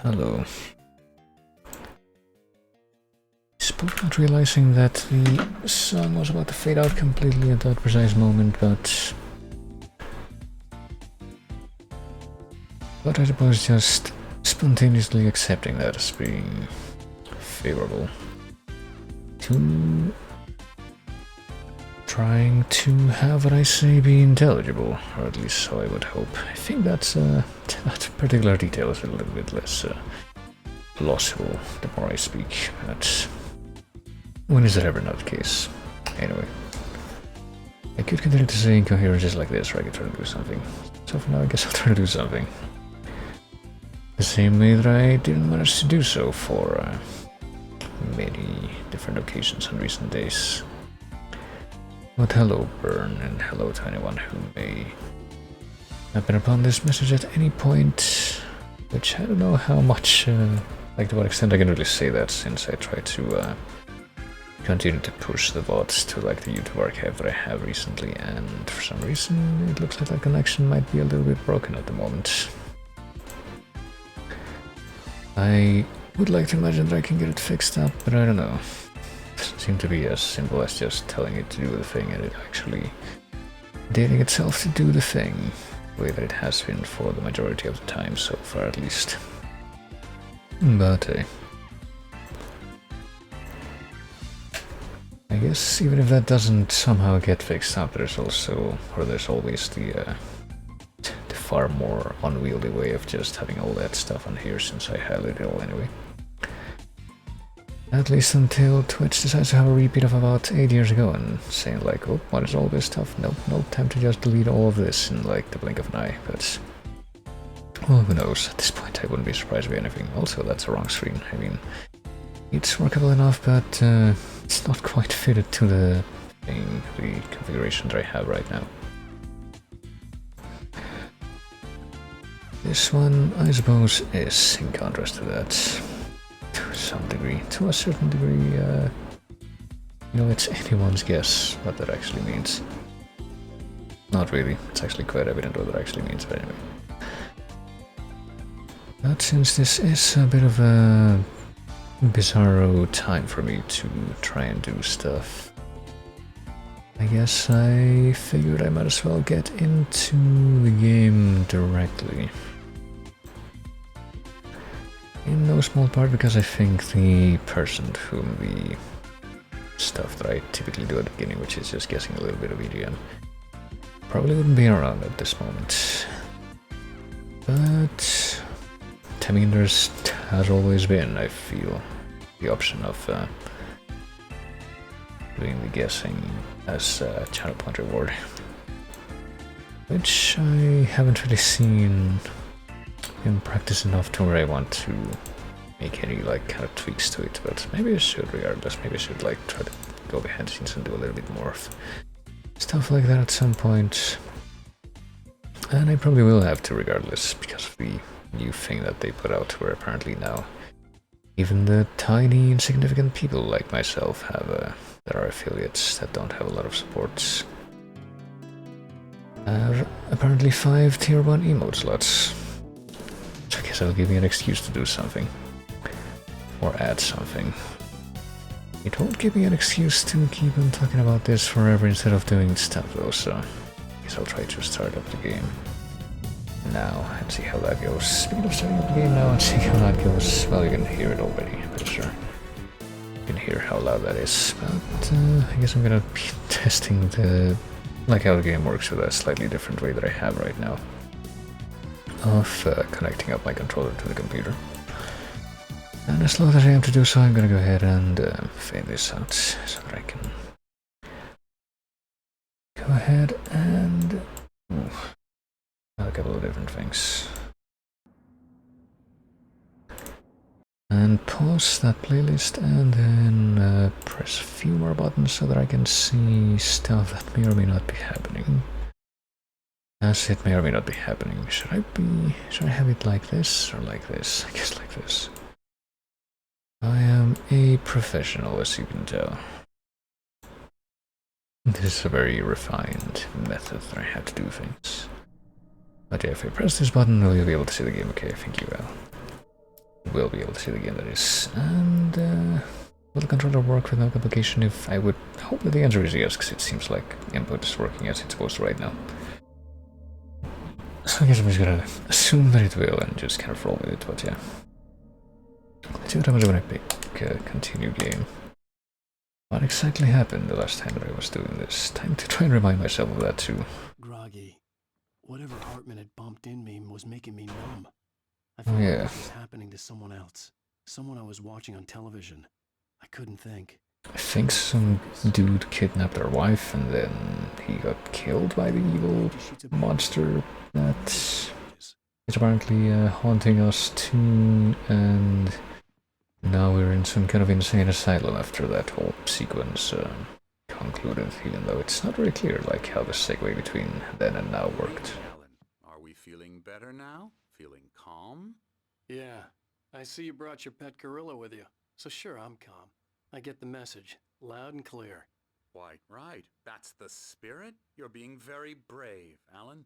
Hello. Spoke not realizing that the sun was about to fade out completely at that precise moment, but I suppose just spontaneously accepting that as being favorable to trying to have what I say be intelligible, or at least so I would hope. I think that's that particular detail is a little bit less plausible the more I speak, but when is that ever not the case? Anyway, I could continue to say incoherences like this, or I could try to do something. So for now, I guess I'll try to do something. The same way that I didn't manage to do so for many different occasions in recent days. But hello, Burn, and hello to anyone who may happen upon this message at any point, which I don't know how much, like to what extent I can really say that, since I try to continue to push the VODs to like the YouTube archive that I have recently, and for some reason it looks like that connection might be a little bit broken at the moment. I would like to imagine that I can get it fixed up, but I don't know. It doesn't seem to be as simple as just telling it to do the thing and it actually dating itself to do the thing, the way that it has been for the majority of the time so far at least. But I guess even if that doesn't somehow get fixed up, there's always the far more unwieldy way of just having all that stuff on here, since I highlighted it all anyway. At least until Twitch decides to have a repeat of about 8 years ago and saying like, oh, what is all this stuff? Nope, time to just delete all of this in like the blink of an eye, but well, who knows? At this point I wouldn't be surprised by anything. Also, that's the wrong screen. I mean, it's workable enough, but it's not quite fitted to the thing, the configuration that I have right now. This one, I suppose, is in contrast to that, to some degree, to a certain degree. You know, it's anyone's guess what that actually means. Not really, it's actually quite evident what that actually means, but anyway. But since this is a bit of a bizarro time for me to try and do stuff, I guess I figured I might as well get into the game directly. In no small part because I think the person to whom the stuff that I typically do at the beginning, which is just guessing a little bit of EGM, probably wouldn't be around at this moment. But I mean, there's has always been, I feel, the option of doing the guessing as a channel point reward, which I haven't really seen in practice enough to where I want to make any like kind of tweaks to it, but maybe I should regardless. Maybe I should like try to go behind the scenes and do a little bit more of stuff like that at some point. And I probably will have to regardless, because of the new thing that they put out, where apparently now even the tiny insignificant people like myself have that are affiliates that don't have a lot of supports have apparently 5 tier 1 emote slots. So I guess that'll give me an excuse to do something or add something. It won't give me an excuse to keep on talking about this forever instead of doing stuff though, so I guess I'll try to start up the game now and see how that goes. Speaking of starting up the game now and seeing how that goes, well, you can hear it already, I'm pretty sure. You can hear how loud that is, but I guess I'm gonna be testing like how the game works with a slightly different way that I have right now of connecting up my controller to the computer. And as long as I am to do so, I'm gonna go ahead and fade this out so that I can go ahead and a couple of different things. And pause that playlist and then press a few more buttons so that I can see stuff that may or may not be happening. As it may or may not be happening. Should I have it like this or like this? I guess like this. I am a professional, as you can tell. This is a very refined method that I have to do things. But yeah, if I press this button, will you be able to see the game? Okay, I think you will. will be able to see it again, that is. And will the controller work with no complication? If I would hope that the answer is yes, because it seems like input is working as it's supposed to right now. So I guess I'm just gonna assume that it will and just kind of roll with it, but yeah. Let's see what happens when I pick continue game. What exactly happened the last time that I was doing this? Time to try and remind myself of that too. Groggy. Whatever Hartman had bumped in me was making me numb. I Oh felt yeah. like this was happening to someone else. Someone I was watching on television. I couldn't think. I think some dude kidnapped our wife and then he got killed by the evil monster that is apparently haunting us too, and now we're in some kind of insane asylum after that whole sequence concluded, even though it's not really clear like how the segue between then and now worked. Alan, are we feeling better now? Feeling calm? Yeah, I see you brought your pet gorilla with you. So sure, I'm calm. I get the message, loud and clear. Why, right. That's the spirit. You're being very brave, Alan.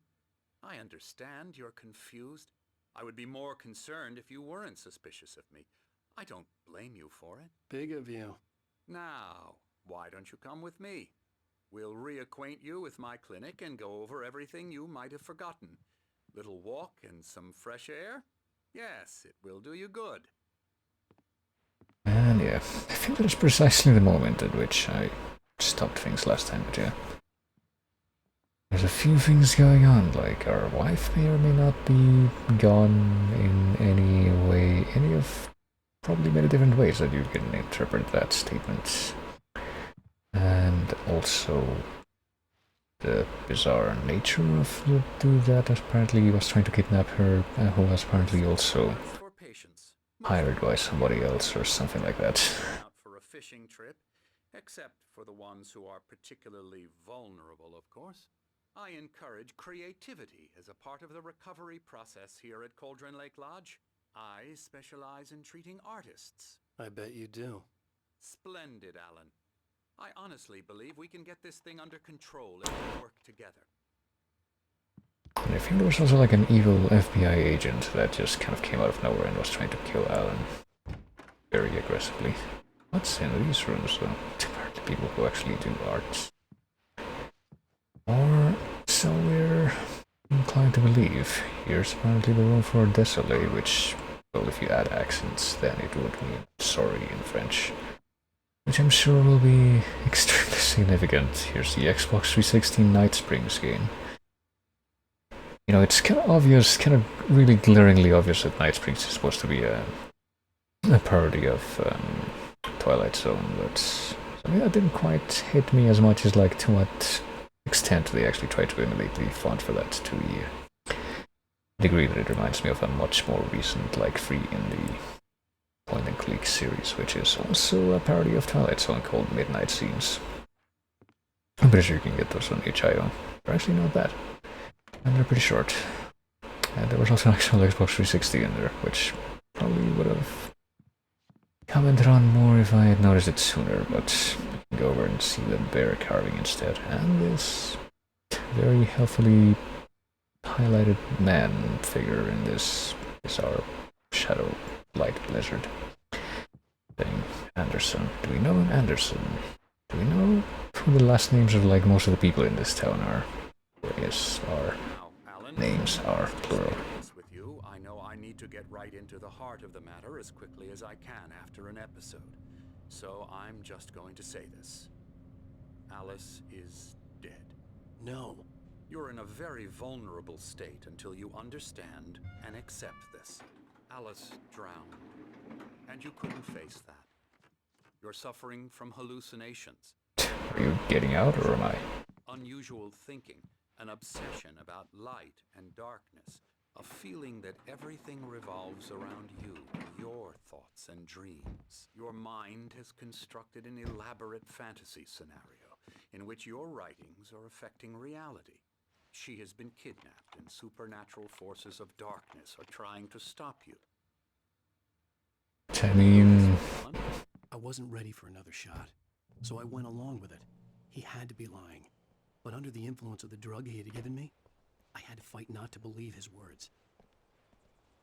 I understand you're confused. I would be more concerned if you weren't suspicious of me. I don't blame you for it. Big of you. Now, why don't you come with me? We'll reacquaint you with my clinic and go over everything you might have forgotten. Little walk and some fresh air? Yes, it will do you good. And yeah, I think that is precisely the moment at which I stopped things last time, but yeah. There's a few things going on, like our wife may or may not be gone in any way, any of probably many different ways that you can interpret that statement. And also the bizarre nature of the dude that apparently was trying to kidnap her, who was apparently also hired by somebody else or something like that. Out for a fishing trip, except for the ones who are particularly vulnerable, of course. I encourage creativity as a part of the recovery process here at Cauldron Lake Lodge. I specialize in treating artists. I bet you do. Splendid, Alan. I honestly believe we can get this thing under control if we work together. And I think there was also like an evil FBI agent that just kind of came out of nowhere and was trying to kill Alan very aggressively. What's in these rooms though? Apparently people who actually do art. Or so we're inclined to believe. Here's apparently the room for désolé, which, well, if you add accents, then it would mean sorry in French. Which I'm sure will be extremely significant. Here's the Xbox 360 Night Springs game. You know, it's kind of obvious, kind of really glaringly obvious that Night Springs is supposed to be a parody of Twilight Zone, but I mean, that didn't quite hit me as much as like to what extent they actually tried to emulate the font for that to the degree that it reminds me of a much more recent like free indie point and click series, which is also a parody of Twilight Zone called Midnight Scenes. I'm pretty sure you can get those on HIO. They're actually not bad. And they're pretty short. And there was also an actual Xbox 360 in there, which probably would have commented on more if I had noticed it sooner, but you can go over and see the bear carving instead. And this very healthily highlighted man figure in this bizarre shadow light blizzard thing. Anderson. Do we know an Anderson? Do we know who the last names of like most of the people in this town are? Or yes, are names are plural. With you, I know I need to get right into the heart of the matter as quickly as I can after an episode. So I'm just going to say this. Alice is dead. No. You're in a very vulnerable state until you understand and accept this. Alice drowned, and you couldn't face that. You're suffering from hallucinations. Are you getting out, or am I? Unusual thinking, an obsession about light and darkness, a feeling that everything revolves around you, your thoughts and dreams. Your mind has constructed an elaborate fantasy scenario in which your writings are affecting reality. She has been kidnapped, and supernatural forces of darkness are trying to stop you. I mean, I wasn't ready for another shot, so I went along with it. He had to be lying. But under the influence of the drug he had given me, I had to fight not to believe his words.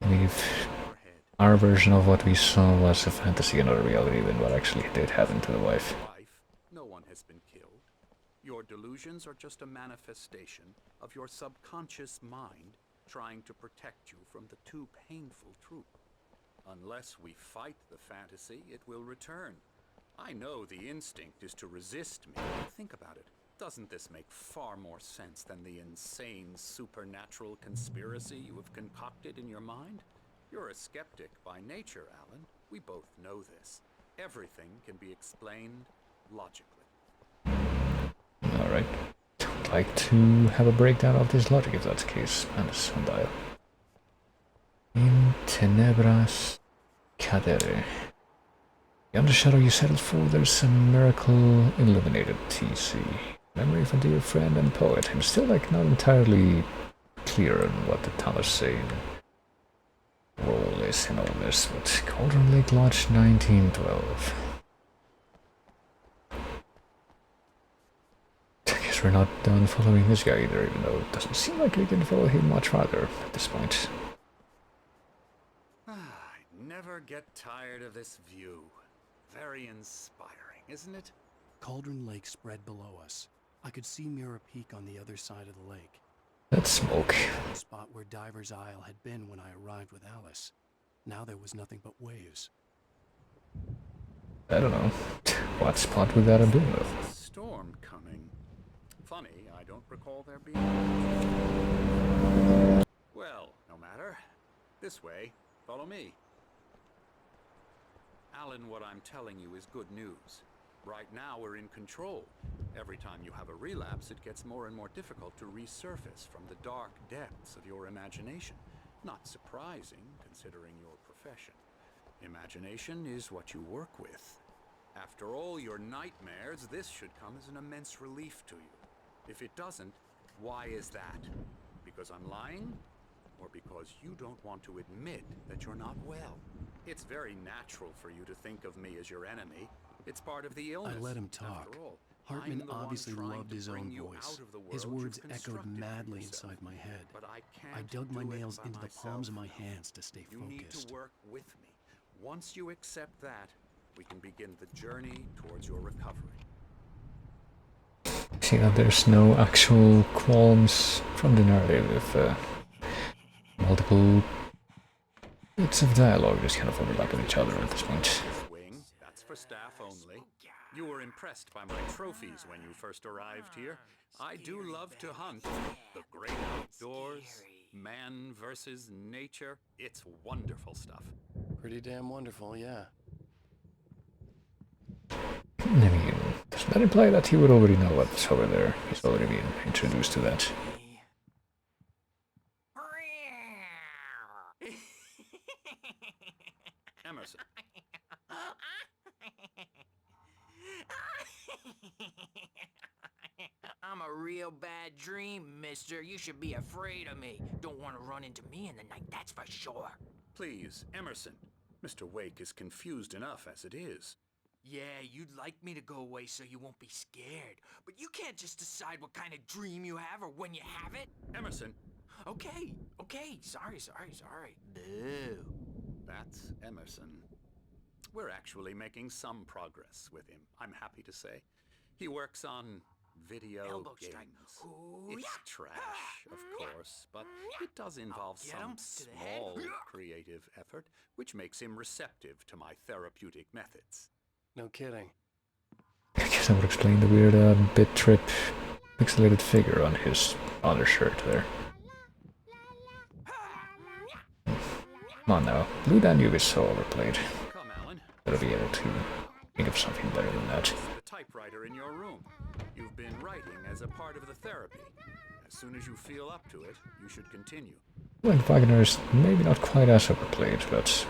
we've Your head. our version of what we saw was a fantasy and not a reality than what actually did happen to the wife. No one has been killed. Your delusions are just a manifestation of your subconscious mind trying to protect you from the too painful truth. Unless we fight the fantasy, it will return. I know the instinct is to resist me. Think about it. Doesn't this make far more sense than the insane supernatural conspiracy you have concocted in your mind? You're a skeptic by nature, Alan. We both know this. Everything can be explained logically. Alright. I'd like to have a breakdown of this logic if that's the case. And sundial. In tenebras cadere. Beyond the shadow you settled for, there's a miracle illuminated TC. Memory of a dear friend and poet. I'm still not entirely clear on what the Thomas saying role is in all this, but Cauldron Lake Lodge 1912. I guess we're not done following this guy either, even though it doesn't seem like we can follow him much farther at this point. I never get tired of this view. Very inspiring, isn't it? Cauldron Lake spread below us. I could see Mirror Peak on the other side of the lake. That's smoke. The spot where Diver's Isle had been when I arrived with Alice. Now there was nothing but waves. I don't know. What spot would that have been, though? A storm coming. Funny, I don't recall there being. Well, no matter. This way. Follow me. Alan, what I'm telling you is good news. Right now we're in control. Every time you have a relapse, it gets more and more difficult to resurface from the dark depths of your imagination. Not surprising, considering your profession. Imagination is what you work with. After all your nightmares, this should come as an immense relief to you. If it doesn't, why is that? Because I'm lying? Or because you don't want to admit that you're not well? It's very natural for you to think of me as your enemy. It's part of the illness. I let him talk. After all, Hartman I'm the one obviously trying loved to his bring own you voice. out of the His world words you've echoed constructed for madly yourself. inside my head. But I I can't dug my do it nails by into the myself. palms of my hands to stay You need focused. to work with me. Once you accept that, we can begin the journey towards your recovery. See that there's no actual qualms from the narrative if multiple bits of dialogue just kind of overlap with each other at this point. Wing, that's for staff only. You were impressed by my trophies when you first arrived here. I do love to hunt. The great outdoors, man versus nature. It's wonderful stuff. Pretty damn wonderful, yeah. I mean, does that imply that he would already know what's over there? He's already been introduced to that. Emerson. I'm a real bad dream, mister. You should be afraid of me. Don't want to run into me in the night, that's for sure. Please, Emerson. Mr. Wake is confused enough as it is. Yeah, you'd like me to go away so you won't be scared. But you can't just decide what kind of dream you have or when you have it. Emerson. Okay. Sorry. Boo. That's Emerson. We're actually making some progress with him, I'm happy to say. He works on video Elbow games. strike. Ooh, It's yeah. trash, of course, but it does involve get him some to the head. small creative effort, which makes him receptive to my therapeutic methods. No kidding. I guess that would explain the weird bit trip pixelated figure on his undershirt there. Come on now, Blue Danube is so overplayed. Come, Alan. Gotta be able to think of something better than that. The typewriter in your room. You've been writing as a part of the therapy. As soon as you feel up to it, you should continue. Well, Wagner's maybe not quite as overplayed, but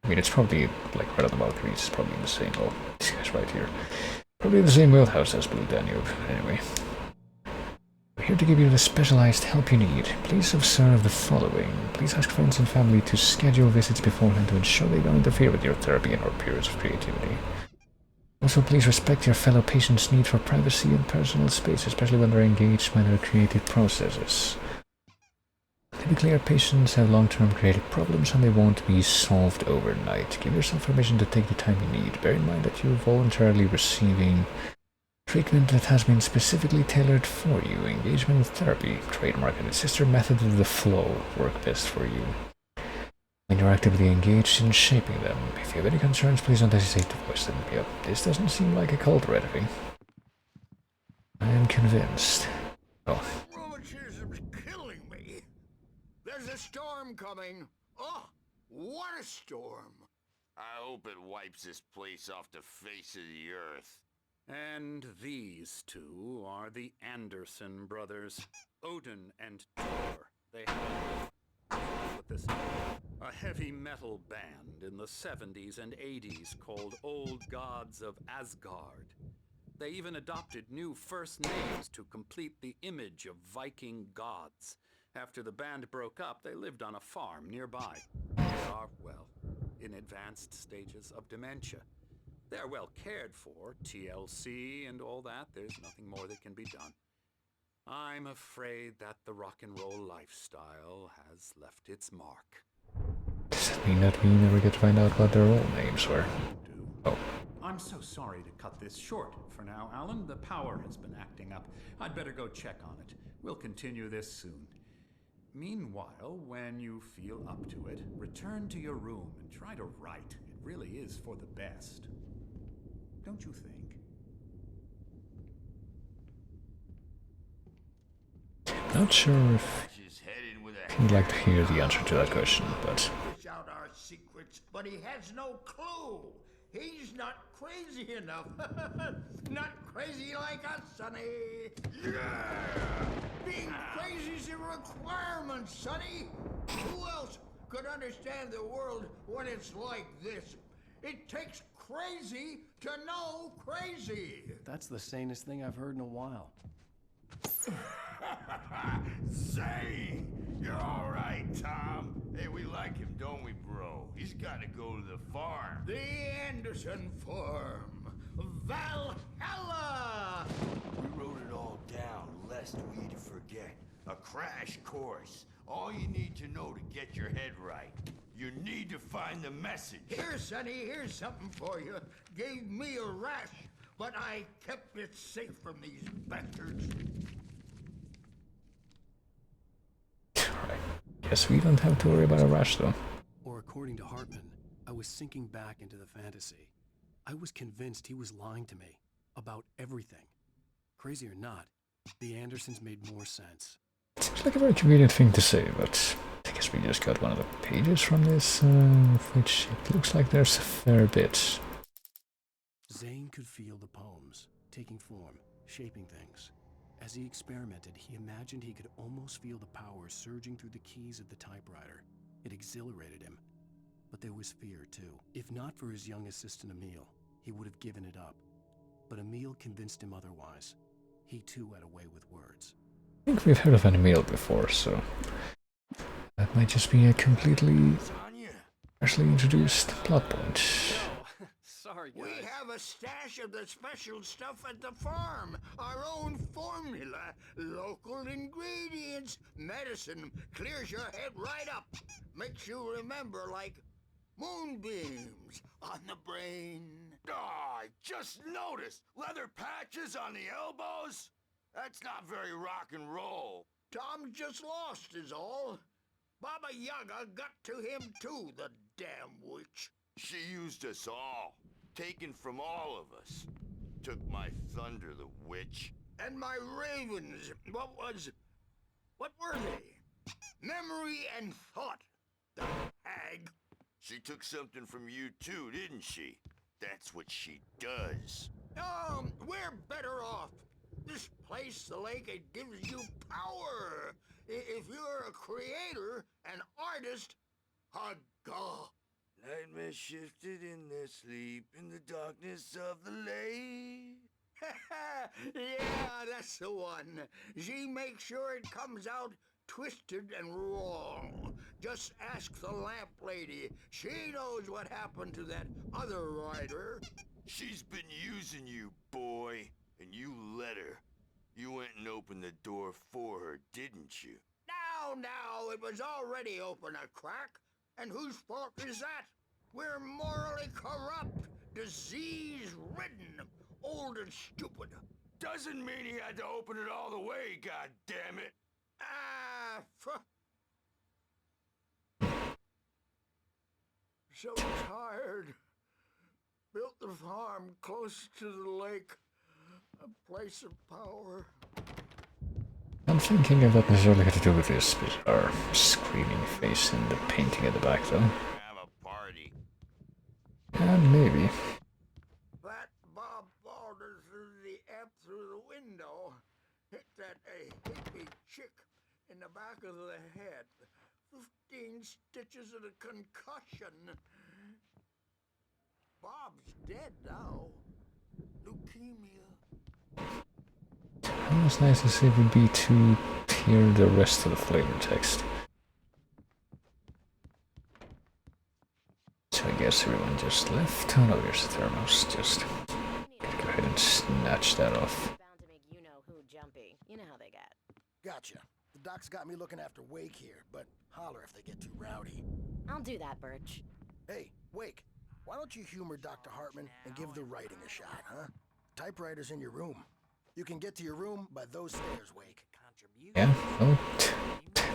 I mean, it's probably like right on the Valkyries. It's probably in the same. Oh, this guy's right here. Probably in the same wheelhouse as Blue Danube. Anyway, we're here to give you the specialized help you need. Please observe the following. Please ask friends and family to schedule visits beforehand to ensure they don't interfere with your therapy and or periods of creativity. Also, please respect your fellow patients' need for privacy and personal space, especially when they're engaged by their creative processes. be clear, patients have long-term creative problems and they won't be solved overnight. Give yourself permission to take the time you need. Bear in mind that you're voluntarily receiving treatment that has been specifically tailored for you. Engagement with therapy, trademark and its sister method of the flow work best for you. When you're actively engaged in shaping them, if you have any concerns, please don't hesitate to voice them. Yep, this doesn't seem like a cult or anything. I am convinced. Oh. Rheumatism's killing me. There's a storm coming. Oh, what a storm. I hope it wipes this place off the face of the earth. And these two are the Anderson brothers, Odin and Thor. They have with this a heavy metal band in the 70s and 80s called Old Gods of Asgard. They even adopted new first names to complete the image of Viking gods. After the band broke up, they lived on a farm nearby. They are, well, in advanced stages of dementia. They're well cared for, TLC and all that. There's nothing more that can be done. I'm afraid that the rock and roll lifestyle has left its mark. Does that mean that we never get to find out what their old names were? Oh. I'm so sorry to cut this short for now, Alan. The power has been acting up. I'd better go check on it. We'll continue this soon. Meanwhile, when you feel up to it, return to your room and try to write. It really is for the best. Don't you think? Not sure if I'd like to hear the answer to that question, but... Fish out our secrets, but he has no clue. He's not crazy enough. Not crazy like us, Sonny. Yeah! Being crazy's a requirement, Sonny. Who else could understand the world when it's like this? It takes crazy to know crazy. That's the sanest thing I've heard in a while. Say, you're all right, Tom. Hey, we like him, don't we, bro? He's got to go to the farm. The Anderson Farm. Valhalla! We wrote it all down, lest we forget. A crash course. All you need to know to get your head right. You need to find the message. Here, Sonny, here's something for you. Gave me a rash, but I kept it safe from these bastards. Alright. Guess we don't have to worry about a rash, though. Or according to Hartman, I was sinking back into the fantasy. I was convinced he was lying to me about everything. Crazy or not, the Andersons made more sense. Seems like a very convenient thing to say, but I guess we just got one of the pages from this, which it looks like there's a fair bit. Zane could feel the poems, taking form, shaping things. As he experimented, he imagined he could almost feel the power surging through the keys of the typewriter. It exhilarated him. But there was fear, too. If not for his young assistant Emil, he would have given it up. But Emil convinced him otherwise. He too had a way with words. I think we've heard of an Emil before, so that might just be a completely freshly introduced plot point. Sorry, guys. We have a stash of the special stuff at the farm. Our own formula. Local ingredients. Medicine clears your head right up. Makes you remember like moonbeams on the brain. Oh, I just noticed. Leather patches on the elbows? That's not very rock and roll. Tom just lost is all. Baba Yaga got to him too, the damn witch. She used us all. Taken from all of us. Took my thunder, the witch. And my ravens. What were they? Memory and thought. The hag. She took something from you too, didn't she? That's what she does. We're better off. This place, the lake, it gives you power. If you're a creator, an artist, a god. Nightmare shifted in their sleep in the darkness of the lake. Yeah, that's the one. She makes sure it comes out twisted and wrong. Just ask the lamp lady. She knows what happened to that other writer. She's been using you, boy, and you let her. You went and opened the door for her, didn't you? Now, it was already open a crack. And whose fault is that? We're morally corrupt, disease-ridden, old and stupid. Doesn't mean he had to open it all the way, god damn it. So tired. Built the farm close to the lake. A place of power. I'm thinking if that necessarily had to do with this bizarre screaming face and the painting at the back, though. Have a party. And maybe. That Bob Balder threw the F through the window. Hit that hippie chick in the back of the head. 15 stitches and a concussion. Bob's dead now. Leukemia. It was nice to see it would be to hear the rest of the flavor text. So I guess everyone just left. Oh no, there's the thermos. Just go ahead and snatch that off. Bound to make you know who jumpy. You know how they get. Gotcha. The doc's got me looking after Wake here, but holler if they get too rowdy. I'll do that, Birch. Hey, Wake, why don't you humor Dr. Hartman and give the writing a shot, huh? Typewriter's in your room. You can get to your room by those stairs, Wake. Yeah, well,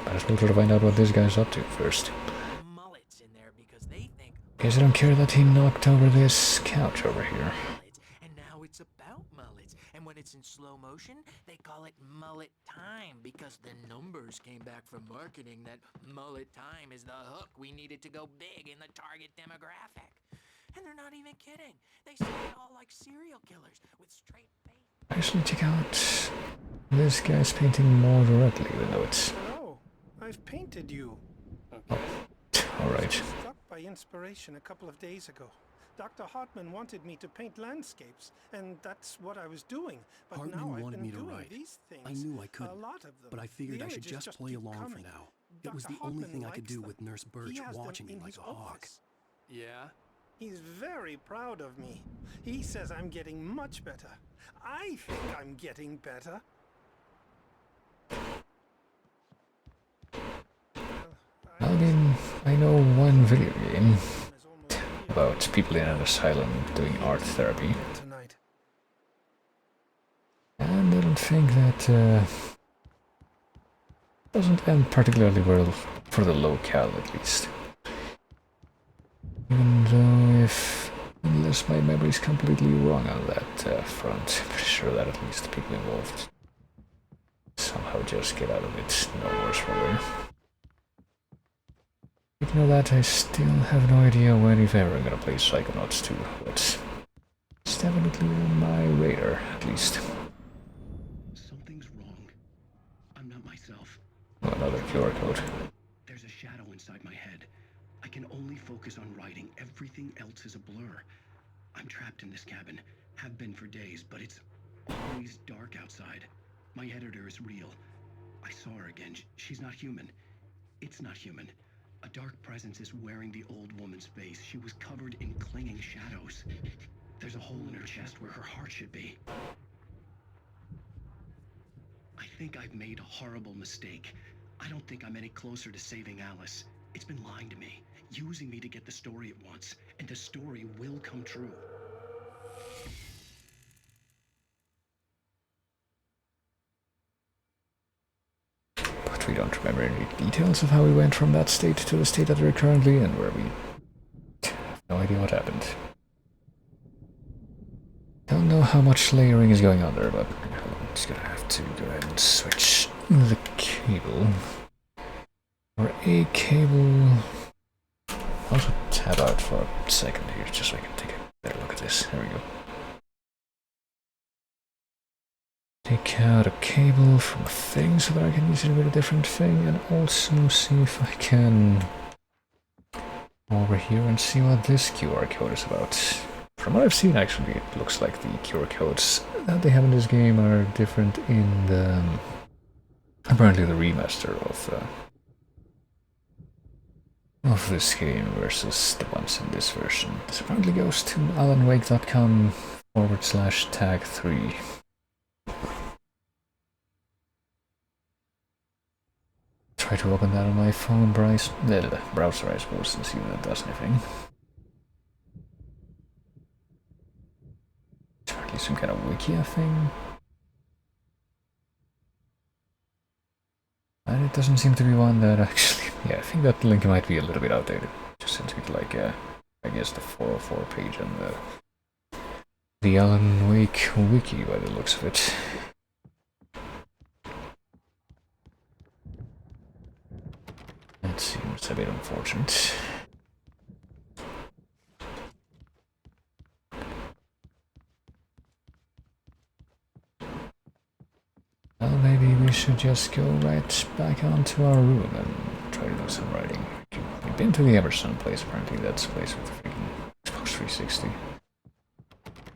might as well try to find out what this guy's up to first. Mullets in there because they think Guess I don't care that he knocked over this couch over here. mullets, and now it's about mullets. And when it's in slow motion, they call it mullet time because the numbers came back from marketing that mullet time is the hook we needed to go big in the target demographic. And they're not even kidding. They say it all like serial killers with straight face. Actually, check out this guy's painting more directly, even though it's... Hello, I've painted you. Oh, alright. Struck by inspiration a couple of days ago. Dr. Hartman wanted me to paint landscapes, and that's what I was doing. But Hartman now I've wanted been me to doing write. these things. I knew I A couldn't, lot of them. but I figured The I should images just play keep along for coming. now. It was Dr. the only Hartman thing I could likes do them. with Nurse He Birch has them watching me in like his a hawk. office. Yeah? He's very proud of me. He says I'm getting much better. I think I'm getting better. I mean, I know one video game about people in an asylum doing art therapy. Tonight. And I don't think that doesn't end particularly well for the locale, at least. Even though, unless my memory is completely wrong on that front, I'm pretty sure that at least the people involved somehow just get out of it no worse for wear. Speaking of that, I still have no idea when, if ever, I'm gonna play Psychonauts 2, but it's definitely on my radar, at least. Something's wrong. I'm not myself. Oh, another QR code. There's a shadow inside my head. I can only focus on writing. Everything else is a blur. I'm trapped in this cabin. Have been for days, but it's always dark outside. My editor is real. I saw her again. She's not human. It's not human. A dark presence is wearing the old woman's face. She was covered in clinging shadows. There's a hole in her chest where her heart should be. I think I've made a horrible mistake. I don't think I'm any closer to saving Alice. It's been lying to me, using me to get the story it wants, and the story will come true. But we don't remember any details of how we went from that state to the state that we're currently in, where we have no idea what happened. Don't know how much layering is going on there, but I'm just gonna have to go ahead and switch the cable. Or a cable. I'll also tab out for a second here, just so I can take a better look at this. There we go. Take out a cable from a thing so that I can use it with a different thing, and also see if I can go over here and see what this QR code is about. From what I've seen, actually, it looks like the QR codes that they have in this game are different in the apparently the remaster of this game versus the ones in this version. This apparently goes to alanwake.com/tag3. try to open that on my phone browser, I suppose, and see if that does anything. At least some kind of wiki thing. And it doesn't seem to be one that actually... Yeah, I think that link might be a little bit outdated. Just seems to be like, I guess the 404 page on the Alan Wake wiki by the looks of it. That seems a bit unfortunate. Well, maybe we should just go right back onto our room and try to do some writing. We've been to the Emerson place, apparently that's the place with the freaking Xbox 360.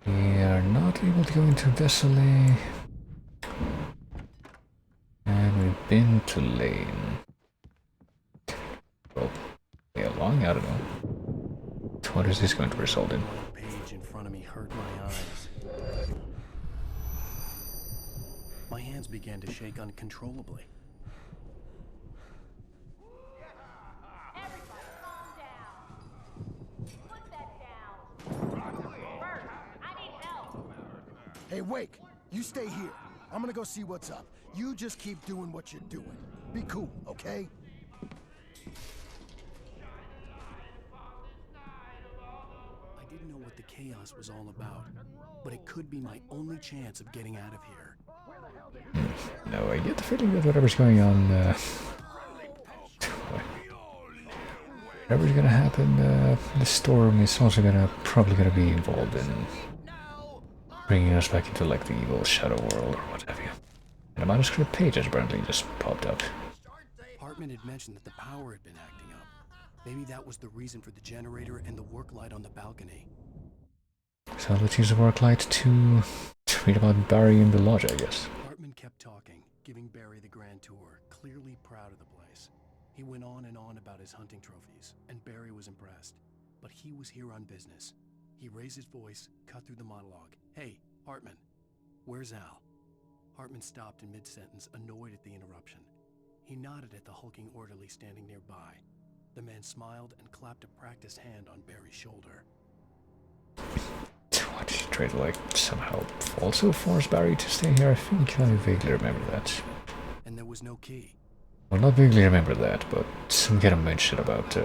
We are not able to go into Desolé. And we've been to Lane. Well, way along, I don't know. What is this going to result in? The page in front of me hurt my eyes. My hands began to shake uncontrollably. Everybody calm down. Put that down. Bert, I need help. Hey, Wake, you stay here. I'm gonna go see what's up. You just keep doing what you're doing. Be cool, okay? I didn't know what the chaos was all about, but it could be my only chance of getting out of here. No, I get the feeling that whatever's going on, whatever's gonna happen, the storm is also probably gonna be involved in bringing us back into like the evil shadow world or what have you. And the manuscript pages apparently just popped up. Hartman had mentioned that the power had been acting up. Maybe that was the reason for the generator and the work light on the balcony. So let's use the work light to read about Barry in the lodge, I guess. Hartman kept talking, giving Barry the grand tour, clearly proud of the place. He went on and on about his hunting trophies, and Barry was impressed. But he was here on business. He raised his voice, cut through the monologue. Hey, Hartman, where's Al? Hartman stopped in mid-sentence, annoyed at the interruption. He nodded at the hulking orderly standing nearby. The man smiled and clapped a practiced hand on Barry's shoulder. What, did you try to like somehow also force Barry to stay here? I think I vaguely remember that. And there was no key. Well, not vaguely remember that, but some kind of mention about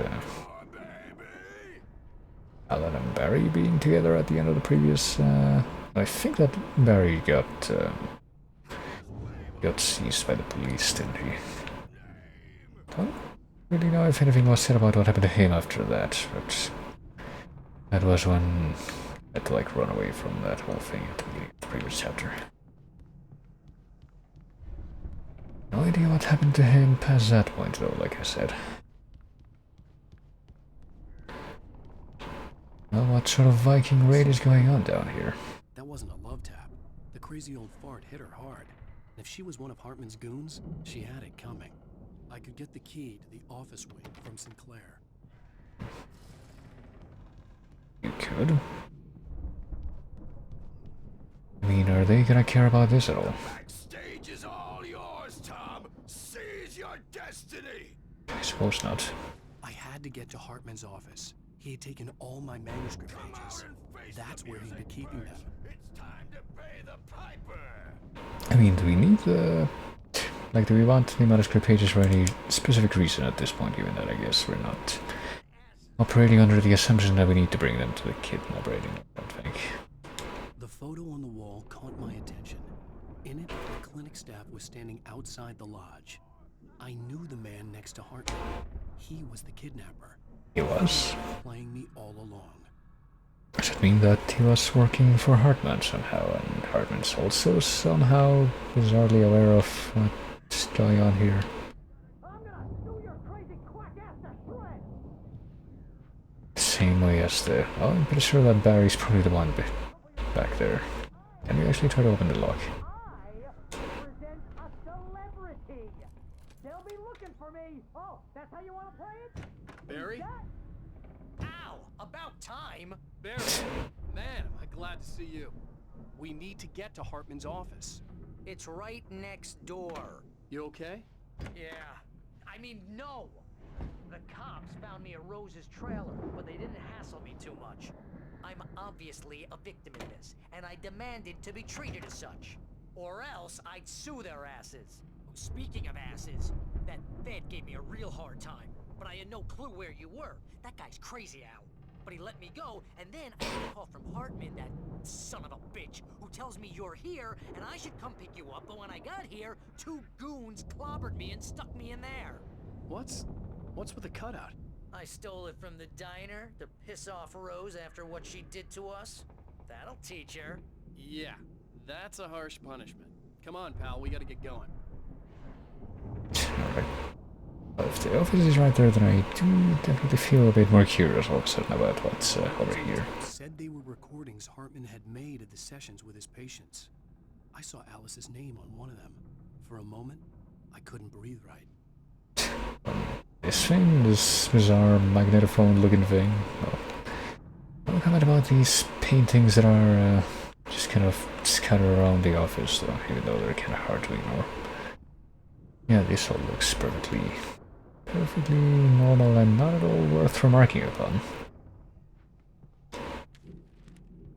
Alan and Barry being together at the end of the previous... I think that Barry got seized by the police, didn't he? Don't really know if anything was said about what happened to him after that, but that was when I had to like run away from that whole thing at the beginning of the previous chapter. No idea what happened to him past that point though, like I said. Well, what sort of Viking raid is going on down here? That wasn't a love tap. The crazy old fart hit her hard. And if she was one of Hartman's goons, she had it coming. I could get the key to the office wing from Sinclair. You could? I mean, are they gonna care about this at all? Backstage is all yours, Tom. Seize your destiny. I suppose not. I had to get to Hartman's office. He had taken all my manuscript pages. That's where he'd been keeping them. It's time to pay the piper. I mean, do we need the... Like, do we want the manuscript pages for any specific reason at this point, given that I guess we're not operating under the assumption that we need to bring them to the kidnapping, I don't think. The photo on the wall caught my attention. In it, the clinic staff was standing outside the lodge. I knew the man next to Hartman. He was the kidnapper. He was? Playing me all along. Does it mean that he was working for Hartman somehow, and Hartman's also somehow bizarrely aware of what's going on here? Same way as the... Oh, I'm pretty sure that Barry's probably the one back there. Can we actually try to open the lock? I represent a celebrity. They'll be looking for me. Oh, that's how you want to play it? Barry? Ow! About time. Barry, man, am I glad to see you. We need to get to Hartman's office. It's right next door. You okay? Yeah. I I mean, no! The cops found me at Rose's trailer, but they didn't hassle me too much. I'm obviously a victim in this, and I demanded to be treated as such. Or else I'd sue their asses. Speaking of asses, that Fed gave me a real hard time, but I had no clue where you were. That guy's crazy, Al. But he let me go, and then I got a call from Hartman, that son of a bitch, who tells me you're here, and I should come pick you up, but when I got here, 2 goons clobbered me and stuck me in there. What's with the cutout? I stole it from the diner to piss off Rose after what she did to us. That'll teach her. Yeah, that's a harsh punishment. Come on, pal, we gotta get going. Alright. Well, if the office is right there, then I do definitely feel a bit more curious all of a sudden about what's over here. Said they were recordings Hartman had made of the sessions with his patients. I saw Alice's name on one of them. For a moment, I couldn't breathe right. This thing, this bizarre magnetophone-looking thing. Well, no comment about these paintings that are just kind of scattered around the office, though, even though they're kind of hard to ignore. Yeah, this all looks perfectly normal and not at all worth remarking upon.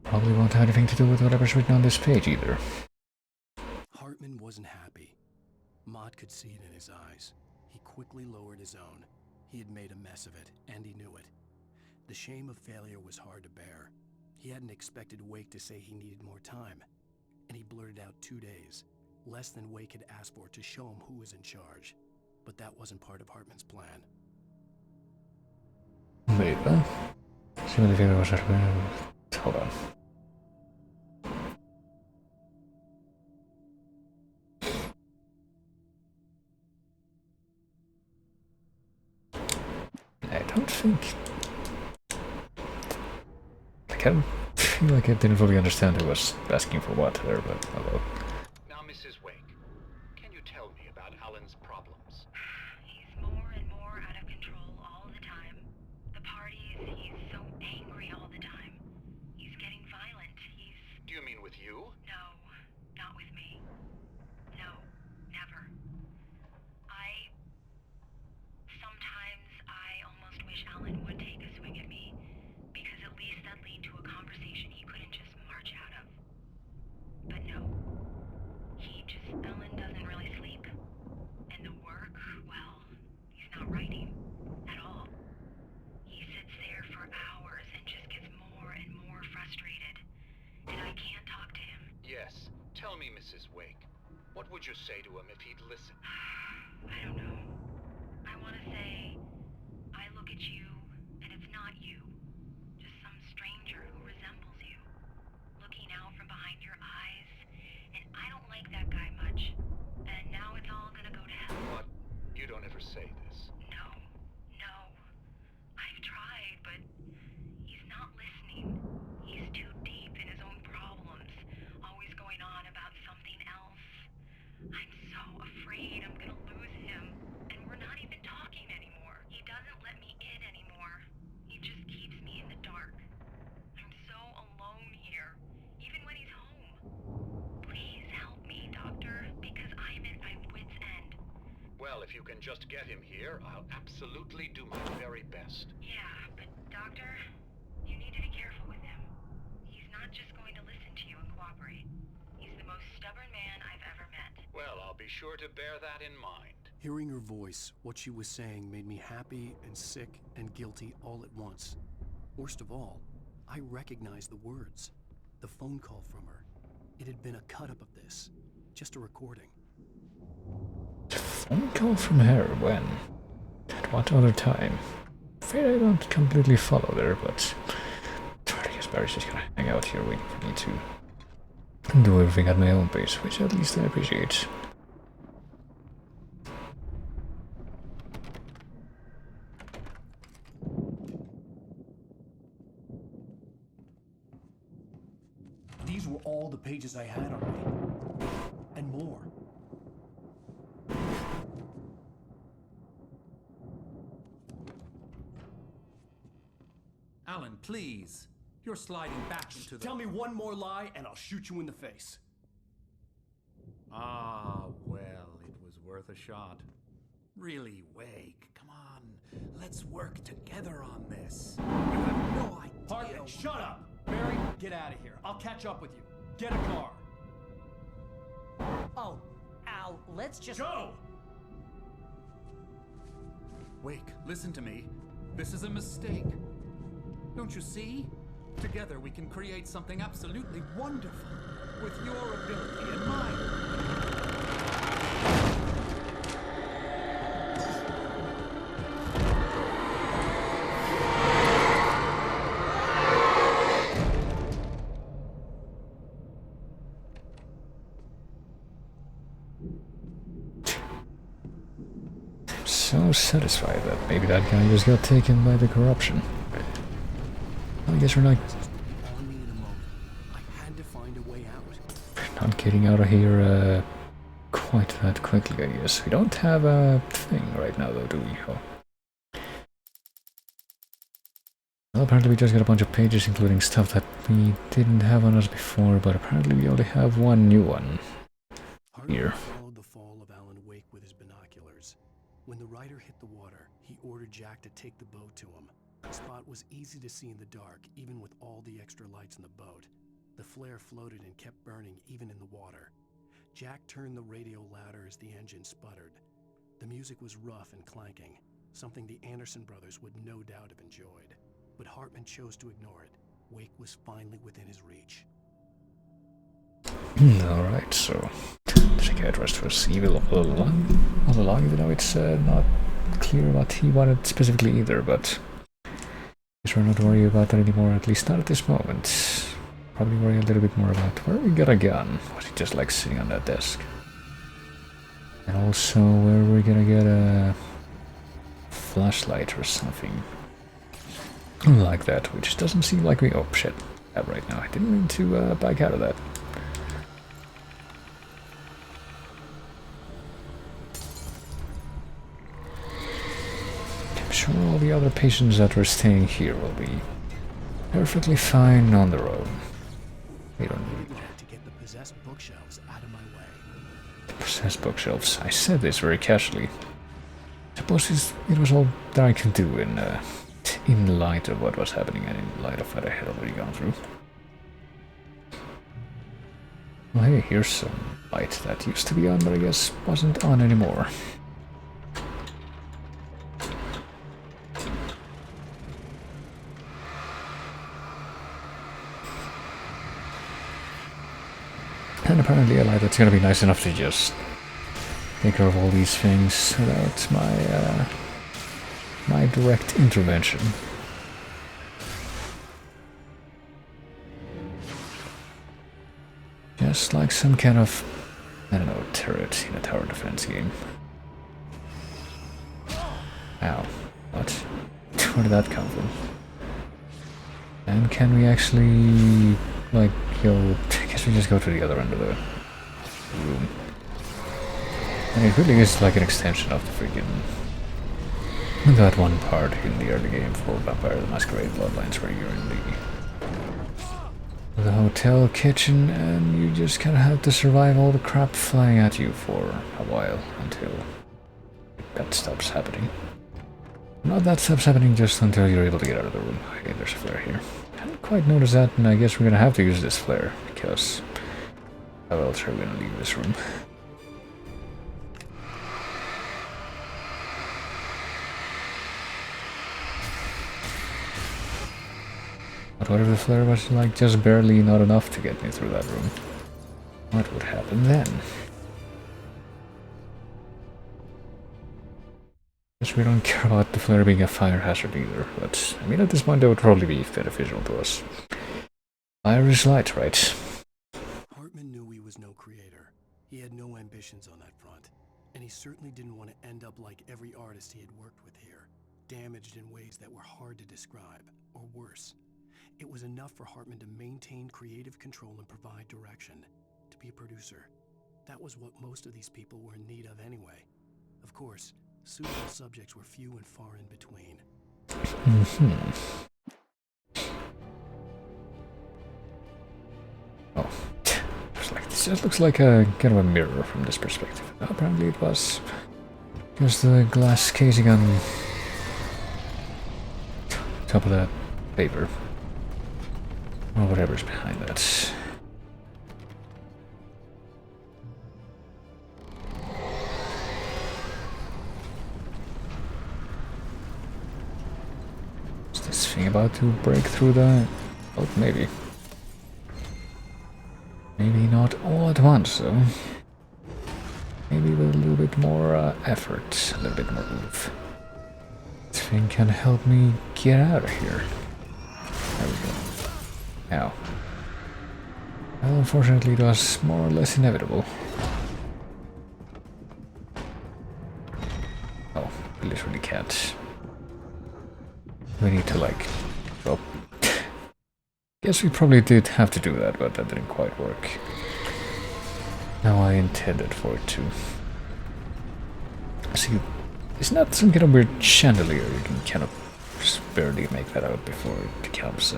Probably won't have anything to do with whatever's written on this page either. Hartman wasn't happy. Maud could see it in his eyes. He quickly lowered his own. He had made a mess of it, and he knew it. The shame of failure was hard to bear. He hadn't expected Wake to say he needed more time, and he blurted out 2 days, less than Wake had asked for to show him who was in charge. But that wasn't part of Hartman's plan. Wait, what? Hold on. I don't think... Like, I feel like I didn't fully understand who was asking for what there, but hello. Now, Mrs. Wake, can you tell me about Alan's problems? He's more and more out of control all the time. The parties, he's so angry all the time. He's getting violent. Do you mean with you? No, not with me. No, never. Sometimes I almost wish Alan would take a swing at me, because at least that'd lead to a conversation he couldn't just march out of. But no. Alan doesn't really sleep. And the work, well, he's not writing at all. He sits there for hours and just gets more and more frustrated. And I can't talk to him. Yes. Tell me, Mrs. Wake. What would you say to him if he'd listen? I don't know. I want to say, I look at you, and it's not you. Just some stranger who resembles you. Looking out from behind your eyes. And I don't like that guy much. And now it's all gonna go to hell. What? You don't ever say this. No. I've tried, but he's not listening. He's too deep in his own problems. Always going on about something else. I'm so afraid I'm gonna lose him. And we're not even talking anymore. He doesn't let me in anymore. He just keeps me in the dark. I'm so alone here, even when he's home. Please help me, Doctor, because I'm at my wit's end. Well, if you can just get him here, I'll absolutely do my very best. Yeah, but Doctor, you need to be careful with him. He's not just going to listen to you and cooperate. He's the most stubborn man I've ever met. Well, I'll be sure to bear that in mind. Hearing her voice, what she was saying made me happy and sick and guilty all at once. Worst of all, I recognized the words. The phone call from her. It had been a cut-up of this. Just a recording. Phone call from her, when? At what other time? Afraid I don't completely follow there, but... I guess Barry's just gonna hang out here waiting for me to do everything at my own pace, which at least I appreciate. These were all the pages I had on me. And more. Alan, please. You're sliding back into the... Tell me one more lie and I'll shoot you in the face. Ah, well, it was worth a shot. Really, Wake, come on. Let's work together on this. You have no idea. Hartman, shut up! Barry, get out of here. I'll catch up with you. Get a car. Oh, Al, let's just... Go! Wake, listen to me. This is a mistake. Don't you see? Together we can create something absolutely wonderful. With your ability and mine. So satisfied that maybe that guy just got taken by the corruption. I guess we're not On me in a moment. I had to find a way out. not getting out of here quite that quickly, I guess. We don't have a thing right now, though, do we? Oh. Well, apparently we just got a bunch of pages including stuff that we didn't have on us before, but apparently we only have one new one. Here. Followed the fall of Alan Wake with his binoculars. When the rider hit the water, he ordered Jack to take the boat to him. The spot was easy to see in the dark, even with all the extra lights in the boat. The flare floated and kept burning even in the water. Jack turned the radio louder as the engine sputtered. The music was rough and clanking, something the Anderson brothers would no doubt have enjoyed. But Hartman chose to ignore it. Wake was finally within his reach. Alright, so the psychiatrist was evil all along, even though it's not clear what he wanted specifically either, but I guess we're not worried about that anymore, at least not at this moment. Probably worry a little bit more about where we got a gun. Was he just like sitting on that desk? And also where we're gonna get a flashlight or something like that, which doesn't seem like we... Oh shit, that right now. I didn't mean to back out of that. I'm sure all the other patients that were staying here will be perfectly fine on their own. We don't need to get the possessed bookshelves out of my way. the possessed bookshelves. I said this very casually. Suppose it was all that I could do in light of what was happening and in light of what I had already gone through. Well, hey, here's some light that used to be on, but I guess wasn't on anymore. And apparently a light that's gonna be nice enough to just take care of all these things without my direct intervention. Just like some kind of, I don't know, turret in a tower defense game. Ow. What? Where did that come from? And can we actually, like, go... I guess we just go to the other end of the room. And it really is like an extension of the freaking... that one part in the early game for Vampire the Masquerade Bloodlines where you're in the hotel kitchen and you just kind of have to survive all the crap flying at you for a while until that stops happening. Not that stops happening, just until you're able to get out of the room. Okay, there's a flare here. I hadn't quite noticed that, and I guess we're gonna have to use this flare, because how else are we gonna leave this room? But what if the flare was like just barely not enough to get me through that room? What would happen then? Guess we don't care about the flare being a fire hazard either, but I mean at this point that would probably be beneficial to us. Fire is light, right? Hartman knew he was no creator. He had no ambitions on that front, and he certainly didn't want to end up like every artist he had worked with here, damaged in ways that were hard to describe, or worse. It was enough for Hartman to maintain creative control and provide direction, to be a producer. That was what most of these people were in need of anyway. Of course, suitable subjects were few and far in between. Oh, this just looks like a kind of a mirror from this perspective. Apparently it was Just the glass casing on top of that paper. Or whatever's behind that. Is this thing about to break through the... Oh, maybe. Maybe not all at once, though. Maybe with a little bit more effort, a little bit more oomph. This thing can help me get out of here. There we go. Ow. Well, unfortunately it was more or less inevitable. Oh, we literally can't. We need to like... Well... Guess we probably did have to do that, but that didn't quite work. How I intended for it to. See, it's not some kind of weird chandelier. You can kind of just barely make that out before it becomes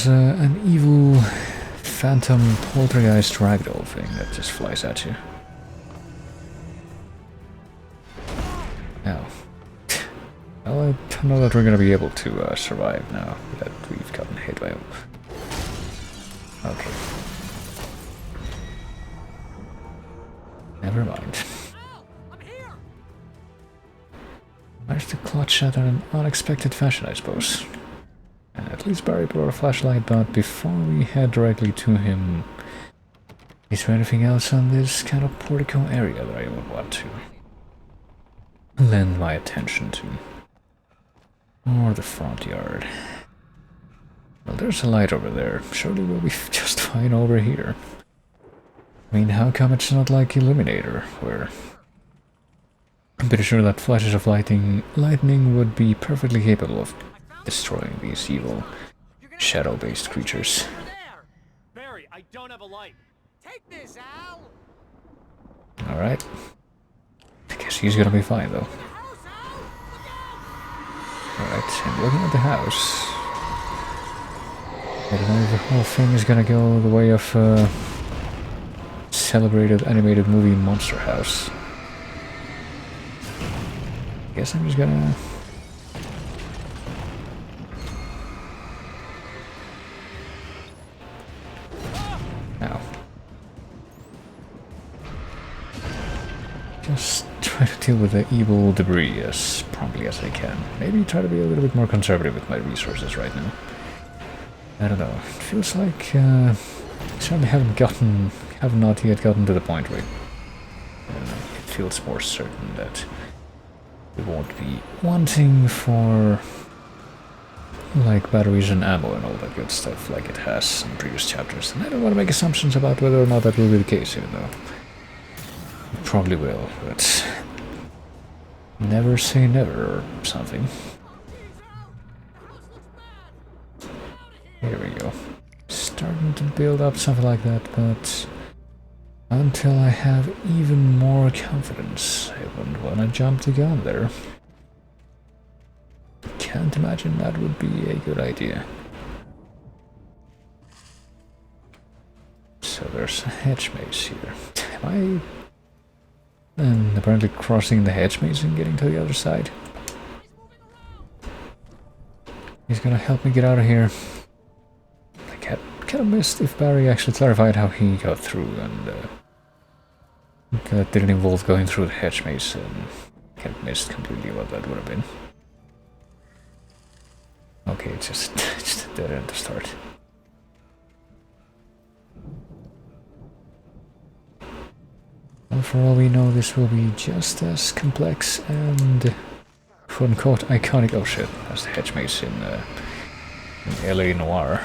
an evil phantom poltergeist ragdoll thing that just flies at you. Now, well, I don't know that we're gonna be able to survive now that we've gotten hit by him. Okay. Never mind. Managed to clutch at an unexpected fashion, I suppose. At least Barry brought a flashlight, but before we head directly to him, is there anything else on this kind of portico area that I would want to lend my attention to? Or the front yard? Well, there's a light over there. Surely we'll be just fine over here. I mean, how come it's not like Illuminator, where I'm pretty sure that flashes of lightning would be perfectly capable of destroying these evil shadow-based creatures. Barry, I don't have a light. Take this, Al. Alright. I guess he's gonna be fine, though. Alright, and looking at the house. I don't know if the whole thing is gonna go the way of celebrated animated movie Monster House. Guess I'm just gonna... Ow. Just try to deal with the evil debris as promptly as I can. Maybe try to be a little bit more conservative with my resources right now. I don't know. It feels like I certainly have not yet gotten to the point where it feels more certain that we won't be wanting for like batteries and ammo and all that good stuff like it has in previous chapters. And I don't want to make assumptions about whether or not that will be the case, even though it probably will, but never say never or something. Here we go. Starting to build up something like that, but until I have even more confidence, I wouldn't want to jump the gun there. Can't imagine that would be a good idea. So there's a hedge maze here. Am I apparently crossing the hedge maze and getting to the other side? He's gonna help me get out of here. I kind of missed if Barry actually clarified how he got through, and that didn't involve going through the hedge maze, and kind of missed completely what that would have been. Okay, it's just a dead end to start. Well, for all we know, this will be just as complex and quote-unquote iconic. Oh shit, that's the hedge maze in LA Noire.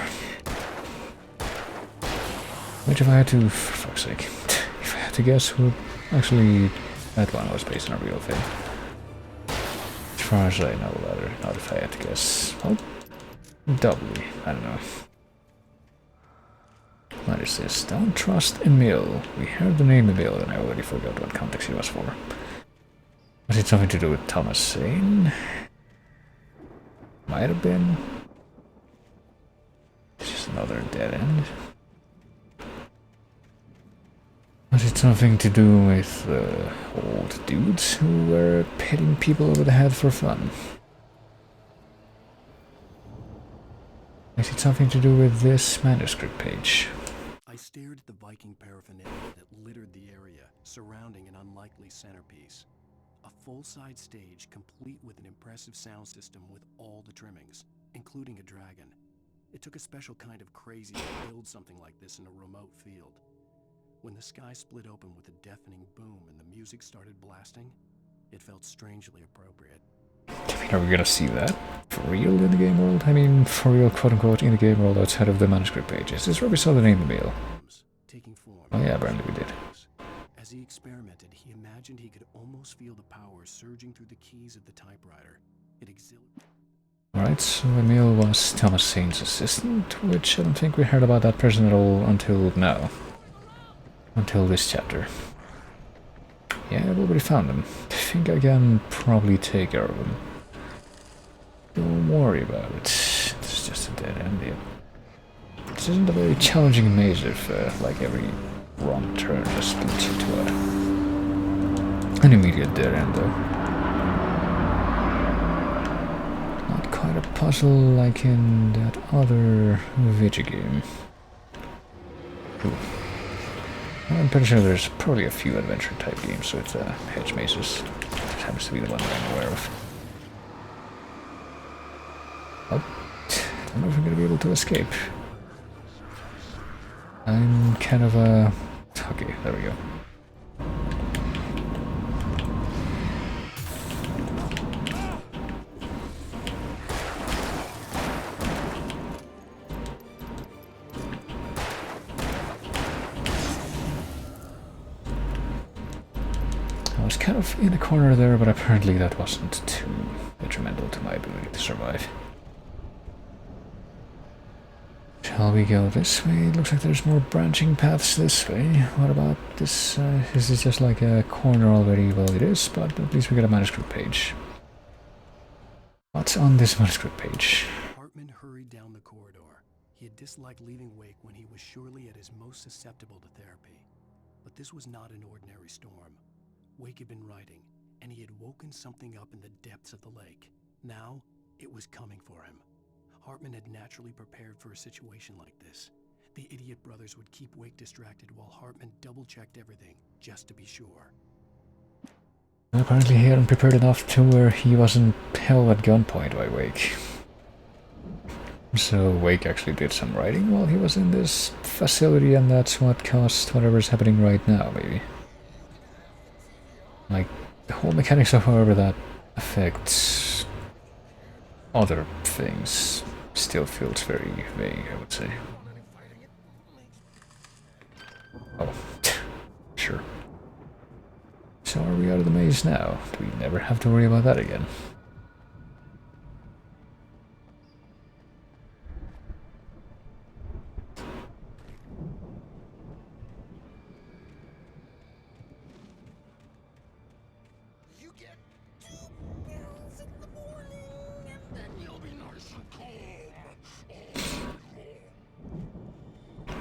Which, if I had to, for fuck's sake, if I had to guess, would actually, that one was based on a real thing. As far as I know, rather, not if I had to guess. Well, doubly, I don't know. What is this? Don't trust Emil. We heard the name Emil and I already forgot what context it was for. Was it something to do with Thomas Zane? Might have been. It's just another dead end. Was it something to do with old dudes who were hitting people over the head for fun? Is it something to do with this manuscript page? I stared at the Viking paraphernalia that littered the area surrounding an unlikely centerpiece. A full-size stage complete with an impressive sound system with all the trimmings, including a dragon. It took a special kind of crazy to build something like this in a remote field. When the sky split open with a deafening boom and the music started blasting, it felt strangely appropriate. I mean, are we gonna see that for real in the game world? I mean, for real, quote-unquote, in the game world outside of the manuscript pages. This is where we saw the name Emil. Oh yeah, apparently we did. As he experimented, he imagined he could almost feel the power surging through the keys of the typewriter. It exhilarated. Alright, so Emil was Thomas Saint's assistant, which I don't think we heard about that person at all until now. Until this chapter. Yeah, I've already found him. I think I can probably take care of him. Don't worry about it. It's just a dead end here. This isn't a very challenging maze if, like, every wrong turn just leads you to an immediate dead end, though. Not quite a puzzle like in that other video game. Ooh. I'm pretty sure there's probably a few adventure-type games with hedge mazes. This happens to be the one that I'm aware of. Oh, I don't know if I'm going to be able to escape. I'm kind of okay, there we go. I was kind of in a corner there, but apparently that wasn't too detrimental to my ability to survive. Shall we go this way? It looks like there's more branching paths this way. What about this? Is this just like a corner already? Well, it is, but at least we got a manuscript page. What's on this manuscript page? Hartman hurried down the corridor. He had disliked leaving Wake when he was surely at his most susceptible to therapy. But this was not an ordinary storm. Wake had been writing, and he had woken something up in the depths of the lake. Now, it was coming for him. Hartman had naturally prepared for a situation like this. The idiot brothers would keep Wake distracted while Hartman double-checked everything, just to be sure. Apparently he hadn't prepared enough to where he wasn't held at gunpoint by Wake. So Wake actually did some writing while he was in this facility, and that's what caused whatever's happening right now, maybe. Like, the whole mechanics of however that affects other things still feels very vague, I would say. Oh, sure. So are we out of the maze now? Do we never have to worry about that again?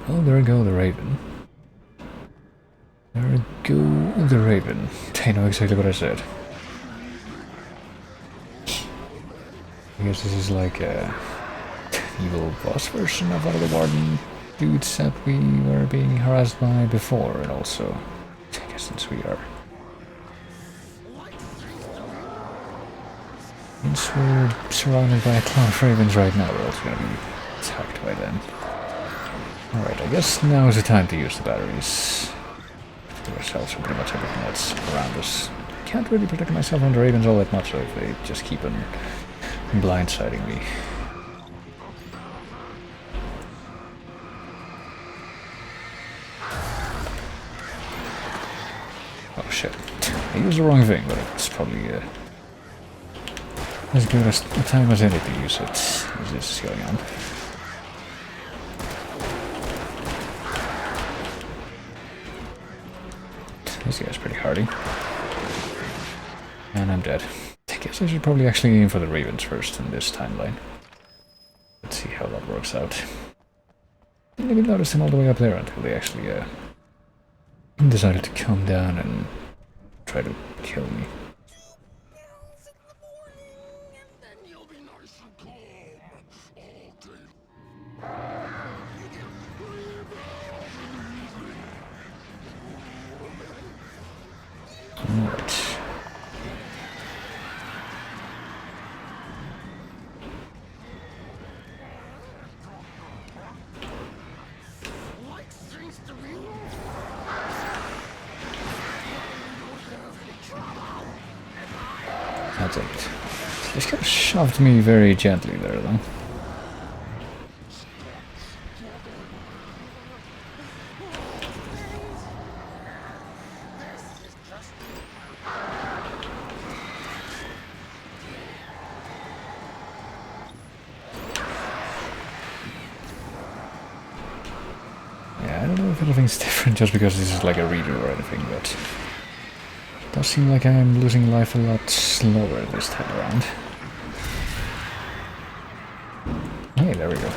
Oh, there we go, the Raven. There we go, the Raven. I know exactly what I said. I guess this is like a evil boss version of one of the warden dudes that we were being harassed by before, and also, I guess since we are. Since we're surrounded by a cloud of ravens right now, we're also gonna be attacked by them. Alright, I guess now is the time to use the batteries. To ourselves from pretty much everything that's around us. Can't really protect myself from the ravens all that much, so if they just keep on blindsiding me. Oh shit. I used the wrong thing, but it's probably as good as a time as any to use it as this is going on. This guy's pretty hardy. And I'm dead. I guess I should probably actually aim for the ravens first in this timeline. Let's see how that works out. Didn't even notice them all the way up there until they actually decided to come down and try to kill me. Alright. That's it. This kind of shoved me very gently there, though. Yeah, I don't know if anything's different just because this is like a redo or anything, but it does seem like I am losing life a lot slower this time around. Hey, there we go.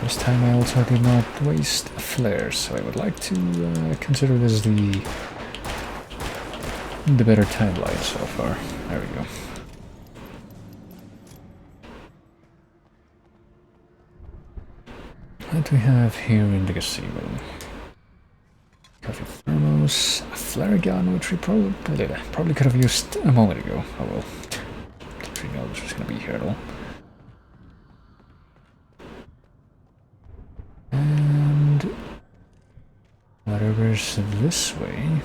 This time I also did not waste a flare, so I would like to consider this the better timeline so far. There we go. What do we have here in the gazebo? Coffee thermos, a flare gun, which we probably could have used a moment ago. Oh well, didn't really know this was going to be here at all. And whatever's this way,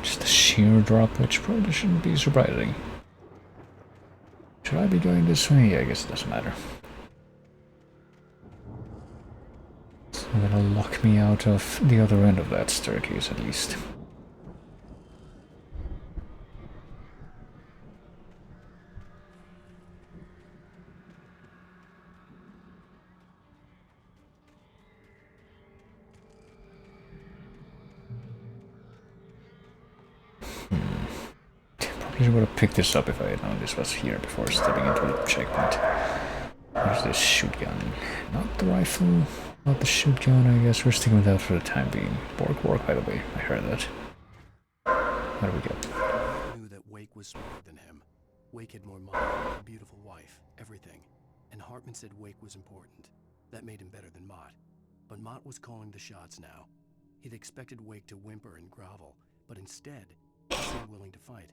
just a sheer drop, which probably shouldn't be surprising. Should I be going this way? Yeah, I guess it doesn't matter. That'll lock me out of the other end of that staircase, at least. Probably would have picked this up if I had known this was here before stepping into the checkpoint. There's this shoot gun. Not the rifle. Not the shoot gun, I guess we're sticking with that for the time being. Work, by the way, I heard that. What do we get? Knew that Wake was smarter than him. Wake had more money, a beautiful wife, everything. And Hartman said Wake was important. That made him better than Mott. But Mott was calling the shots now. He'd expected Wake to whimper and grovel, but instead, he seemed willing to fight.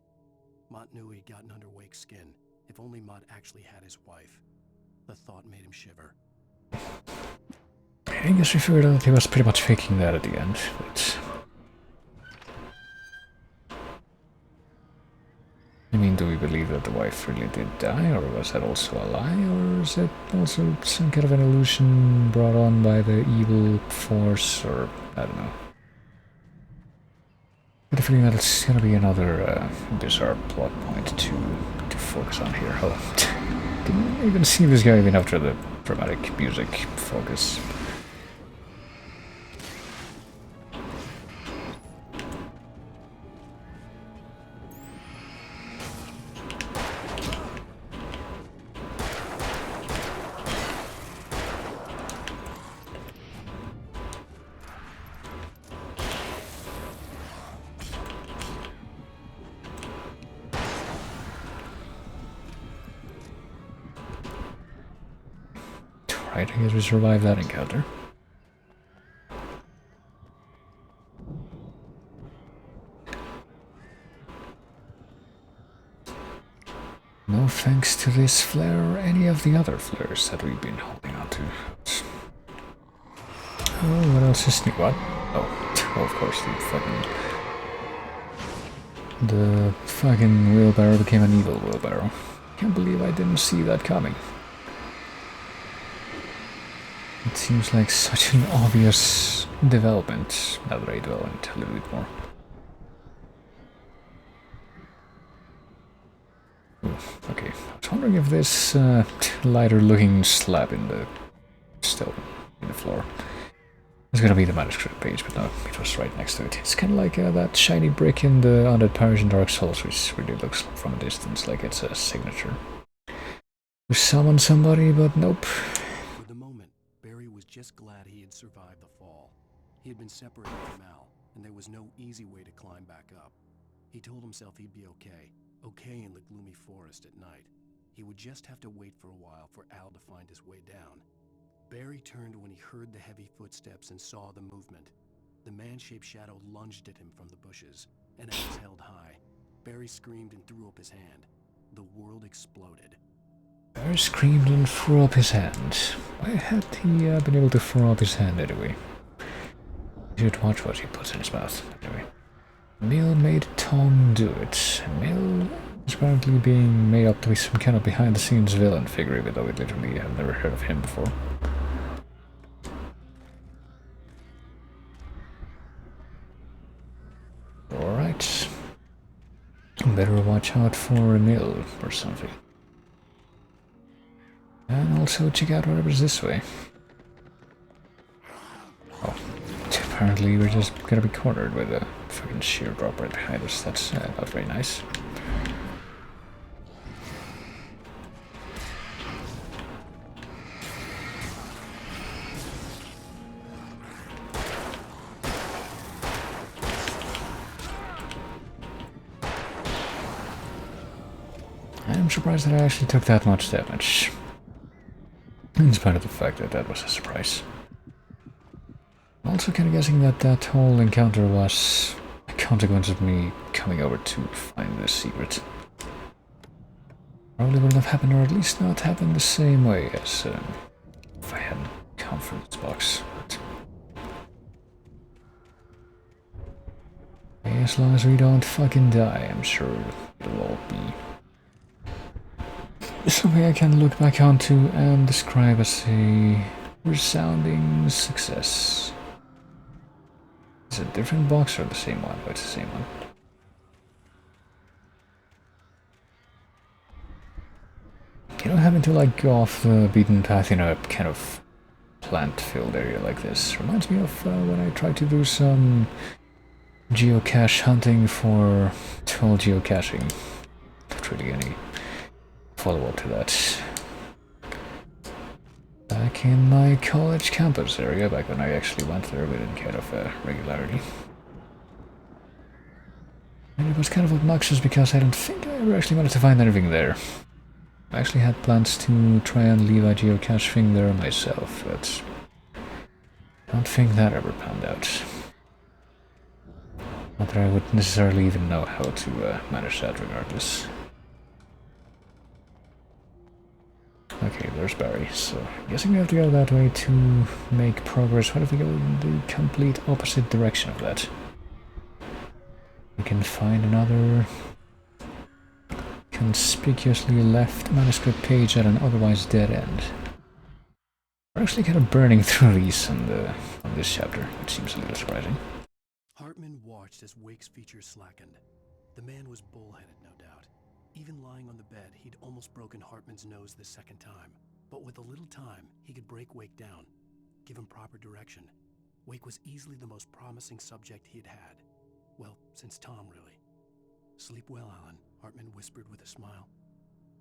Mott knew he'd gotten under Wake's skin. If only Mott actually had his wife. The thought made him shiver. I guess we figured out he was pretty much faking that at the end, but... I mean, do we believe that the wife really did die, or was that also a lie, or is it also some kind of an illusion brought on by the evil force, or... I don't know. I get a feeling that it's gonna be another bizarre plot point to focus on here. Oh, didn't even see this guy even after the dramatic music focus. Right, I guess we survived that encounter. No thanks to this flare or any of the other flares that we've been holding on to. Oh, what else is new? What? Oh, of course, the fucking wheelbarrow became an evil wheelbarrow. Can't believe I didn't see that coming. It seems like such an obvious development, now that I dwell on it a little bit more. Ooh, okay, I was wondering if this lighter looking slab in the stone, in the floor, is gonna be the manuscript page, but no, it was right next to it. It's kind of like that shiny brick in the Undead Parish in Dark Souls, which really looks from a distance like it's a signature. To summon somebody, but nope. For the moment, Barry was just glad he had survived the fall. He had been separated from Al, and there was no easy way to climb back up. He told himself he'd be okay in the gloomy forest at night. He would just have to wait for a while for Al to find his way down. Barry turned when he heard the heavy footsteps and saw the movement. The man-shaped shadow lunged at him from the bushes, an axe held high. Barry screamed and threw up his hand. The world exploded. Barry screamed and threw up his hand. Why had he been able to throw up his hand anyway? You should watch what he puts in his mouth, anyway. Mill made Tom do it. Mill is apparently being made up to be some kind of behind-the-scenes villain figure, even though we literally have never heard of him before. Alright. Better watch out for a mill or something. And also check out whatever's this way. Oh, apparently we're just gonna be cornered with a fucking sheer drop right behind us. That's not very nice. I'm surprised that I actually took that much damage. In spite of the fact that that was a surprise. I'm also kind of guessing that that whole encounter was a consequence of me coming over to find this secret. Probably wouldn't have happened, or at least not happened the same way as if I hadn't come from this box. As long as we don't fucking die, I'm sure it'll all be something I can look back onto and describe as a resounding success. Is it a different box or the same one? Oh, it's the same one. You know, having to like go off the beaten path in a kind of plant-filled area like this reminds me of when I tried to do some geocache hunting for toll geocaching. Not really any follow-up to that. Back in my college campus area, back when I actually went there with any kind of regularity. And it was kind of obnoxious because I don't think I ever actually managed to find anything there. I actually had plans to try and leave a geocache thing there myself, but I don't think that ever panned out. Not that I would necessarily even know how to manage that regardless. Okay, there's Barry, so I'm guessing we have to go that way to make progress. What if we go in the complete opposite direction of that? We can find another conspicuously left manuscript page at an otherwise dead end. We're actually kind of burning through these on this chapter, which seems a little surprising. Hartman watched as Wake's features slackened. The man was bullheaded, no doubt. Even lying on the bed, he'd almost broken Hartman's nose the second time. But with a little time, he could break Wake down, give him proper direction. Wake was easily the most promising subject he had had. Well, since Tom, really. Sleep well, Alan, Hartman whispered with a smile.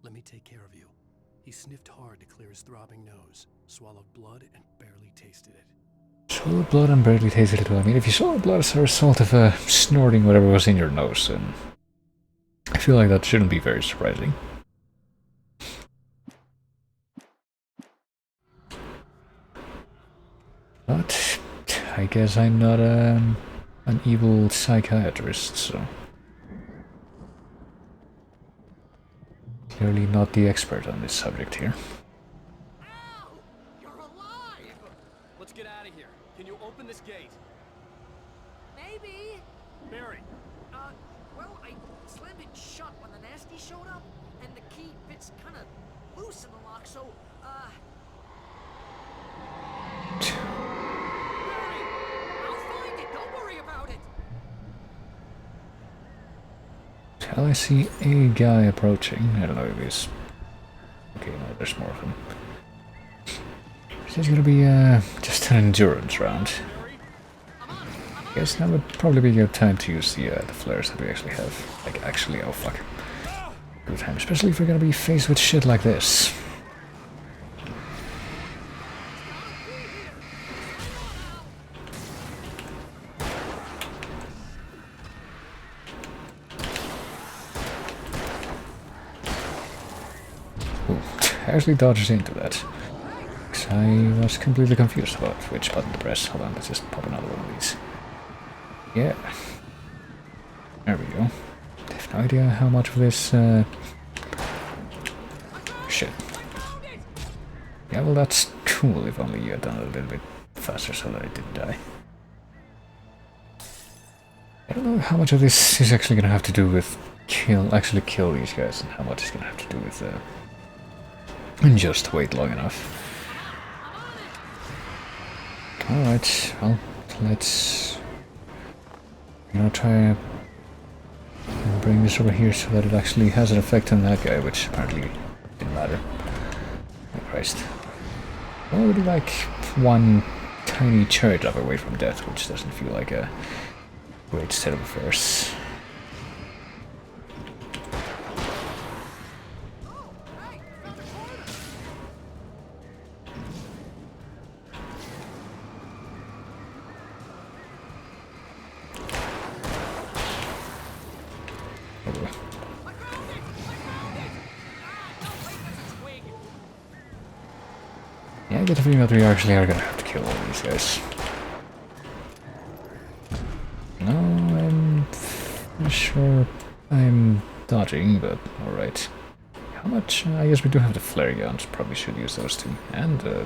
Let me take care of you. He sniffed hard to clear his throbbing nose, swallowed blood, and barely tasted it. Swallowed blood and barely tasted it. Well, I mean, if you swallow blood as a result of snorting whatever was in your nose, then I feel like that shouldn't be very surprising. But I guess I'm not an evil psychiatrist, so clearly not the expert on this subject here. Al! You're alive! Let's get out of here. Can you open this gate? Maybe. Barry! Well, I slammed it shut when the nasty showed up, and the key fits kind of loose in the lock, so, Barry! I'll find it, don't worry about it! Well, I see a guy approaching. I don't know if he's... Okay, no, there's more of him. This is gonna be just an endurance round. I guess now would probably be a good time to use the flares that we actually have. Like, actually, oh fuck. Good time, especially if we're gonna be faced with shit like this. Ooh, actually dodges into that. Because I was completely confused about which button to press. Hold on, let's just pop another one of these. Yeah. There we go. I have no idea how much of this... Shit. Yeah, well that's cool if only you had done it a little bit faster so that it didn't die. I don't know how much of this is actually gonna have to do with actually kill these guys and how much is gonna have to do with just wait long enough. Alright, well, let's try bring this over here so that it actually has an effect on that guy, which apparently didn't matter. Oh Christ. Already like one tiny cherry drop away from death, which doesn't feel like a great state of affairs. Yeah, I get the feeling that we actually are gonna have to kill all these guys. No, I'm not sure I'm dodging, but alright. How much? I guess we do have the flare guns, probably should use those too. And, I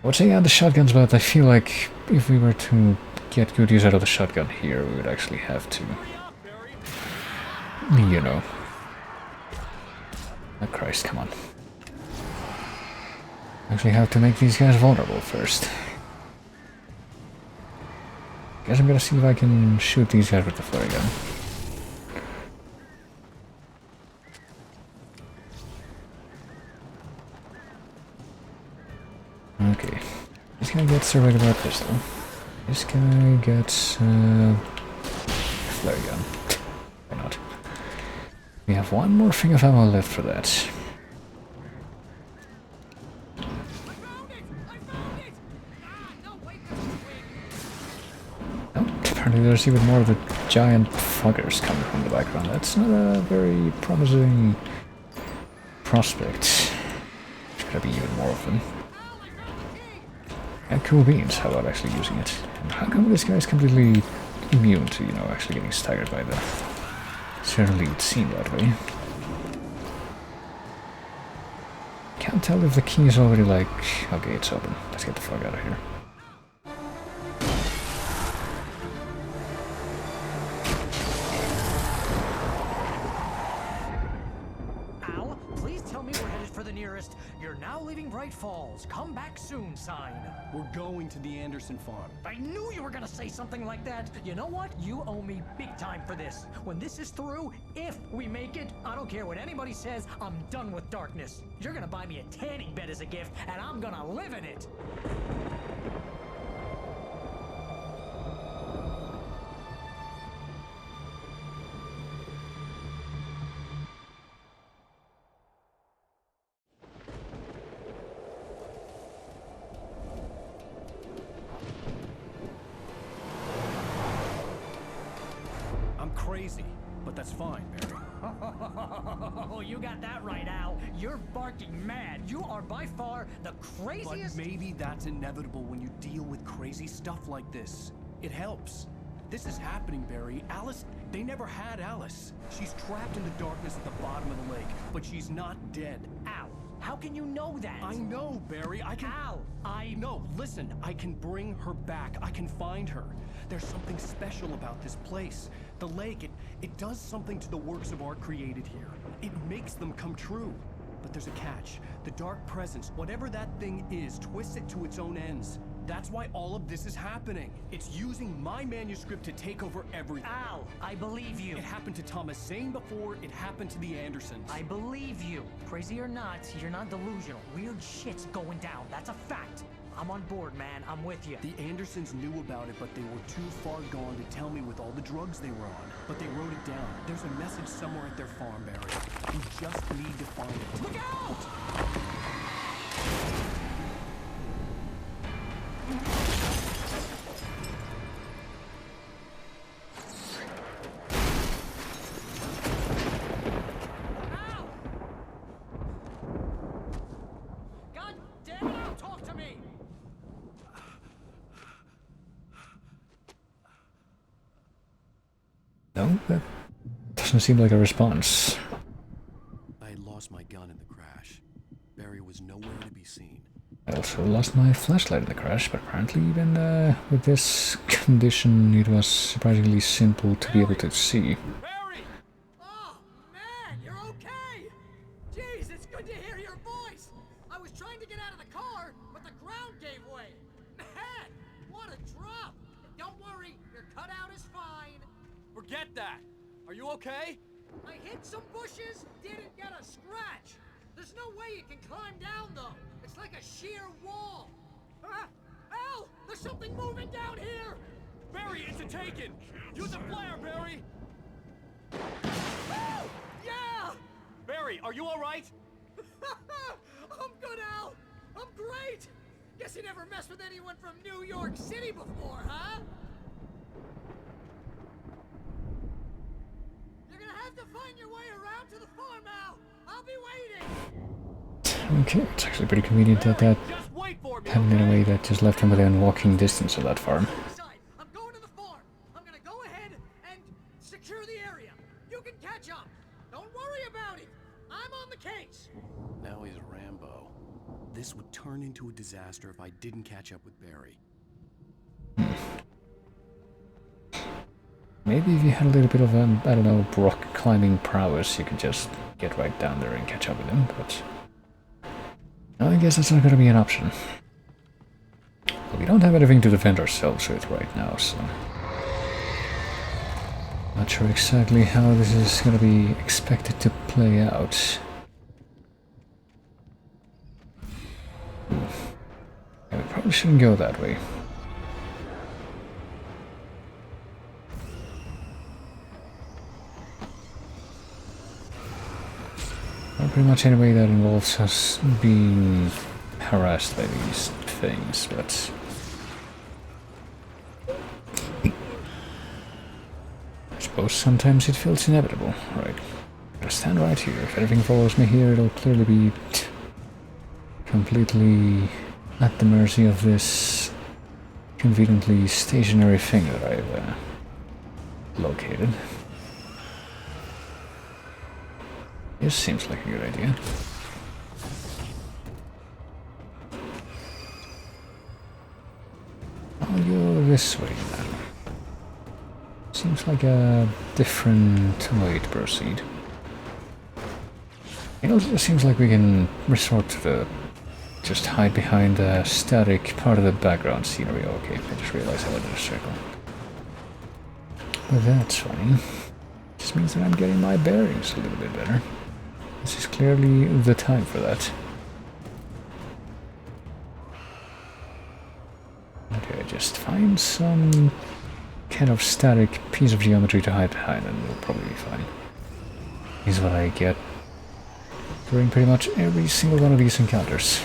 would say the shotguns, but I feel like if we were to get good use out of the shotgun here, we would actually have to, you know. Oh Christ, come on. Actually have to make these guys vulnerable first. Guess I'm gonna see if I can shoot these guys with the flare gun. Okay. This guy gets a regular pistol. This guy gets a flare gun. Why not? We have one more thing of ammo left for that. Apparently there's even more of the giant fuckers coming from the background. That's not a very promising prospect. There's gonna be even more of them. And cool beans, how about actually using it? And how come this guy's completely immune to, actually getting staggered by the... Certainly it seemed that way. Can't tell if the key is already like... Okay, it's open. Let's get the fuck out of here. You're now leaving Bright Falls. Come back soon, sign. We're going to the Anderson farm. I knew you were gonna say something like that. You know what? You owe me big time for this. When this is through, if we make it, I don't care what anybody says, I'm done with darkness. You're gonna buy me a tanning bed as a gift, and I'm gonna live in it. Crazy, but that's fine, Barry. Oh, you got that right, Al. You're barking mad. You are by far the craziest... But maybe that's inevitable when you deal with crazy stuff like this. It helps. This is happening, Barry. Alice, they never had Alice. She's trapped in the darkness at the bottom of the lake, but she's not dead. Al, how can you know that? I know, Barry. I can... Al, No, listen. I can bring her back. I can find her. There's something special about this place. The lake, it does something to the works of art created here. It makes them come true. But there's a catch. The dark presence, whatever that thing is, twists it to its own ends. That's why all of this is happening. It's using my manuscript to take over everything. Al, I believe you. It happened to Thomas Zane before, it happened to the Andersons. I believe you. Crazy or not, you're not delusional. Weird shit's going down. That's a fact. I'm on board, man. I'm with you. The Andersons knew about it, but they were too far gone to tell me with all the drugs they were on. But they wrote it down. There's a message somewhere at their farm, Barry. We just need to find it. Look out! No, that doesn't seem like a response. I had lost my gun in the crash. Barry was nowhere to be seen. I also lost my flashlight in the crash, but apparently even with this condition it was surprisingly simple to be able to see. Barry! Oh, man, you're okay! Jeez, it's good to hear your voice! I was trying to get out of the car, but the ground gave way. Man, what a drop! Don't worry, your cutout is fine. Forget that! Are you okay? I hit some bushes, didn't get a scratch. There's no way you can climb down, though. It's like a sheer wall. Al! There's something moving down here! Barry, it's a taken! Use a flare, Barry! Oh, yeah! Barry, are you alright? I'm good, Al! I'm great! Guess you never messed with anyone from New York City before, huh? You're gonna have to find your way around to the farm, Al! I'll be waiting! Okay, it's actually pretty convenient that happened in a way that just left him within walking distance of that farm. I'm going to the farm. I'm gonna go ahead and secure the area. You can catch up. Don't worry about it. I'm on the case. Now he's Rambo. This would turn into a disaster if I didn't catch up with Barry. Maybe if you had a little bit of, I don't know, rock climbing prowess, you could just get right down there and catch up with him, but I guess that's not going to be an option. Well, we don't have anything to defend ourselves with right now, so not sure exactly how this is going to be expected to play out. Yeah, we probably shouldn't go that way. Pretty much any way that involves us being harassed by these things, but I suppose sometimes it feels inevitable. Right, I'll stand right here. If anything follows me here, it'll clearly be completely at the mercy of this conveniently stationary thing that I've located. This seems like a good idea. I'll go this way then. Seems like a different way to proceed. It also seems like we can resort to the just hide behind the static part of the background scenery. Okay, I just realized I wanted a circle. But that's fine. Just means that I'm getting my bearings a little bit better. This is clearly the time for that. Okay, just find some kind of static piece of geometry to hide behind and we'll probably be fine. Is what I get during pretty much every single one of these encounters.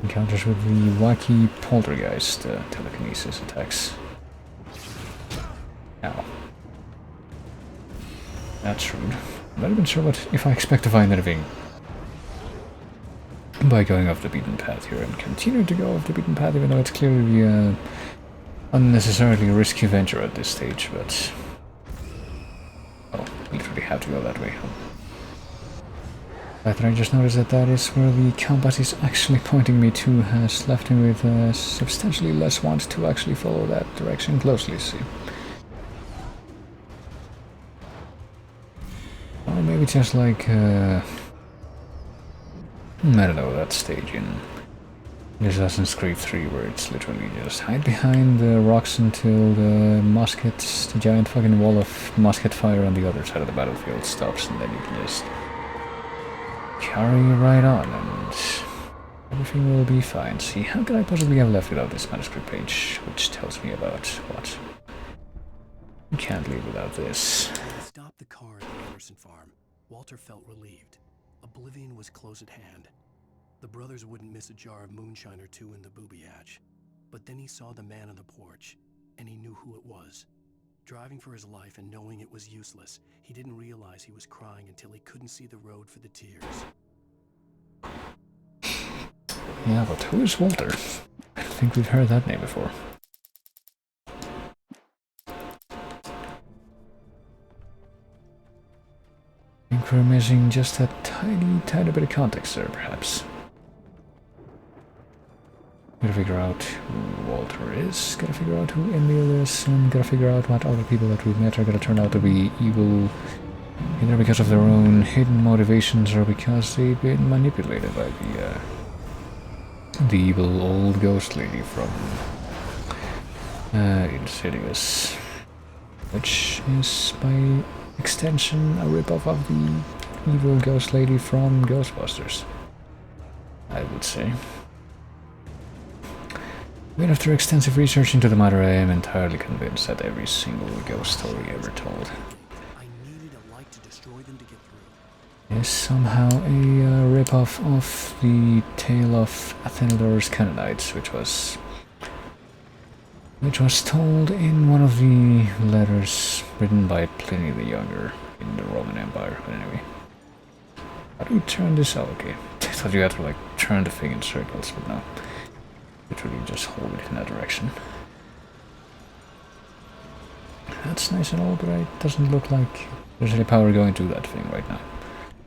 Encounters with the wacky poltergeist telekinesis attacks. Ow. That's rude. I'm not even sure what if I expect to find anything by going off the beaten path here and continue to go off the beaten path, even though it's clearly an unnecessarily risky venture at this stage, but well, we literally have to go that way. But I just noticed that that is where the compass is actually pointing me to, has left me with substantially less want to actually follow that direction closely, see. Or maybe just like, I don't know, that stage in Assassin's Creed 3 where it's literally just hide behind the rocks until the muskets, the giant fucking wall of musket fire on the other side of the battlefield stops, and then you can just carry right on and everything will be fine. See, how could I possibly have left without this manuscript page, which tells me about what? You can't leave without this. Stop the car at the Anderson farm. Walter felt relieved. Oblivion was close at hand. The brothers wouldn't miss a jar of moonshine or two in the booby hatch. But then he saw the man on the porch, and he knew who it was. Driving for his life and knowing it was useless, he didn't realize he was crying until he couldn't see the road for the tears. Yeah, but who is Walter? I don't think we've heard that name before. think we're missing just a tiny bit of context there, perhaps. Gotta figure out who Walter is, gotta figure out who Emil is, and gotta figure out what other people that we've met are gonna turn out to be evil, either because of their own hidden motivations or because they've been manipulated by the evil old ghost lady from Insidious, which is by extension a ripoff of the evil ghost lady from Ghostbusters, I would say. But after extensive research into the matter, I am entirely convinced that every single ghost story ever told is somehow a ripoff of the tale of Athenodor's Canaanites, which was told in one of the letters written by Pliny the Younger in the Roman Empire. But anyway, how do you turn this out? Okay, I thought you had to like turn the thing in circles, but no. Literally just hold it in that direction. That's nice and all, but it doesn't look like there's any power going to that thing right now.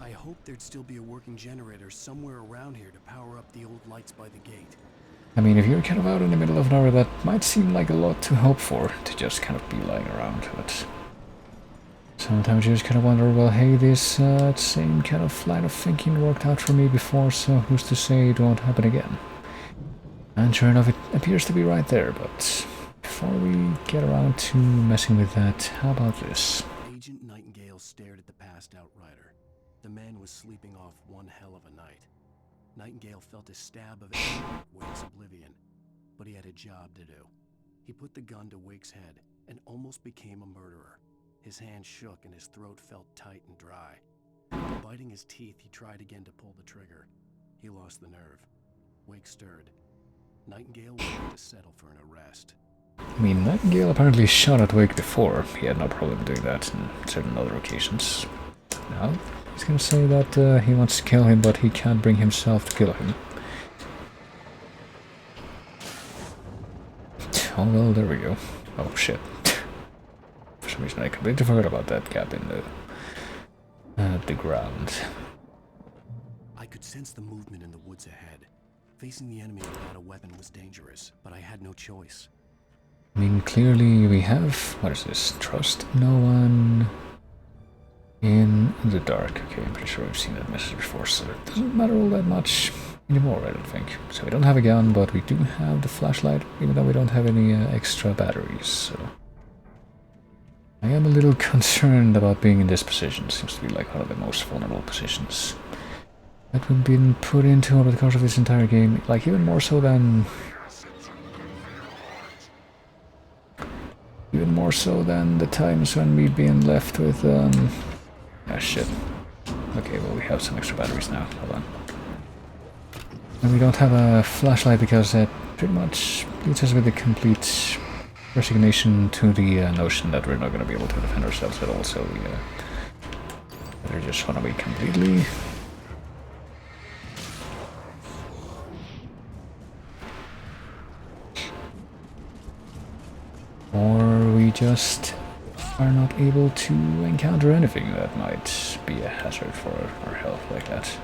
I hope there'd still be a working generator somewhere around here to power up the old lights by the gate. I mean, if you're kind of out in the middle of nowhere, that might seem like a lot to hope for, to just kind of be lying around, but sometimes you just kind of wonder, well, hey, this same kind of line of thinking worked out for me before, so who's to say it won't happen again? And sure enough, it appears to be right there, but before we get around to messing with that, how about this? Agent Nightingale stared at the passed out rider. The man was sleeping off one hell of a night. Nightingale felt a stab of anger at Wake's oblivion, but he had a job to do. He put the gun to Wake's head and almost became a murderer. His hand shook and his throat felt tight and dry. Biting his teeth, he tried again to pull the trigger. He lost the nerve. Wake stirred. Nightingale wanted to settle for an arrest. I mean, Nightingale apparently shot at Wake before. He had no problem doing that on certain other occasions. Now, he's gonna say that he wants to kill him, but he can't bring himself to kill him. Oh well, there we go. Oh shit. For some reason I completely forgot about that gap in the ground. I could sense the movement in the woods ahead. Facing the enemy without a weapon was dangerous, but I had no choice. I mean, clearly we have... what is this? Trust no one in the dark. Okay, I'm pretty sure we've seen that message before, so it doesn't matter all that much anymore, I don't think. So we don't have a gun, but we do have the flashlight, even though we don't have any extra batteries, so... I am a little concerned about being in this position. Seems to be like one of the most vulnerable positions that we've been put into over the course of this entire game, like even more so than the times when we've been left with ah shit. Okay, well we have some extra batteries now, hold on. And we don't have a flashlight because that pretty much leaves us with a complete resignation to the notion that we're not going to be able to defend ourselves at all, so we either just run away completely, or we just are not able to encounter anything that might be a hazard for our health like that.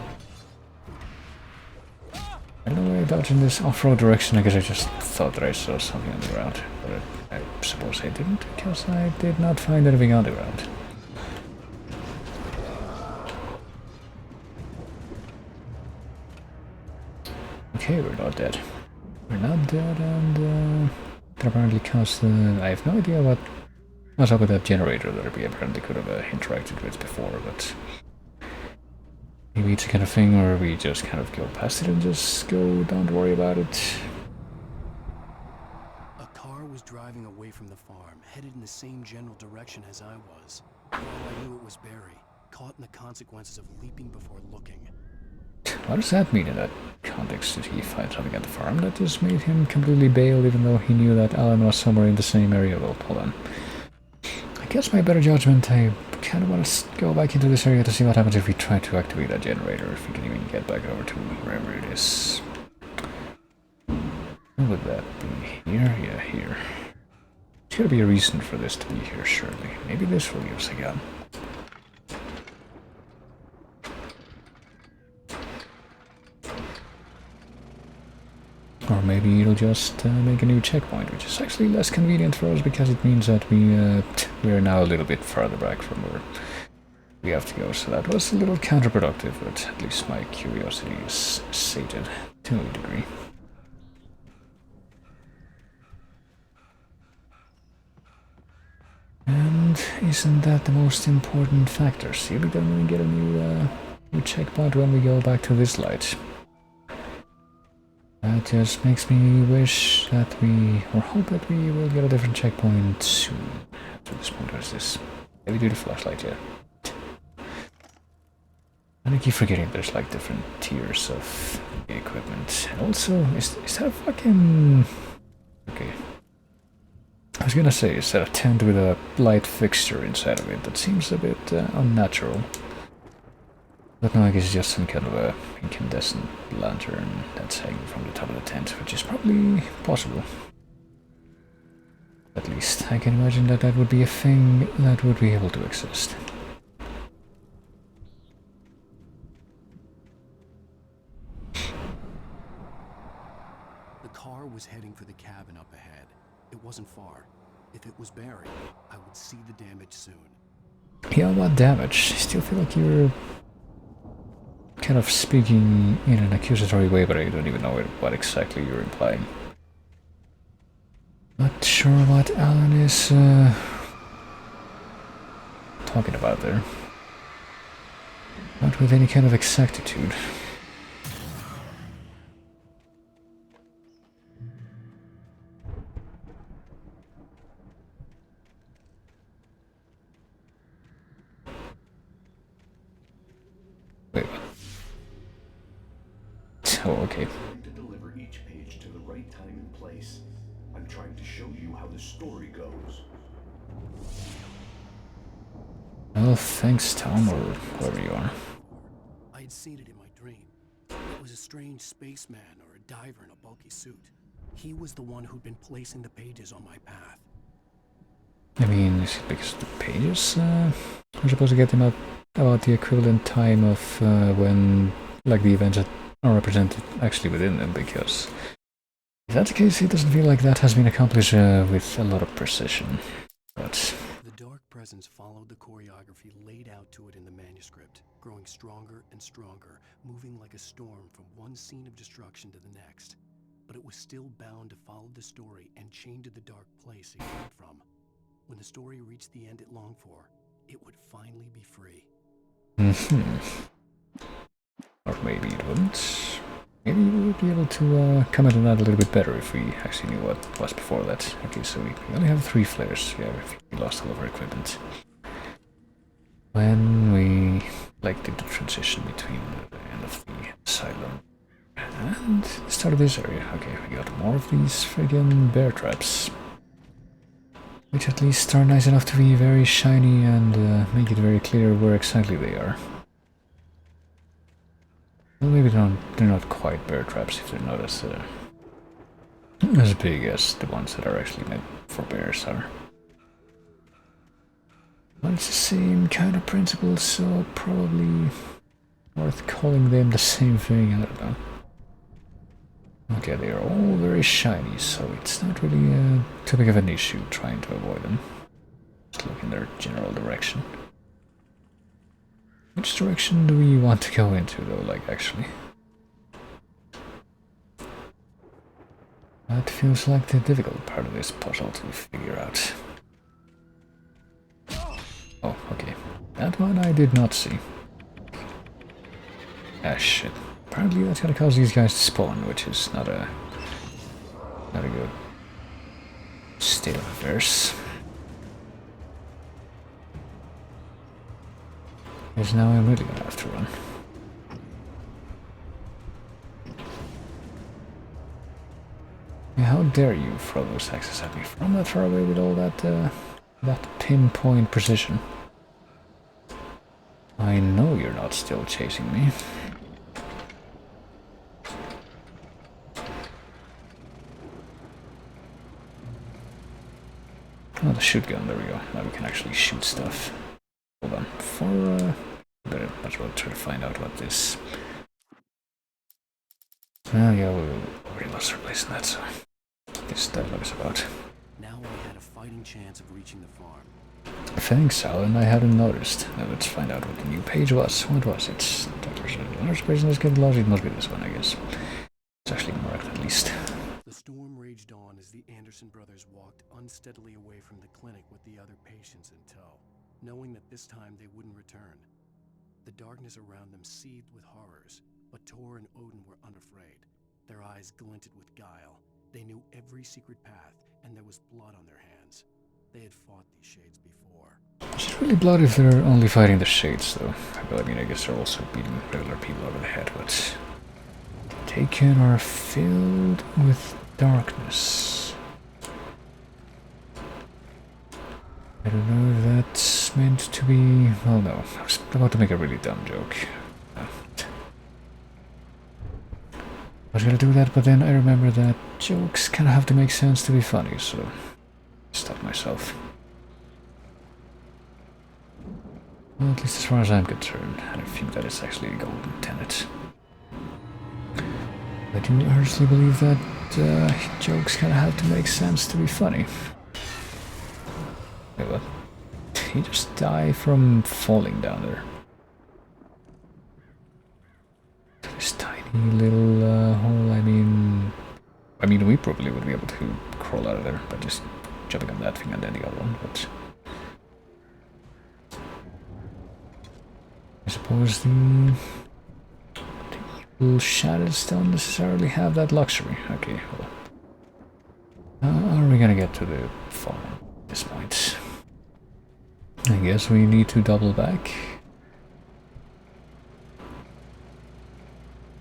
I don't know why I dodged in this off-road direction. I guess I just thought that I saw something on the ground, but I suppose I didn't, because I did not find anything on the ground. Okay, we're not dead. We're not dead, and that apparently caused I have no idea what was up with that generator that we apparently could have interacted with before, but maybe it's a kind of thing where we just kind of go past it and just go, don't worry about it. A car was driving away from the farm, headed in the same general direction as I was. All I knew it was Barry, caught in the consequences of leaping before looking. What does that mean in that context? Did he find something at the farm that just made him completely bail, even though he knew that Alan was somewhere in the same area? Well, hold on. I guess by better judgment, I kind of want to go back into this area to see what happens if we try to activate that generator, if we can even get back over to wherever it is. Where would that be? Here? Yeah, here. There's gotta be a reason for this to be here, surely. Maybe this will give us a gun. maybe it'll just make a new checkpoint, which is actually less convenient for us because it means that we're now a little bit farther back from where we have to go. So that was a little counterproductive, but at least my curiosity is sated to a degree. And isn't that the most important factor? See, we don't even get a new checkpoint when we go back to this light. That just makes me wish that or hope that we will get a different checkpoint soon. To this point, what is this? Maybe do the flashlight yet. And I keep forgetting there's like different tiers of the equipment. And also, is that a fucking... Okay. I was gonna say, is that a tent with a light fixture inside of it? That seems a bit unnatural. But no, I guess it's just some kind of a incandescent lantern that's hanging from the top of the tent, which is probably possible. At least I can imagine that that would be a thing that would be able to exist. The car was heading for the cabin up ahead. It wasn't far. If it was buried, I would see the damage soon. Yeah, what damage? I still feel like you're kind of speaking in an accusatory way, but I don't even know what exactly you're implying. Not sure what Alan is talking about there. Not with any kind of exactitude. Wait. Oh, okay. To deliver each page to the right time and place. I'm trying to show you how the story goes. Well, thanks, Tom, or whoever you are. I had seen it in my dream. It was a strange spaceman or a diver in a bulky suit. He was the one who'd been placing the pages on my path. I mean, is it because the pages we're supposed to get them about the equivalent time of when, like, the events that are represented actually within them? Because if that's the case, it doesn't feel like that has been accomplished with a lot of precision. But the dark presence followed the choreography laid out to it in the manuscript, growing stronger and stronger, moving like a storm from one scene of destruction to the next. But it was still bound to follow the story and chained to the dark place it came from. When the story reached the end it longed for, it would finally be free. Or maybe it wouldn't. Maybe we would be able to comment on that a little bit better if we actually knew what was before that. Okay, so we only have 3 flares. Yeah, we lost all of our equipment. When we did the transition between the end of the asylum and the start of this area. Okay, we got more of these friggin' bear traps. Which at least are nice enough to be very shiny and make it very clear where exactly they are. Well, maybe they're not quite bear traps if they're not as big as the ones that are actually meant for bears are. Well, it's the same kind of principle, so probably worth calling them the same thing, I don't know. Okay, they are all very shiny, so it's not really too big of an issue trying to avoid them. Just look in their general direction. Which direction do we want to go into, though, like, actually? That feels like the difficult part of this puzzle to figure out. Oh, okay. That one I did not see. Ah, shit. Apparently that's gonna cause these guys to spawn, which is not a good state of affairs. Because now I'm really gonna have to run. Yeah, how dare you throw those axes at me from that far away with all that pinpoint precision? I know you're not still chasing me. Oh, the shoot gun, there we go. Now we can actually shoot stuff. Hold on, better much well try to find out what this Oh yeah, we already lost our place in that, so this deadlock is about. Now I had a fighting chance of reaching the farm. Thanks, Alan. I hadn't noticed. Now let's find out what the new page was. What was it? Doctor's large person is getting lost. It must be this one, I guess. It's actually marked at least. The storm raged on as the Anderson brothers walked unsteadily away from the clinic with the other patients in tow, knowing that this time they wouldn't return. The darkness around them seethed with horrors, but Tor and Odin were unafraid. Their eyes glinted with guile. They knew every secret path, and there was blood on their hands. They had fought these shades before. Is it really blood if they're only fighting the shades, though? Well, I mean, I guess they're also beating regular people over the head, but... Taken are filled with darkness. I don't know if that's meant to be... Well, no. I was about to make a really dumb joke. I was gonna do that, but then I remember that jokes kind of have to make sense to be funny, so... Stop myself. Well, at least as far as I'm concerned, I don't think that is actually a golden tenet. I do honestly believe that jokes kind of have to make sense to be funny. Wait, what? He just died from falling down there. This tiny little hole, I mean, we probably would be able to crawl out of there by just jumping on that thing and then the other one, but... I suppose the evil shadows don't necessarily have that luxury. Okay, well... How are we gonna get to the farm at this point? I guess we need to double back.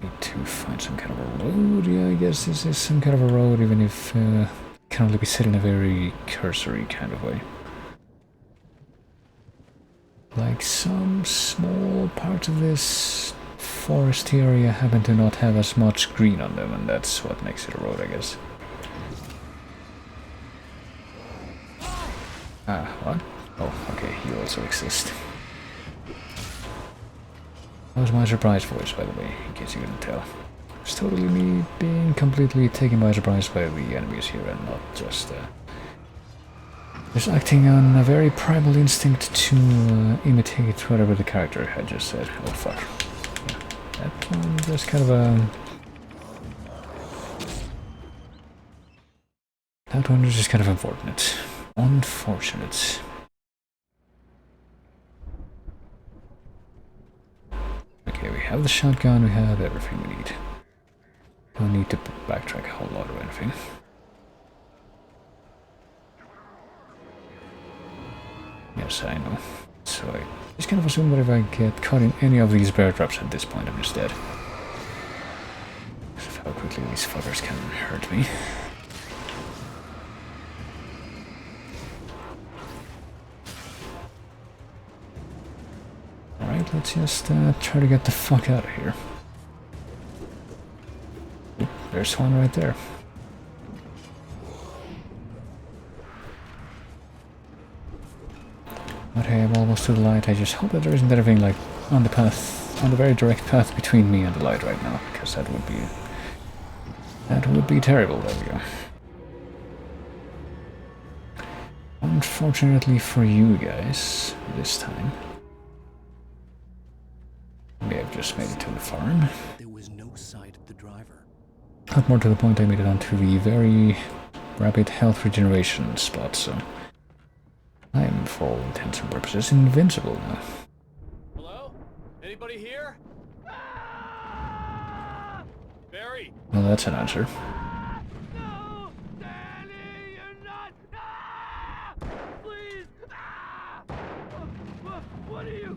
Need to find some kind of a road. Yeah, I guess this is some kind of a road, even if it can only be said in a very cursory kind of way. Like some small parts of this forest area happen to not have as much green on them, and that's what makes it a road, I guess. Ah, what? Oh, okay, you also exist. That was my surprise voice, by the way, in case you couldn't tell. It's totally me being completely taken by surprise by the enemies here and not just acting on a very primal instinct to imitate whatever the character had just said. Oh fuck. Yeah, that one was kind of a... That one was just kind of unfortunate. Unfortunate. Okay, we have the shotgun, we have everything we need. Don't need to backtrack a whole lot or anything. Yes, I know. So I just kind of assume that if I get caught in any of these bear traps at this point, I'm just dead. Because of how quickly these fuckers can hurt me. Alright, let's just try to get the fuck out of here. Oop, there's one right there. But hey, I'm almost to the light. I just hope that there isn't anything like on the path, on the very direct path between me and the light right now, because that would be terrible. There we go. Unfortunately for you guys, this time, we have just made it to the farm. There was no sight of the driver. Not more to the point, I made it onto the very rapid health regeneration spot, so I am, for all intents and purposes, invincible now. Hello? Anybody here? Barry! Well, that's an answer. No! Danny, you're not! Ah! Please! Ah! What are you?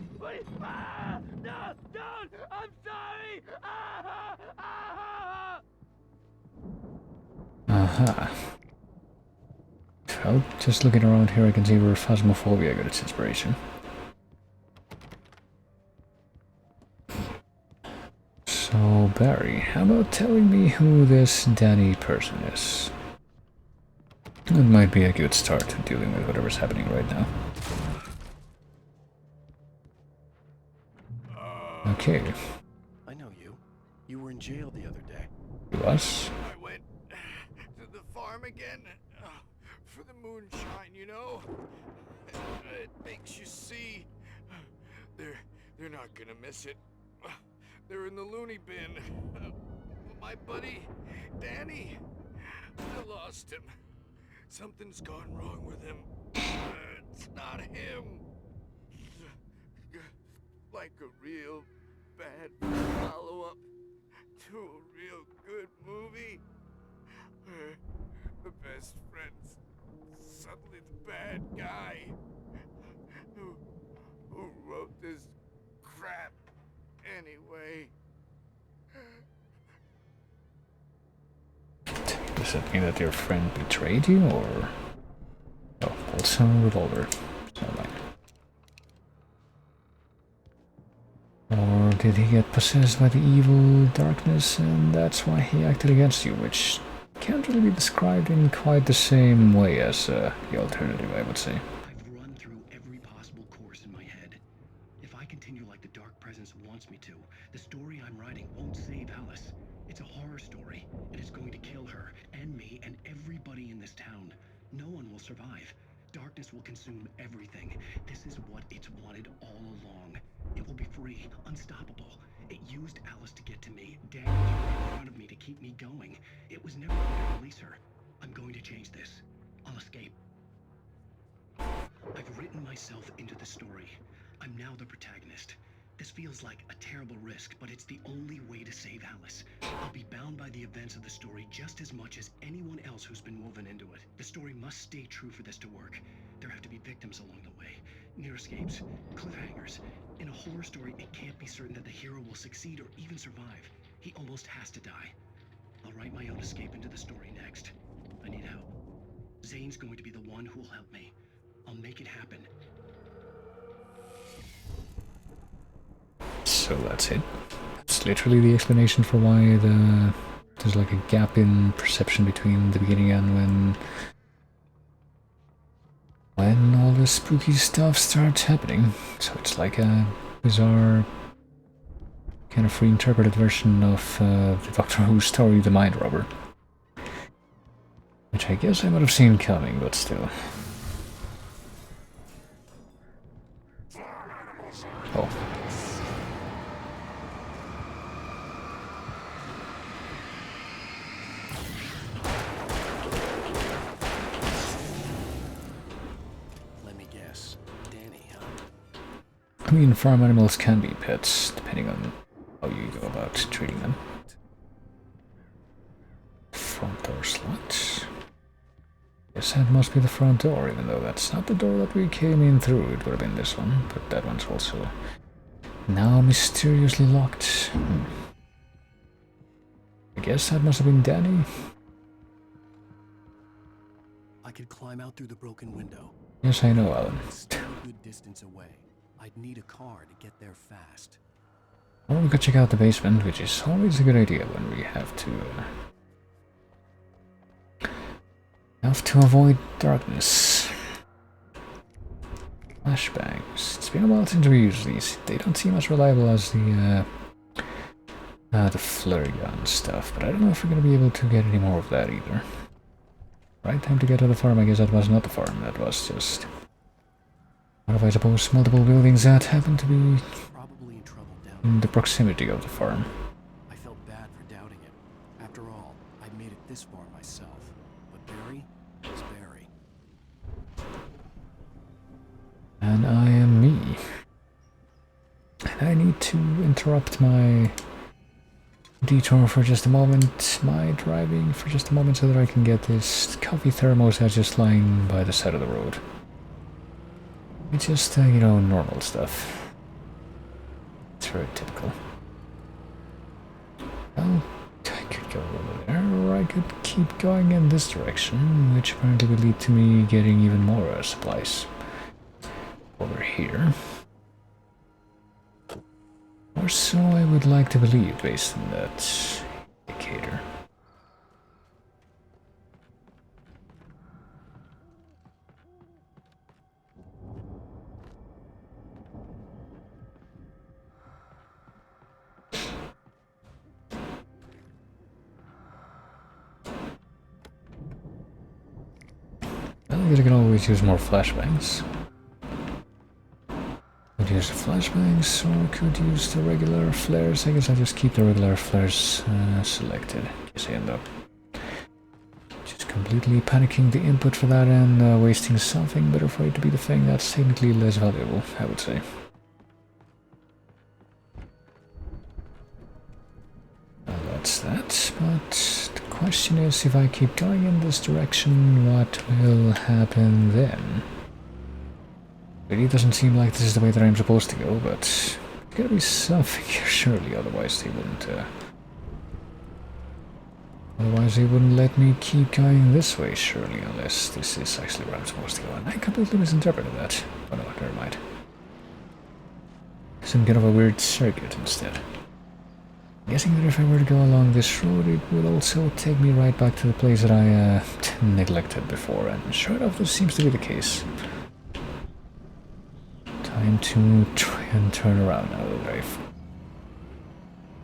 Ah! No! Don't! I'm sorry! Ah! Ah! Aha. Well, just looking around here I can see where Phasmophobia got its inspiration. So, Barry, how about telling me who this Danny person is? It might be a good start to dealing with whatever's happening right now. Okay. I know you. You were in jail the other day. He was? I went to the farm again for the moonshine, you know? It makes you see. They're not gonna miss it. They're in the loony bin. My buddy, Danny, I lost him. Something's gone wrong with him. It's not him. Like a real bad follow-up to a real good movie where the best friend's suddenly the bad guy who wrote this crap anyway. Does that mean that your friend betrayed you, or... Oh, also a revolver. Never mind. Or did he get possessed by the evil darkness and that's why he acted against you, which can't really be described in quite the same way as the alternative, I would say. I've run through every possible course in my head. If I continue like the Dark Presence wants me to, the story I'm writing won't save Alice. It's a horror story, and it's going to kill her, and me, and everybody in this town. No one will survive. Darkness will consume everything. This is what it's wanted all along. It will be free, unstoppable. It used Alice to get to me, damaged her in front of me to keep me going. It was never going to release her. I'm going to change this. I'll escape. I've written myself into the story. I'm now the protagonist. This feels like a terrible risk, but it's the only way to save Alice. I'll be bound by the events of the story just as much as anyone else who's been woven into it. The story must stay true for this to work. There have to be victims along the way, near escapes, cliffhangers. In a horror story, it can't be certain that the hero will succeed or even survive. He almost has to die. I'll write my own escape into the story next. I need help. Zane's going to be the one who will help me. I'll make it happen. So that's it. It's literally the explanation for why there's like a gap in perception between the beginning and when all the spooky stuff starts happening. So it's like a bizarre kind of reinterpreted version of the Doctor Who story, The Mind Robber. Which I guess I would have seen coming, but still. Oh. Let me guess. Danny, huh? I mean, farm animals can be pets, depending on how you go about treating them. Front door slot. Yes, that must be the front door, even though that's not the door that we came in through. It would have been this one, but that one's also now mysteriously locked. I guess that must have been Danny. I could climb out through the broken window. Yes, I know, Alan. Still a good distance away. I'd need a car to get there fast. Or we could check out the basement, which is always a good idea when we have to avoid darkness. Flashbangs. It's been a while since we used these. They don't seem as reliable as the flare gun stuff, but I don't know if we're gonna be able to get any more of that either. Right, time to get to the farm. I guess that was not the farm. That was just one of, I suppose, multiple buildings that happen to be Probably in trouble down in the proximity of the farm. I felt bad for doubting it. After all, I'd made it this far myself. But Barry was Barry. And I am me. And I need to interrupt my detour for just a moment, my driving for just a moment, so that I can get this coffee thermos that's just lying by the side of the road. It's just, you know, normal stuff. It's very typical. Well, I could go over there, or I could keep going in this direction, which apparently would lead to me getting even more supplies over here. Or so I would like to believe, based on that indicator. I guess I can always use more flashbangs. Could use the flashbangs, or could use the regular flares. I guess I just keep the regular flares selected, in case I end up just completely panicking the input for that and wasting something better for it to be the thing that's technically less valuable, I would say. Well, that's that, but the question is, if I keep going in this direction, what will happen then? It really doesn't seem like this is the way that I'm supposed to go, but there's gotta be something here surely, otherwise they wouldn't let me keep going this way, surely, unless this is actually where I'm supposed to go. And I completely misinterpreted that. Oh no, never mind. Some kind of a weird circuit instead. I'm guessing that if I were to go along this road, it would also take me right back to the place that I neglected before, and sure enough, this seems to be the case. Time to try and turn around now that I've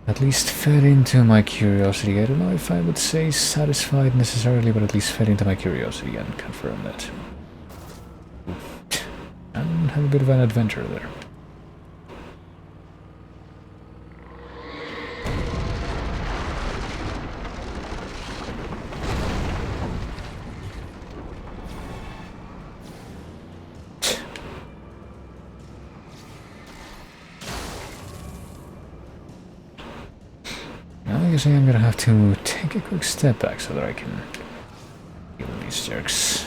at least fed into my curiosity. I don't know if I would say satisfied necessarily, but at least fed into my curiosity and confirmed that. And have a bit of an adventure there. I guess I am gonna have to take a quick step back so that I can deal with these jerks.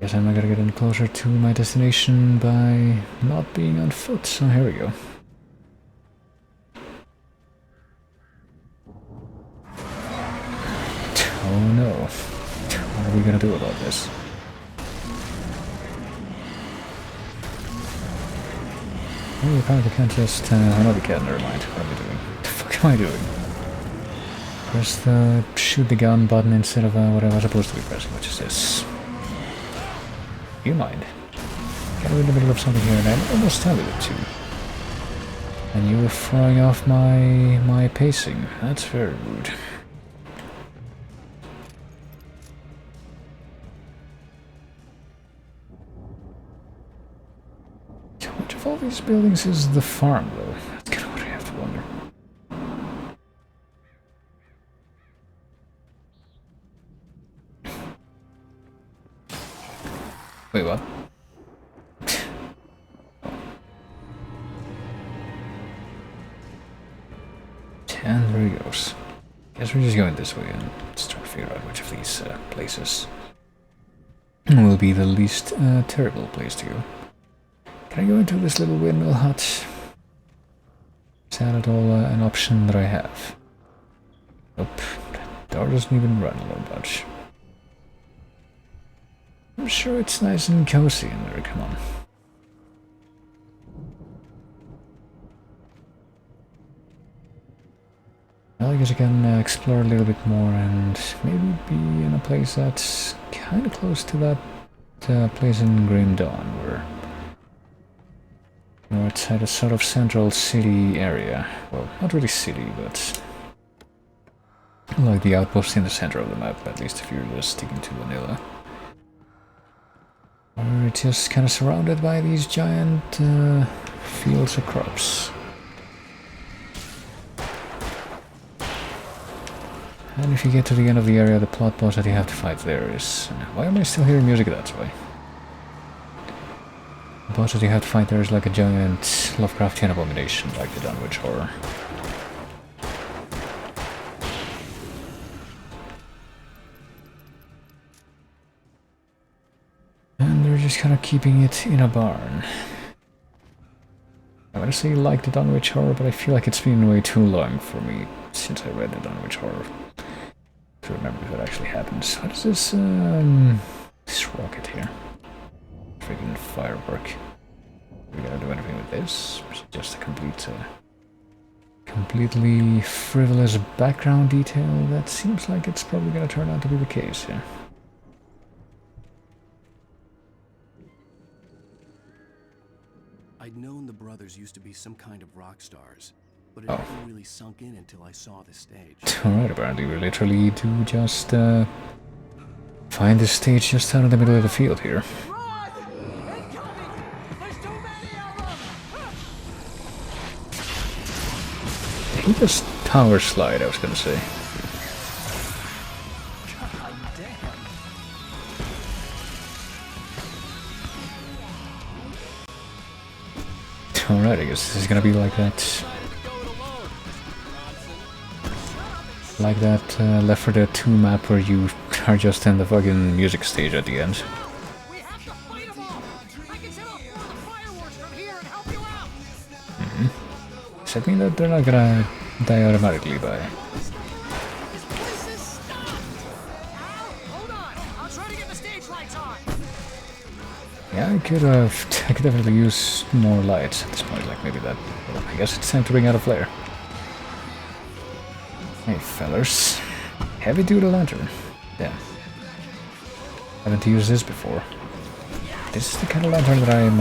Guess I'm not gonna get any closer to my destination by not being on foot, so here we go. Oh no. What are we gonna do about this? Oh, you apparently can't just... I know we can, never mind. What am I doing? What the fuck am I doing? Press the shoot the gun button instead of what I was supposed to be pressing, which is this. You mind? Get in the middle of something here and I'm almost telling it to. And you were throwing off my pacing. That's very rude. Which of all these buildings is the farm, though? That's kind of what I have to wonder. Wait, what? And there he goes. Guess we're just going this way and let's try to figure out which of these places will be the least terrible place to go. Can I go into this little windmill hut? Is that at all an option that I have? Nope. The door doesn't even run or budge. I'm sure it's nice and cozy in there, come on. Well, I guess I can explore a little bit more and maybe be in a place that's kind of close to that place in Grim Dawn, where it's at a sort of central city area. Well, not really city, but like the outpost in the center of the map, at least if you're just sticking to vanilla. Where it's just kind of surrounded by these giant fields of crops. And if you get to the end of the area, the plot boss that you have to fight there is... why am I still hearing music that way? The boss that you have to fight there is like a giant Lovecraftian abomination, like the Dunwich Horror. And they're just kind of keeping it in a barn. I want to say like the Dunwich Horror, but I feel like it's been way too long for me since I read the Dunwich Horror to remember if it actually happens. What is this, this rocket here? Freaking firework. Are we gonna do anything with this? Or is it just a complete completely frivolous background detail, that seems like it's probably gonna turn out to be the case, yeah. I'd known the brothers used to be some kind of rock stars, but it never really sunk in until I saw the stage. Alright, apparently we literally do just find the stage just out in the middle of the field here. He just tower slide, I was gonna say. Alright, I guess this is gonna be like that. Like that Left 4 Dead 2 map where you are just in the fucking music stage at the end. Does that mean that they're not gonna die automatically by... Yeah, I could definitely use more lights at this point, like maybe that... Well, I guess it's time to bring out a flare. Hey fellers. Heavy duty lantern. Damn. Haven't used this before. This is the kind of lantern that I'm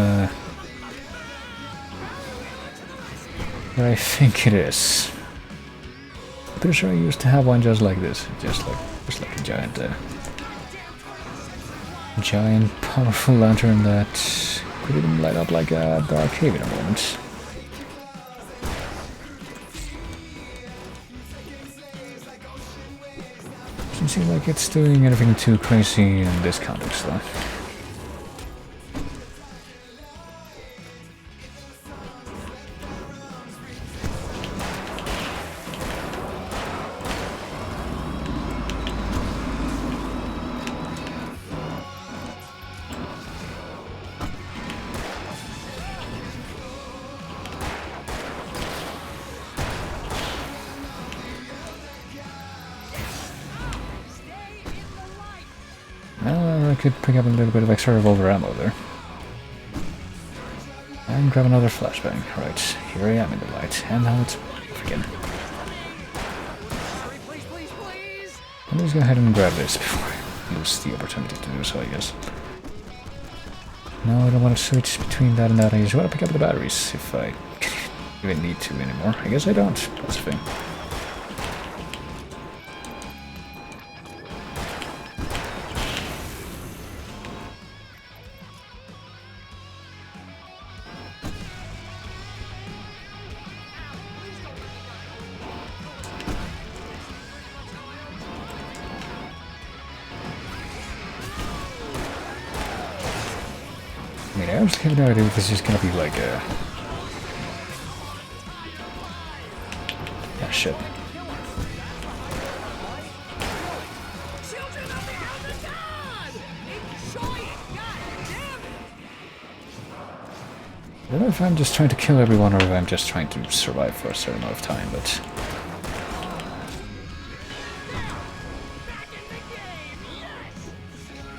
that I think it is. I'm pretty sure I used to have one just like this. Just like a giant powerful lantern that could even light up like a dark cave in a moment. Doesn't seem like it's doing anything too crazy in this context though. I could pick up a little bit of extra revolver ammo there. And grab another flashbang. Right, here I am in the light. And now it's off again. I'll just go ahead and grab this before I lose the opportunity to do so, I guess. No, I don't want to switch between that and that. I just want to pick up the batteries if I even need to anymore. I guess I don't. That's the thing. I mean, I honestly have no idea if this is gonna be like a... Ah, shit. I don't know if I'm just trying to kill everyone or if I'm just trying to survive for a certain amount of time, but...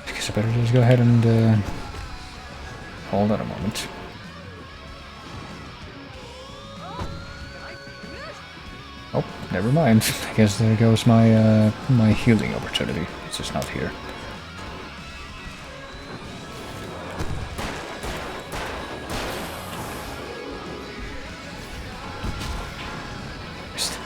I guess I better just go ahead and hold on a moment. Oh, never mind. I guess there goes my my healing opportunity. It's just not here. Missed.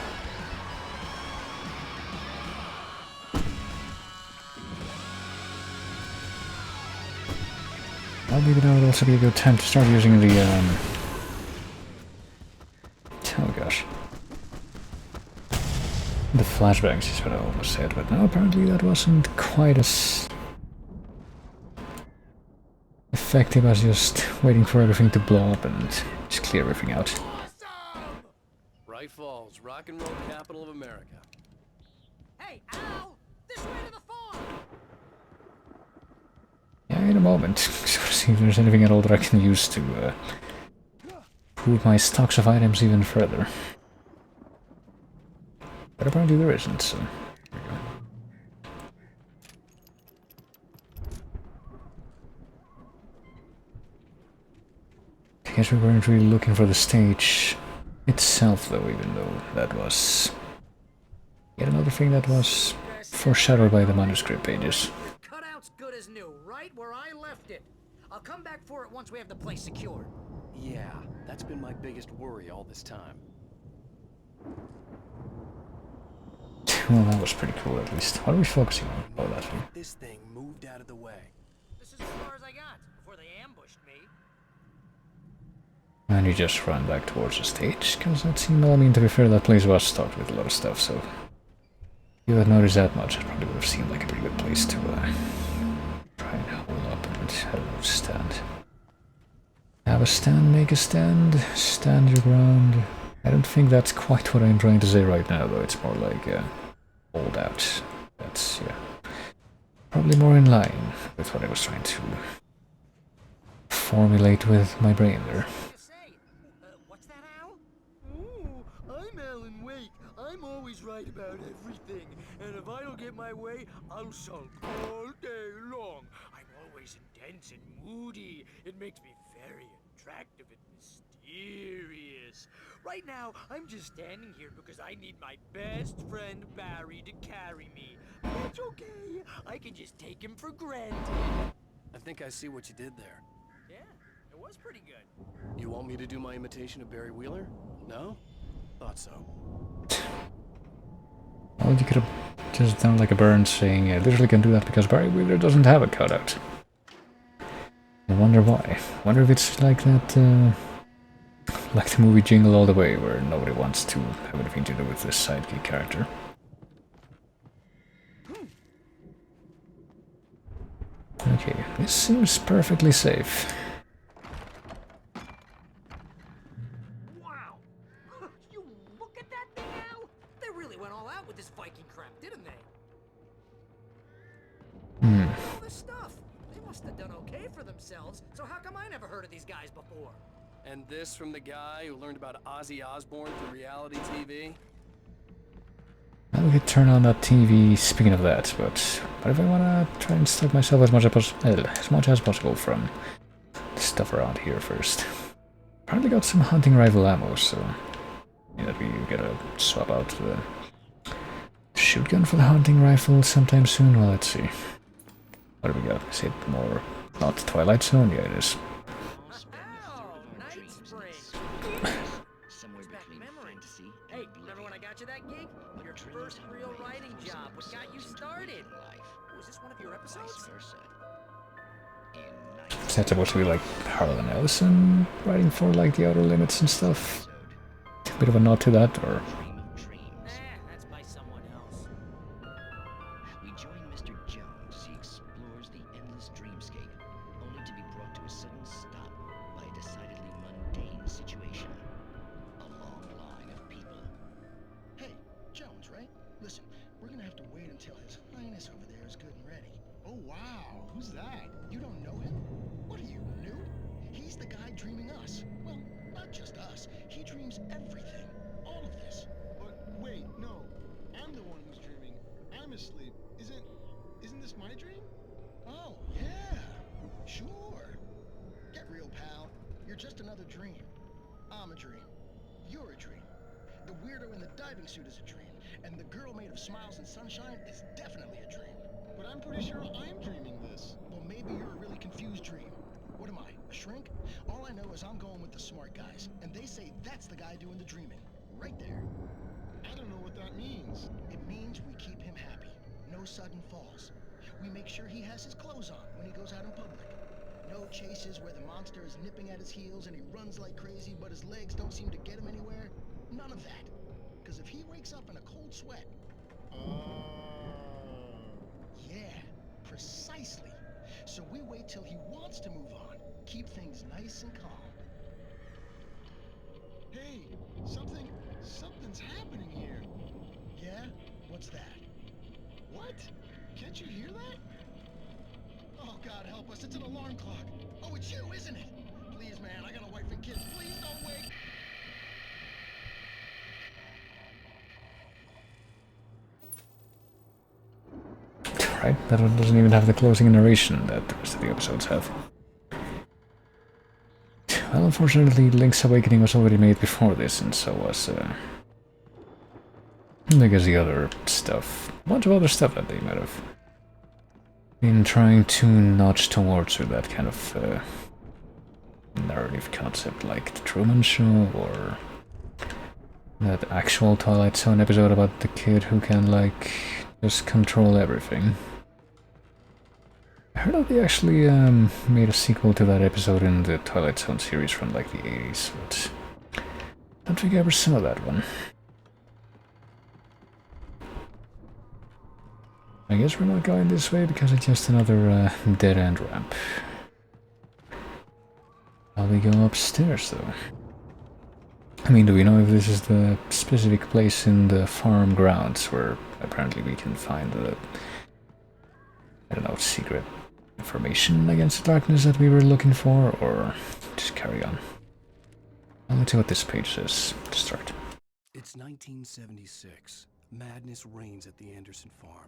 Well, maybe that would also be a good time to start using the, oh gosh. The flashbangs is what I almost said, but no, apparently that wasn't quite as effective as just waiting for everything to blow up and just clear everything out. Bright Falls, rock and roll capital of America. Hey, Al! This way to the farm! Yeah, in a moment. So see if there's anything at all that I can use to improve my stocks of items even further. But apparently there isn't, so here we go. I guess we weren't really looking for the stage itself, though, even though that was yet another thing that was foreshadowed by the manuscript pages. Cutout's good as new, right where I left it. I'll come back for it once we have the place secured. Yeah, that's been my biggest worry all this time. Well, that was pretty cool, at least. What are we focusing on? Oh, that thing. This thing moved out of the way. This is as far as I got before they ambushed me. And you just run back towards the stage, because that seemed, well, I mean, to be fair, that place was stocked with a lot of stuff, so if you had noticed that much, it probably would have seemed like a pretty good place to try and hold up and, I don't know, stand. Have a stand, make a stand, stand your ground. I don't think that's quite what I'm trying to say right now, though. It's more like hold out. That's, yeah, probably more in line with what I was trying to formulate with my brain there. What's that, Al? Ooh, I'm Alan Wake. I'm always right about everything. And if I don't get my way, I'll sulk all day long. I'm always intense and moody. It makes me very attractive and mysterious. Right now, I'm just standing here because I need my best friend Barry to carry me. But it's okay. I can just take him for granted. I think I see what you did there. Yeah, it was pretty good. You want me to do my imitation of Barry Wheeler? No? Thought so. Well, you could have just done like a burn saying, I literally can do that because Barry Wheeler doesn't have a cutout. I wonder why. I wonder if it's like that, like the movie Jingle All the Way, where nobody wants to have anything to do with this sidekick character. Okay, this seems perfectly safe. Wow! You look at that thing, Al! They really went all out with this Viking crap, didn't they? All this stuff. They must have done okay for themselves, so how come I never heard of these guys before? And this from the guy who learned about Ozzy Osbourne through reality TV? Well, we could turn on that TV, speaking of that, but what if I want to try and stop myself as much as possible from the stuff around here first? Apparently got some hunting rifle ammo, so yeah, we gotta swap out the shotgun for the hunting rifle sometime soon. Well, let's see. What do we got? Is it more... not Twilight Zone? Yeah, it is. Hey, remember when I got you that gig? Your first real writing job. What got you started? Was this one of your episodes? Is that supposed to be like Harlan Ellison writing for like the Outer Limits and stuff? A bit of a nod to that, or... That's by someone else. We join Mr. Jones as he explores the endless dreamscape, only to be brought to a sudden stop by a decidedly mundane situation. A long line of people. Hey, Jones, right? Listen, we're gonna have to wait until His Highness over there is good and ready. Oh, wow. Who's that? You don't know him? What are you, new? He's the guy dreaming us. Well, not just us. He dreams everything. All of this. But wait, no. I'm the one who's dreaming. I'm asleep. Isn't this my dream? Oh, yeah. Sure. Get real, pal. You're just another dream. I'm a dream. You're a dream. The weirdo in the diving suit is a dream. And the girl made of smiles and sunshine is definitely a dream. But I'm pretty sure I'm dreaming this. Well, maybe you're a really confused dream. What am I, a shrink? All I know is I'm going with the smart guys, and they say that's the guy doing the dreaming. Right there. I don't know what that means. It means we keep him happy. No sudden falls. We make sure he has his clothes on when he goes out in public. No chases where the monster is nipping at his heels and he runs like crazy, but his legs don't seem to get him anywhere. None of that. Because if he wakes up in a cold sweat... Yeah, precisely. So we wait till he wants to move on. Keep things nice and calm. Hey, something's happening here. Yeah? What's that? What? Can't you hear that? Oh, God help us, it's an alarm clock. Oh, it's you, isn't it? Please, man, I got a wife and kids. Please don't wake. Right, that one doesn't even have the closing narration that the rest of the episodes have. Well, unfortunately, Link's Awakening was already made before this, and so was, I guess the other stuff. A bunch of other stuff that they might have been trying to nudge towards with that kind of narrative concept, like The Truman Show, or that actual Twilight Zone episode about the kid who can, like, just control everything. I heard that they actually made a sequel to that episode in the Twilight Zone series from, like, the 80s, but I don't think I ever saw that one. I guess we're not going this way because it's just another dead-end ramp. Shall we go upstairs, though? I mean, do we know if this is the specific place in the farm grounds where apparently we can find the, I don't know, secret information against the darkness that we were looking for, or just carry on? Well, let's see what this page says to start. It's 1976. Madness reigns at the Anderson farm.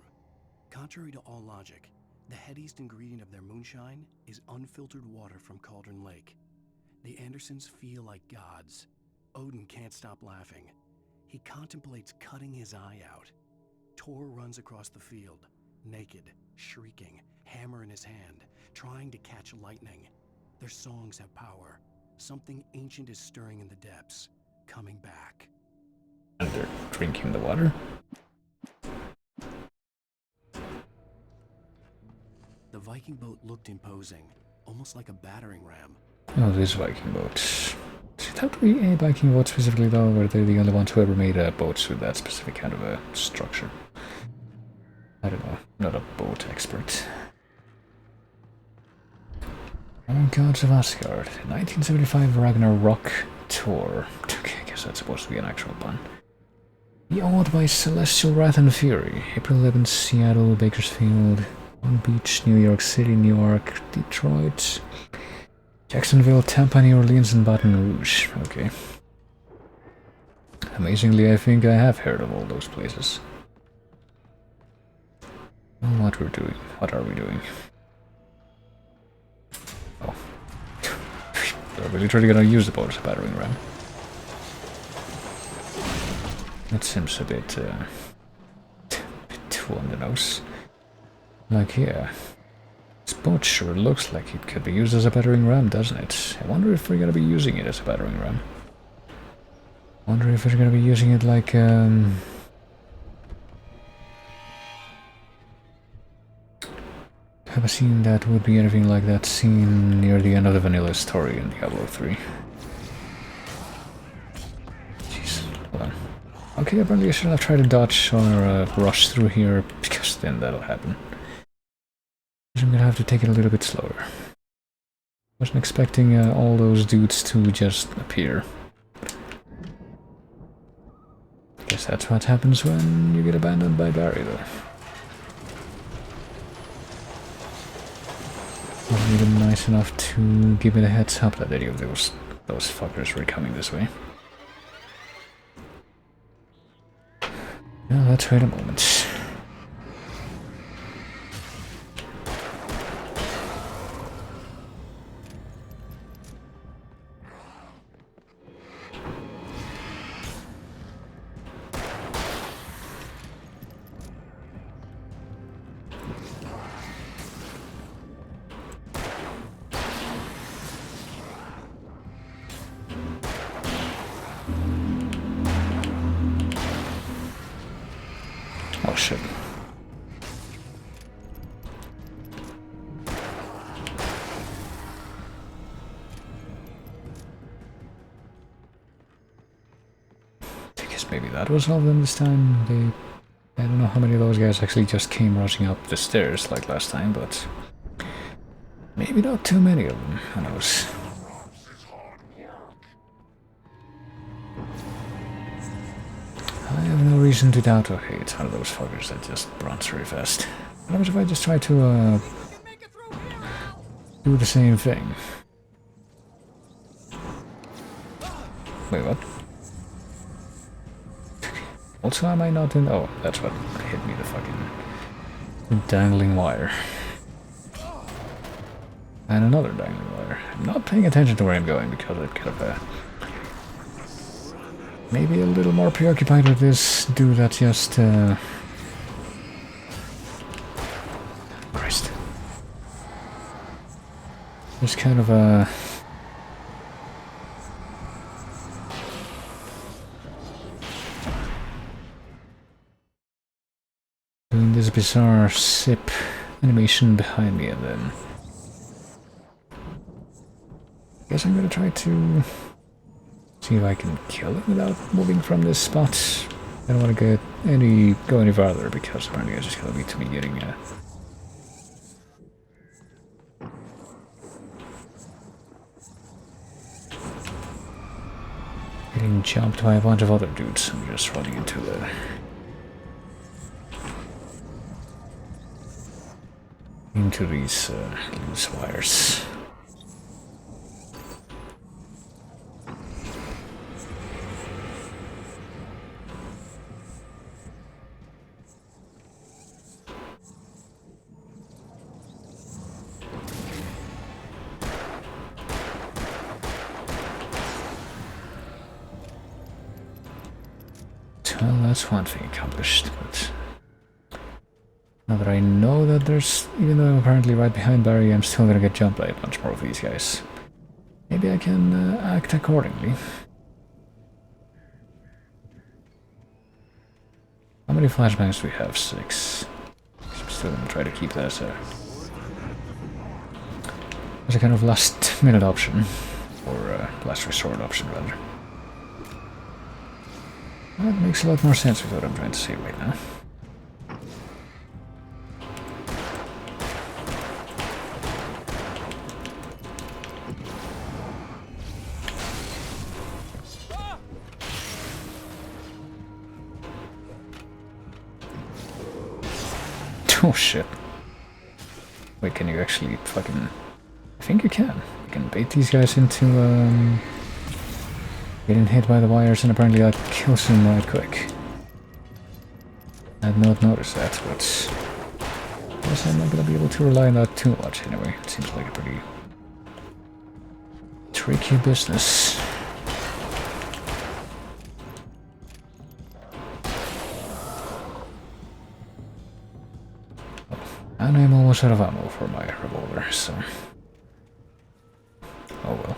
Contrary to all logic, the headiest ingredient of their moonshine is unfiltered water from Cauldron Lake. The Andersons feel like gods. Odin can't stop laughing. He contemplates cutting his eye out. Tor runs across the field, naked, shrieking, hammer in his hand, trying to catch lightning. Their songs have power. Something ancient is stirring in the depths, coming back. And they're drinking the water? The Viking boat looked imposing, almost like a battering ram. Oh, this Viking boat. It had to be a Viking boat specifically, though, or they're the only ones who ever made boats with that specific kind of a structure. I don't know, not a boat expert. Oh, Gods of Asgard, 1975 Ragnarok Tour. Okay, I guess that's supposed to be an actual pun. The Awed by Celestial Wrath and Fury, April 11th, Seattle, Bakersfield, Long Beach, New York City, Newark, Detroit, Jacksonville, Tampa, New Orleans, and Baton Rouge. Okay. Amazingly, I think I have heard of all those places. What we're doing? What are we doing? Oh. Are we literally gonna use the boat as a battering ram? That seems a bit too on the nose. Like, yeah. This boat sure looks like it could be used as a battering ram, doesn't it? I wonder if we're gonna be using it as a battering ram. I wonder if we're gonna be using it like, have a scene that would be anything like that scene near the end of the vanilla story in Diablo 3. Jeez, hold on. Okay, apparently I shouldn't have tried to dodge or rush through here, because then that'll happen. I'm gonna have to take it a little bit slower. Wasn't expecting all those dudes to just appear. Guess that's what happens when you get abandoned by Barry, though. Wasn't even nice enough to give me the heads up that any of those fuckers were coming this way. Well, let's wait a moment. Oh shit. I guess maybe that was all of them this time. I don't know how many of those guys actually just came rushing up the stairs like last time, but maybe not too many of them, who knows. I have no reason to doubt or hate one of those fuckers that just runs very fast. What happens if I just try to do the same thing? Wait, what? Also, am I not in... Oh, that's what hit me, the fucking dangling wire. And another dangling wire. I'm not paying attention to where I'm going because I'm kind of maybe a little more preoccupied with this dude that just Christ. Just kind of doing this bizarre sip animation behind me, and then I guess I'm gonna try to see if I can kill him without moving from this spot. I don't want to go any farther because apparently it's just gonna lead to me getting jumped by a bunch of other dudes. I'm just running into these loose wires. Well, that's one thing accomplished, but now that I know that there's, even though I'm apparently right behind Barry, I'm still gonna get jumped by a bunch more of these guys. Maybe I can act accordingly. How many flashbangs do we have? 6. I'm still gonna try to keep that as a kind of last minute option, or last resort option rather. That makes a lot more sense with what I'm trying to say right now. Oh shit. Wait, can you actually fucking... I think you can. You can bait these guys into getting hit by the wires, and apparently that kills them right quick. I had not noticed that, but I guess I'm not gonna be able to rely on that too much anyway. It seems like a pretty tricky business. And I'm almost out of ammo for my revolver, so... oh well.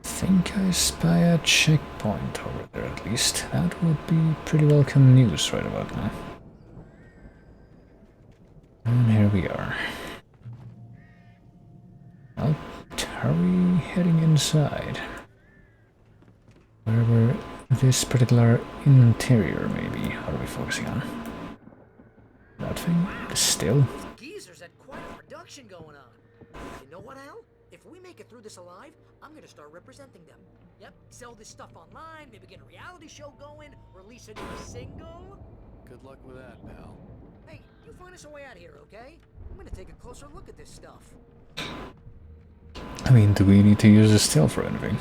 I think I spy a checkpoint over there at least. That would be pretty welcome news right about now. And here we are. Well, are we heading inside? Wherever this particular interior maybe. What are we focusing on? That thing? The still? Geezers had quite a production going on. You know what, Al? If we make it through this alive, I'm gonna start representing them. Yep, sell this stuff online, maybe get a reality show going, release a new single. Good luck with that, pal. Hey, you find us a way out of here, okay? I'm gonna take a closer look at this stuff. I mean, do we need to use the still for anything?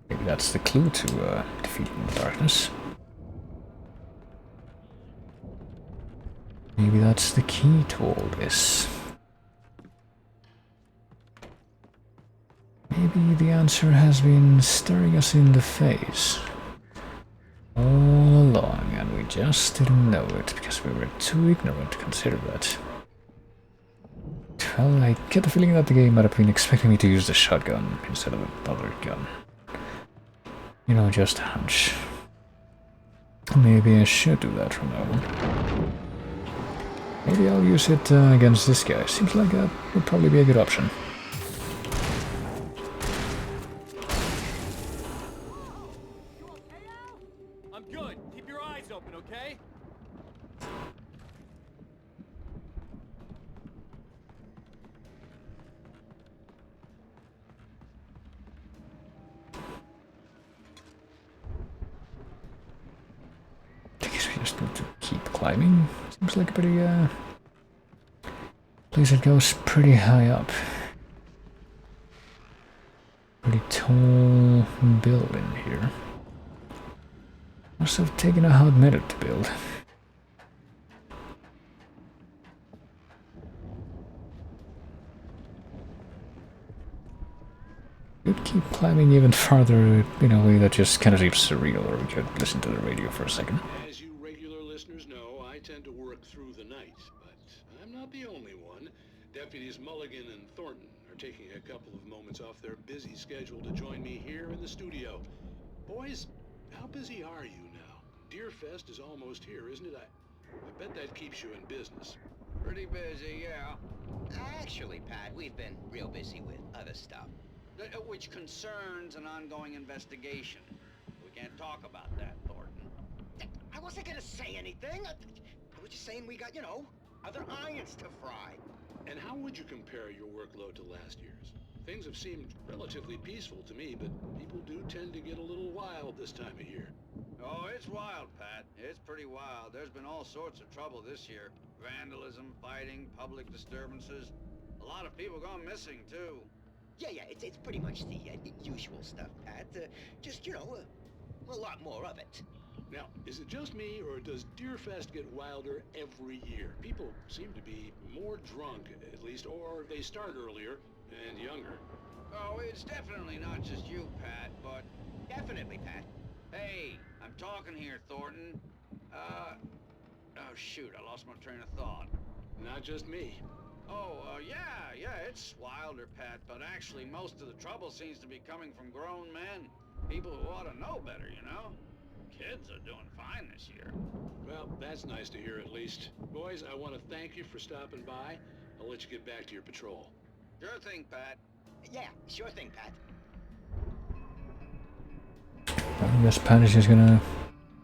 Maybe that's the clue to defeating the darkness. Maybe that's the key to all this. Maybe the answer has been staring us in the face all along, and we just didn't know it because we were too ignorant to consider that. Well, I get the feeling that the game might have been expecting me to use the shotgun instead of another gun. You know, just a hunch. Maybe I should do that from now on. Maybe I'll use it against this guy. Seems like that would probably be a good option. I'm good. Keep your eyes open, okay? I guess we just need to keep climbing. Seems like a pretty place that goes pretty high up. tall building here. Must have taken a hot minute to build. Could keep climbing even farther in a way that just kind of seems surreal, or we could listen to the radio for a second. As you regular listeners know, I tend to work through the night, but I'm not the only one. Deputies Mulligan and Thornton are taking a couple of moments off their busy schedule to join me here in the studio. Boys, how busy are you now? Deerfest is almost here, isn't it? I bet that keeps you in business. Pretty busy, yeah. Actually, Pat, we've been real busy with other stuff. Which concerns an ongoing investigation. We can't talk about that, Thornton. I wasn't gonna say anything. I was just saying we got, other irons to fry. And how would you compare your workload to last year's? Things have seemed relatively peaceful to me, but people do tend to get a little wild this time of year. Oh, it's wild, Pat. It's pretty wild. There's been all sorts of trouble this year. Vandalism, fighting, public disturbances. A lot of people gone missing, too. Yeah, it's pretty much the usual stuff, Pat. Just, a lot more of it. Now, is it just me, or does Deerfest get wilder every year? People seem to be more drunk, at least, or they start earlier and younger. Oh, it's definitely not just you, Pat, but... Definitely, Pat. Hey, I'm talking here, Thornton. Oh, shoot, I lost my train of thought. Not just me. Oh, yeah, it's wilder, Pat, but actually most of the trouble seems to be coming from grown men. People who ought to know better, Kids are doing fine this year. Well, that's nice to hear at least. Boys, I want to thank you for stopping by. I'll let you get back to your patrol. Sure thing, Pat. Yeah, sure thing, Pat. I guess Pat is just gonna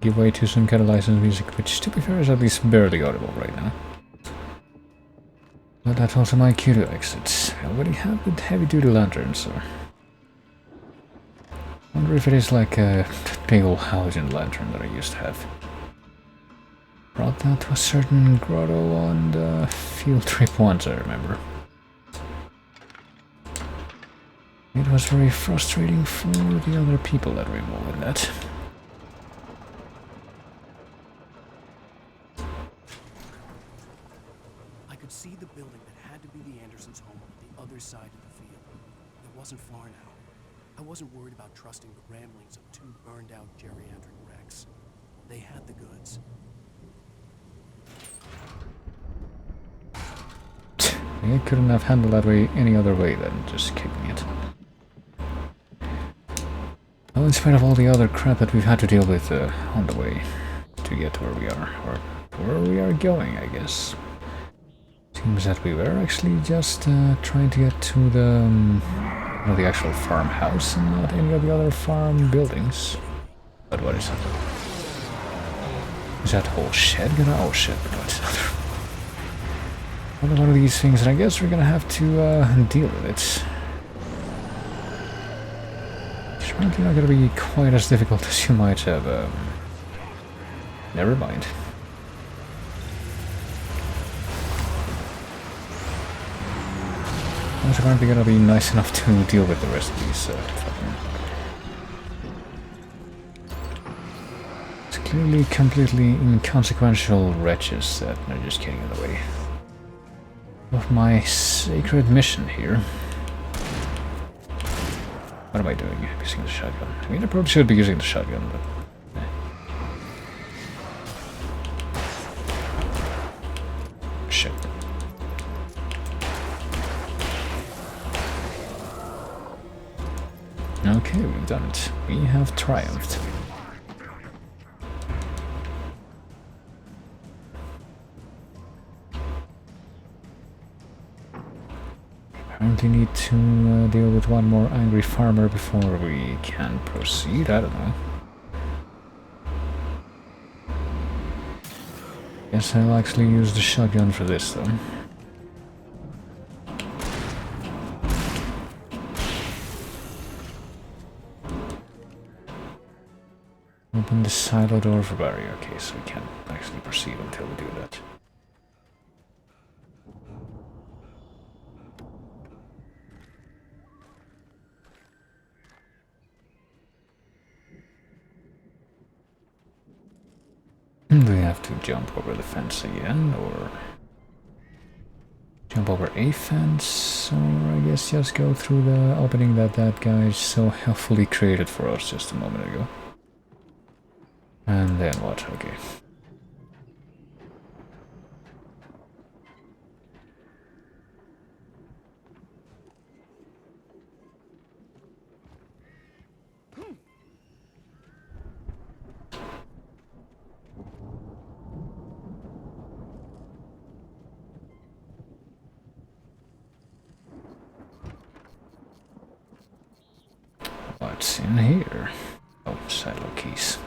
give way to some kind of licensed music, which to be fair is at least barely audible right now. But that's also my cue to exit. I already have the heavy-duty lantern, so... I wonder if it is like a big old halogen lantern that I used to have. Brought that to a certain grotto on the field trip once, I remember. It was very frustrating for the other people that were involved in that. I could see the building that had to be the Andersons' home on the other side of the field. It wasn't far now. I wasn't worried about trusting the ramblings of two burned-out geriatric wrecks. They had the goods. I couldn't have handled that way any other way than just kicking it. Well, in spite of all the other crap that we've had to deal with on the way to get to where we are, or where we are going, I guess. Seems that we were actually just trying to get to the actual farmhouse and not any of the other farm buildings. But what is that? Is that whole shed gonna... Oh shit, but what's another one of these things, and I guess we're gonna have to deal with it. It's probably not gonna be quite as difficult as you might have. Never mind. It's apparently gonna be nice enough to deal with the rest of these fucking... It's clearly completely inconsequential wretches that are just getting in the way of my sacred mission here. What am I doing? I'm using the shotgun. I mean, I probably should be using the shotgun, but... Shit. Okay, we've done it. We have triumphed. Apparently need to deal with one more angry farmer before we can proceed. I don't know. Guess I'll actually use the shotgun for this though. Open the silo door for barrier. Okay, so we can't actually proceed until we do that. have to jump over the fence again, or jump over a fence, or I guess just go through the opening that that guy so helpfully created for us just a moment ago. And then what? Okay. What's in here? Oh, silo keys.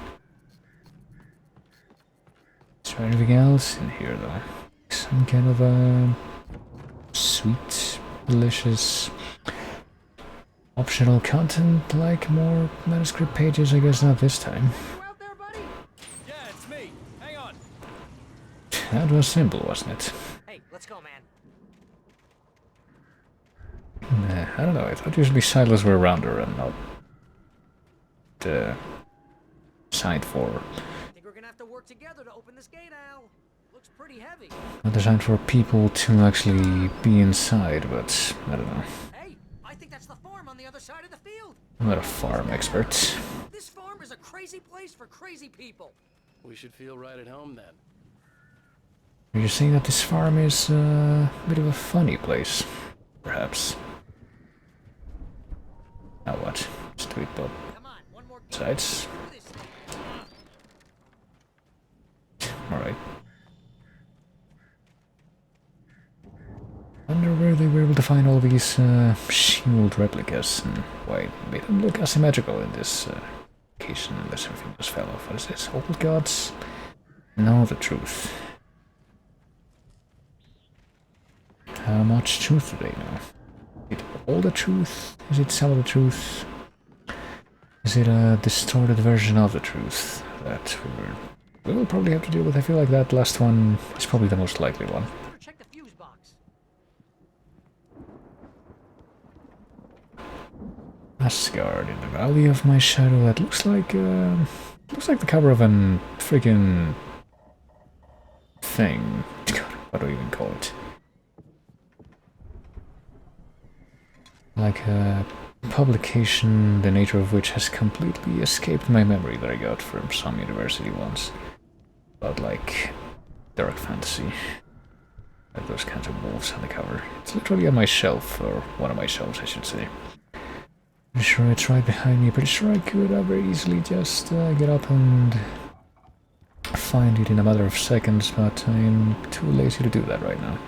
Is there anything else in here though? Some kind of a sweet, delicious optional content, like more manuscript pages? I guess not this time. Yeah, it's me. Hang on. That was simple, wasn't it? Hey, let's go, man. I don't know, I thought usually silos were rounder and not designed for. I think we're gonna have to work together to open this gate, Al. Looks pretty heavy. Not designed for people to actually be inside, but I don't know. Hey, I think that's the farm on the other side of the field. I'm not a farm expert. This farm is a crazy place for crazy people. We should feel right at home then. Are you saying that this farm is a bit of a funny place? Perhaps. Now what? Let's do it both sides. Alright. Wonder where they were able to find all these shield replicas and why it made them look asymmetrical in this occasion, unless everything just fell off. What is this? Old gods? Know the truth. How much truth do they know? Is it all the truth? Is it some of the truth? Is it a distorted version of the truth that we will probably have to deal with? I feel like that last one is probably the most likely one. Check the fuse box. Asgard in the Valley of My Shadow. That looks like the cover of an freaking thing. God, what do I even call it? Like a publication, the nature of which has completely escaped my memory, that I got from some university once. About like dark fantasy. Like those kinds of wolves on the cover. It's literally on my shelf, or one of my shelves I should say. Pretty sure it's right behind me. Pretty sure I could very easily just get up and find it in a matter of seconds, but I'm too lazy to do that right now.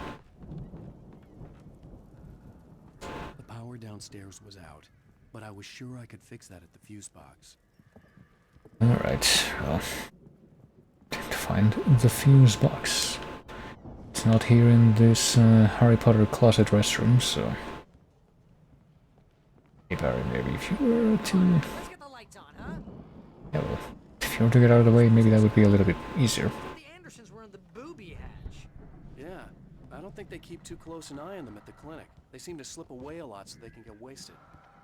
The power downstairs was out, but I was sure I could fix that at the fuse box. Alright, well, time to find the fuse box. It's not here in this Harry Potter closet restroom, so... Hey Barry, maybe if you were to... Let's get the lights on, huh? Yeah, well, if you were to get out of the way, maybe that would be a little bit easier. The Andersons were in the booby hatch. Yeah, I don't think they keep too close an eye on them at the clinic. They seem to slip away a lot so they can get wasted.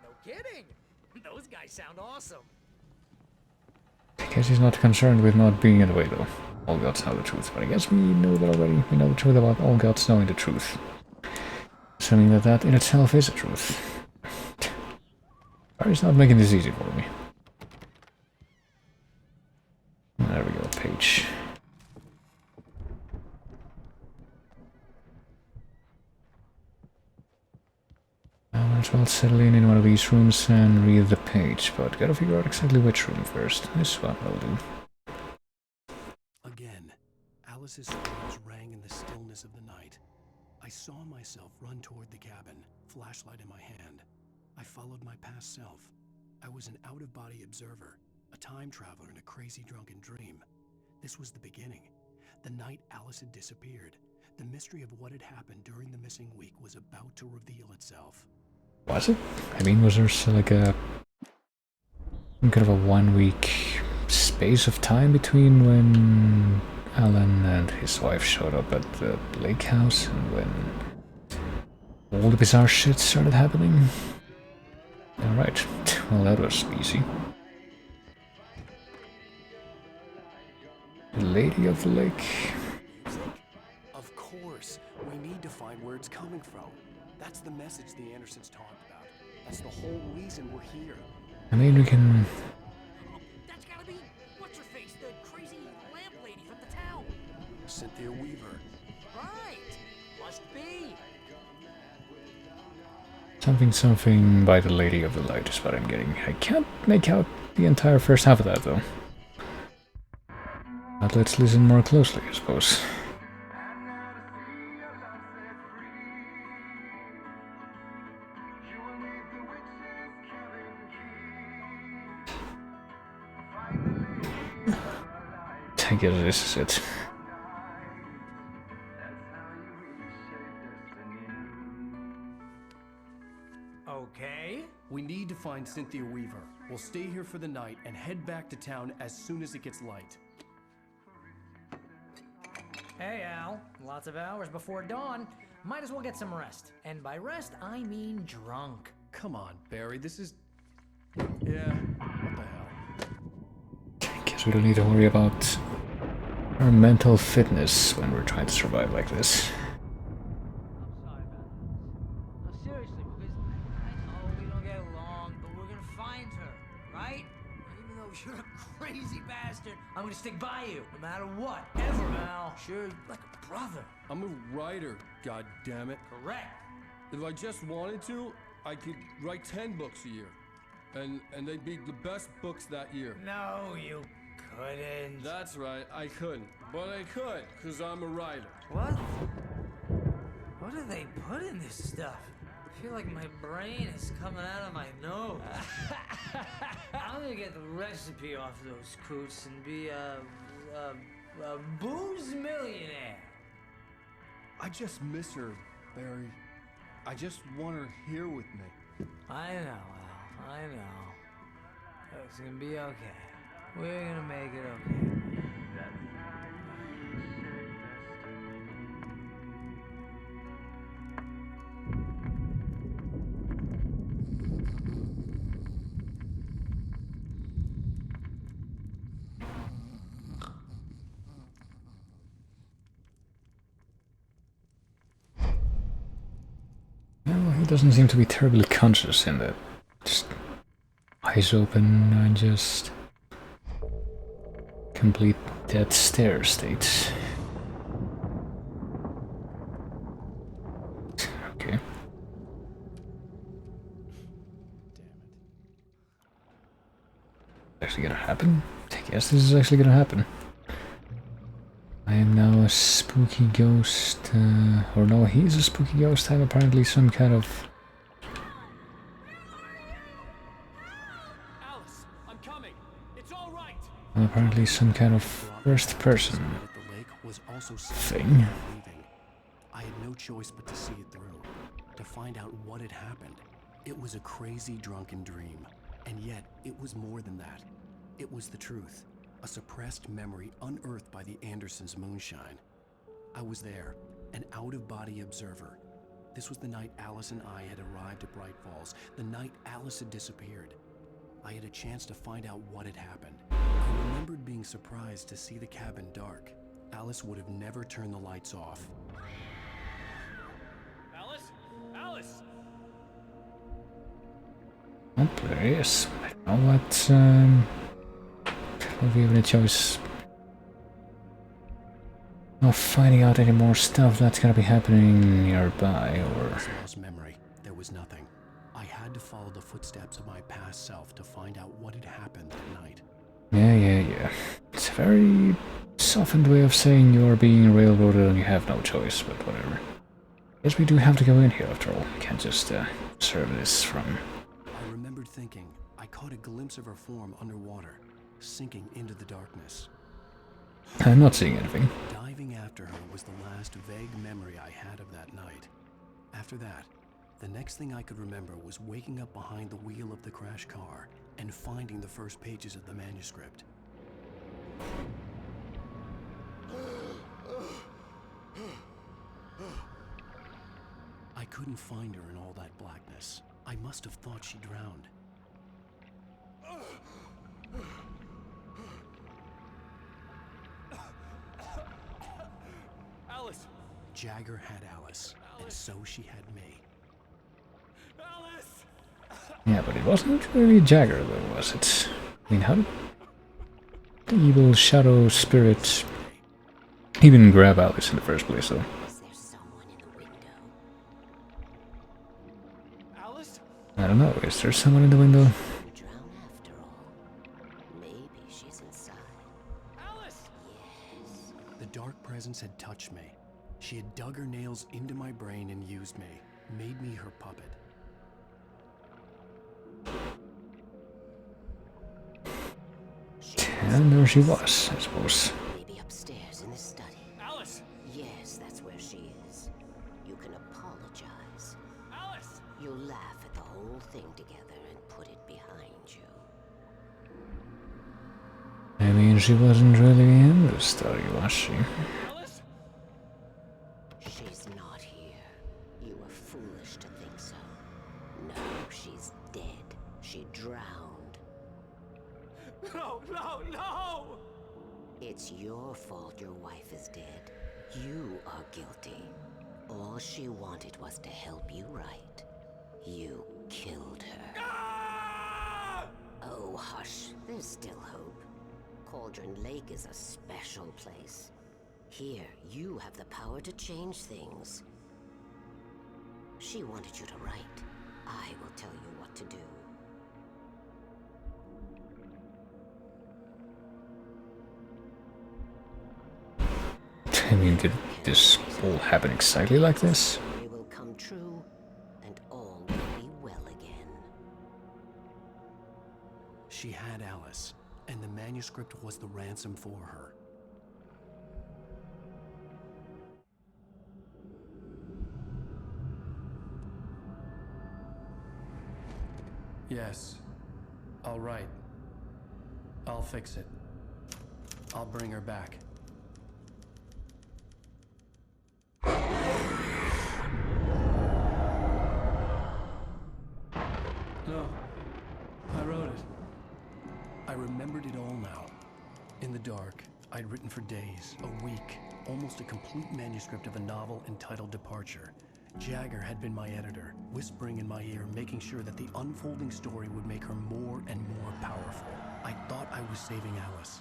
No kidding. Those guys sound awesome. I guess he's not concerned with not being in the way, though. All gods know the truth, but I guess we know that already. We know the truth about all gods knowing the truth. Assuming that that in itself is a truth. Barry's not making this easy for me. There we go, page. I might as well settle in one of these rooms and read the page, but gotta figure out exactly which room first. This one will do. Again, Alice's screams rang in the stillness of the night. I saw myself run toward the cabin, flashlight in my hand. I followed my past self. I was an out-of-body observer, a time traveler in a crazy drunken dream. This was the beginning. The night Alice had disappeared. The mystery of what had happened during the missing week was about to reveal itself. Was it? I mean, was there still like a... kind of a 1 week space of time between when Alan and his wife showed up at the lake house and when all the bizarre shit started happening? Alright, well that was easy. Lady of the Lake. Music? Of course. We need to find where it's coming from. That's the message the Andersons talked about. That's the whole reason we're here. I mean, we can... That's gotta be... What's-her-face, the crazy lamp lady from the town. Cynthia Weaver. Right. Must be. Something by the Lady of the Light is what I'm getting. I can't make out the entire first half of that, though. But let's listen more closely, I suppose. I guess this is it. Okay. We need to find Cynthia Weaver. We'll stay here for the night and head back to town as soon as it gets light. Hey, Al. Lots of hours before dawn. Might as well get some rest. And by rest, I mean drunk. Come on, Barry. This is... Yeah, what the hell? Guess we don't need to worry about our mental fitness when we're trying to survive like this. Seriously, because I know we don't get along, but we're gonna find her, right? Even though you're a crazy bastard, I'm gonna stick by you, no matter what, ever, Al. Sure, like a brother. I'm a writer, goddammit. Correct. If I just wanted to, I could write 10 books a year. And they'd be the best books that year. No, you couldn't. That's right, I couldn't. But I could, because I'm a writer. What? What do they put in this stuff? I feel like my brain is coming out of my nose. I'm gonna get the recipe off those coots and be a booze millionaire. I just miss her, Barry. I just want her here with me. I know, Al. I know. It's gonna be okay. We're gonna make it okay. No, he doesn't seem to be terribly conscious in that. Just eyes open and just complete dead stare state. Okay. Actually gonna happen? I guess this is actually gonna happen. I am now a spooky ghost, or no, he's a spooky ghost. I'm apparently some kind of... Alice, I'm coming. It's all right. I'm apparently some kind of first person thing. I had no choice but to see it through, to find out what had happened. It was a crazy drunken dream, and yet it was more than that. It was the truth. A suppressed memory unearthed by the Andersons' moonshine. I was there, an out-of-body observer. This was the night Alice and I had arrived at Bright Falls, the night Alice had disappeared. I had a chance to find out what had happened. I remembered being surprised to see the cabin dark. Alice would have never turned the lights off. Alice? Alice! Oh, there he is. I don't know what, don't we have any choice of finding out any more stuff that's gonna be happening nearby, or... Lost memory. There was nothing. I had to follow the footsteps of my past self to find out what had happened that night. Yeah. It's a very softened way of saying you're being railroaded and you have no choice, but whatever. Guess we do have to go in here after all. We can't just observe this from... I remembered thinking I caught a glimpse of her form underwater, sinking into the darkness. I'm not seeing anything. Diving after her was the last vague memory I had of that night. After that, the next thing I could remember was waking up behind the wheel of the crash car and finding the first pages of the manuscript. I couldn't find her in all that blackness. I must have thought she drowned. Jagger had Alice, and so she had me. Yeah, but it wasn't really Jagger, though, was it? I mean, how did the evil shadow spirit even grab Alice in the first place, though? Alice? I don't know, is there someone in the window? Maybe she's inside. Alice! Yes. The dark presence had touched me. She had dug her nails into my brain and used me, made me her puppet. And there she was, I suppose. Maybe upstairs in the study. Alice! Yes, that's where she is. You can apologize. Alice! You'll laugh at the whole thing together and put it behind you. I mean, she wasn't really in the study, was she? Alice? She's not here. You were foolish to think so. No, she's dead. She drowned. No, no, no! It's your fault your wife is dead. You are guilty. All she wanted was to help you right. You killed her. Ah! Oh, hush. There's still hope. Cauldron Lake is a special place. Here, you have the power to change things. She wanted you to write. I will tell you what to do. I mean, did this all happen exactly like this? It will come true, and all will be well again. She had Alice, and the manuscript was the ransom for her. Yes. All right. I'll fix it. I'll bring her back. No. I wrote it. I remembered it all now. In the dark, I'd written for days, a week, almost a complete manuscript of a novel entitled Departure. Jagger had been my editor, whispering in my ear, making sure that the unfolding story would make her more and more powerful. I thought I was saving Alice.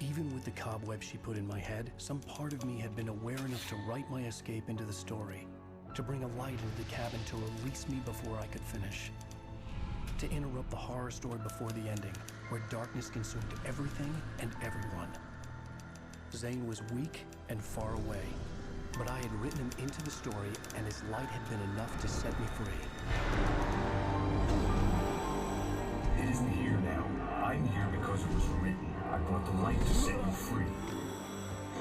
Even with the cobweb she put in my head, some part of me had been aware enough to write my escape into the story, to bring a light into the cabin to release me before I could finish, to interrupt the horror story before the ending, where darkness consumed everything and everyone. Zane was weak and far away, but I had written him into the story, and his light had been enough to set me free. It isn't here now. I'm here because it was written. I brought the light to set you free.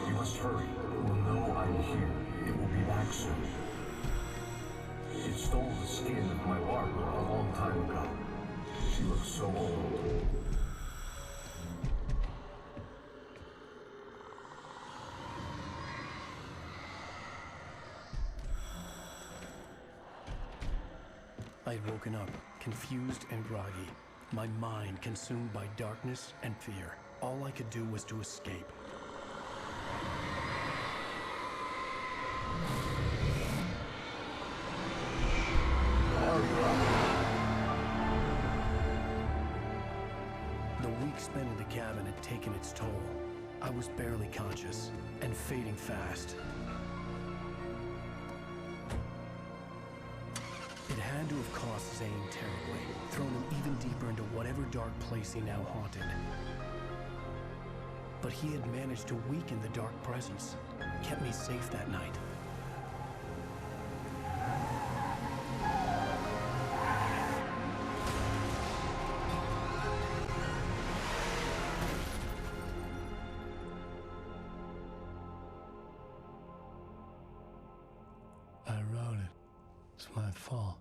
You must hurry. It will know I'm here. It will be back soon. It stole the skin of my larva a long time ago. She looks so old. I had woken up, confused and groggy, my mind consumed by darkness and fear. All I could do was to escape. The week spent in the cabin had taken its toll. I was barely conscious and fading fast. It had to have cost Zane terribly, thrown him even deeper into whatever dark place he now haunted. But he had managed to weaken the dark presence, kept me safe that night. I wrote it. It's my fault.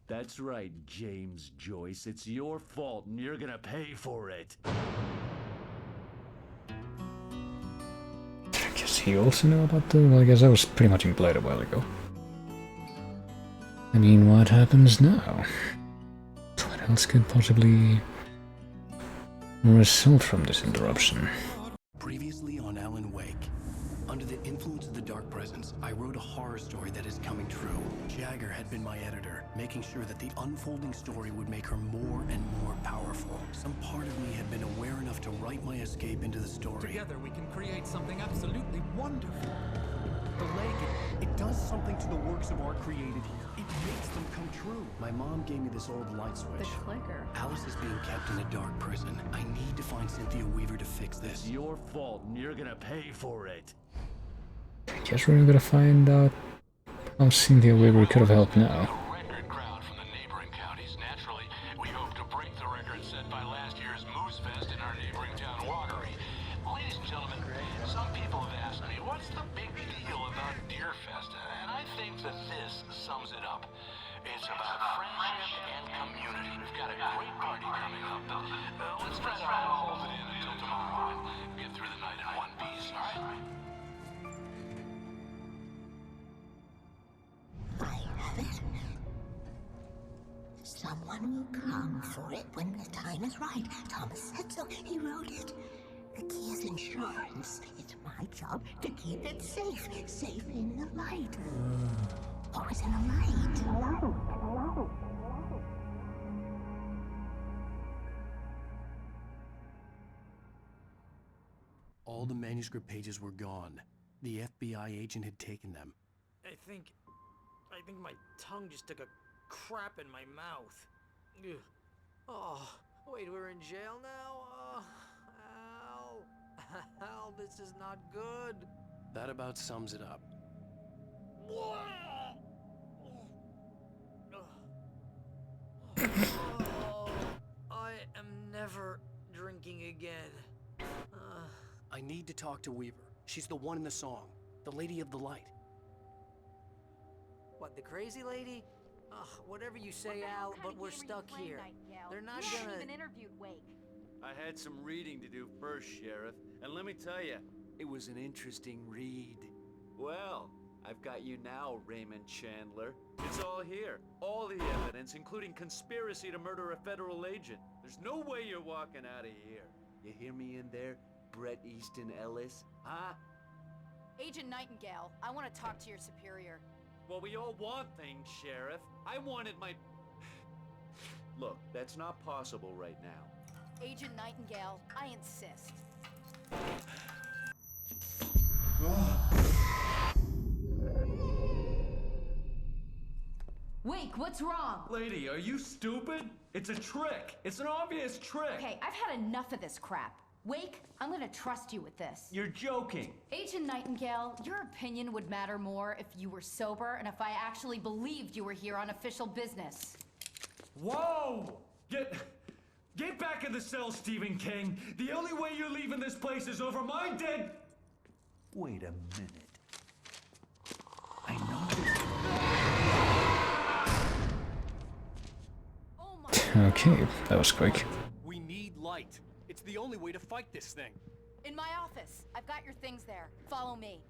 That's right, James Joyce. It's your fault, and you're gonna pay for it. I guess he also knew about the... Well, I guess that was pretty much implied a while ago. I mean, what happens now? What else could possibly result from this interruption? Previously on Alan Wake. Under the influence of the dark presence, I wrote a horror story that is coming true. Jagger had been my editor, making sure that the unfolding story would make her more and more powerful. Some part of me had been aware enough to write my escape into the story. Together we can create something absolutely wonderful. The lake, it does something to the works of art created here. It makes them come true. My mom gave me this old light switch. The clicker. Alice is being kept in a dark prison. I need to find Cynthia Weaver to fix this. It's your fault, and you're gonna pay for it. I guess we're gonna find out how Cynthia Weaver could have helped now. Record crowd from the neighboring counties. Naturally, we hope to break the record set by last year's Moose Fest in our neighboring town, Watery. Ladies and gentlemen, some people have asked me, what's the big deal about Deer Fest? And I think that this sums it up. It's about friendship and community. We've got a great party coming up, but let's try to hold it in until tomorrow and get through the night in one piece, all right? Someone will come for it when the time is right. Thomas said so. He wrote it. The key is insurance. It's my job to keep it safe. Safe in the light. Always in the light. Hello. All the manuscript pages were gone. The FBI agent had taken them. I think my tongue just took a crap in my mouth. Ugh. Oh, wait, we're in jail now? Oh, Al. Al, this is not good. That about sums it up. Oh, I am never drinking again. I need to talk to Weaver. She's the one in the song. The Lady of the Light. What, the crazy lady? Ugh, whatever you say, Al, but we're stuck here. They're not gonna... even interviewed Wake. I had some reading to do first, Sheriff, and let me tell you, it was an interesting read. Well, I've got you now, Raymond Chandler. It's all here. All the evidence, including conspiracy to murder a federal agent. There's no way you're walking out of here. You hear me in there, Bret Easton Ellis? Huh? Agent Nightingale, I want to talk to your superior. Well, we all want things, Sheriff. I wanted my... Look, that's not possible right now. Agent Nightingale, I insist. Wake, what's wrong? Lady, are you stupid? It's a trick. It's an obvious trick. Okay, I've had enough of this crap. Wake, I'm gonna trust you with this. You're joking. Agent Nightingale, your opinion would matter more if you were sober and if I actually believed you were here on official business. Whoa! Get back in the cell, Stephen King. The only way you're leaving this place is over my dead... Wait a minute. I know... Okay, that was quick. We need light. It's the only way to fight this thing. In my office. I've got your things there. Follow me.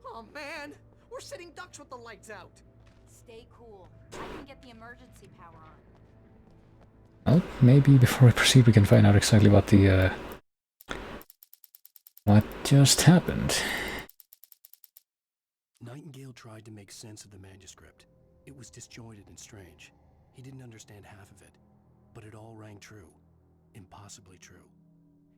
Oh, man. We're sitting ducks with the lights out. Stay cool. I can get the emergency power on. Well, maybe before we proceed we can find out exactly what the, what just happened. Nightingale tried to make sense of the manuscript. It was disjointed and strange. He didn't understand half of it, but it all rang true. Impossibly true.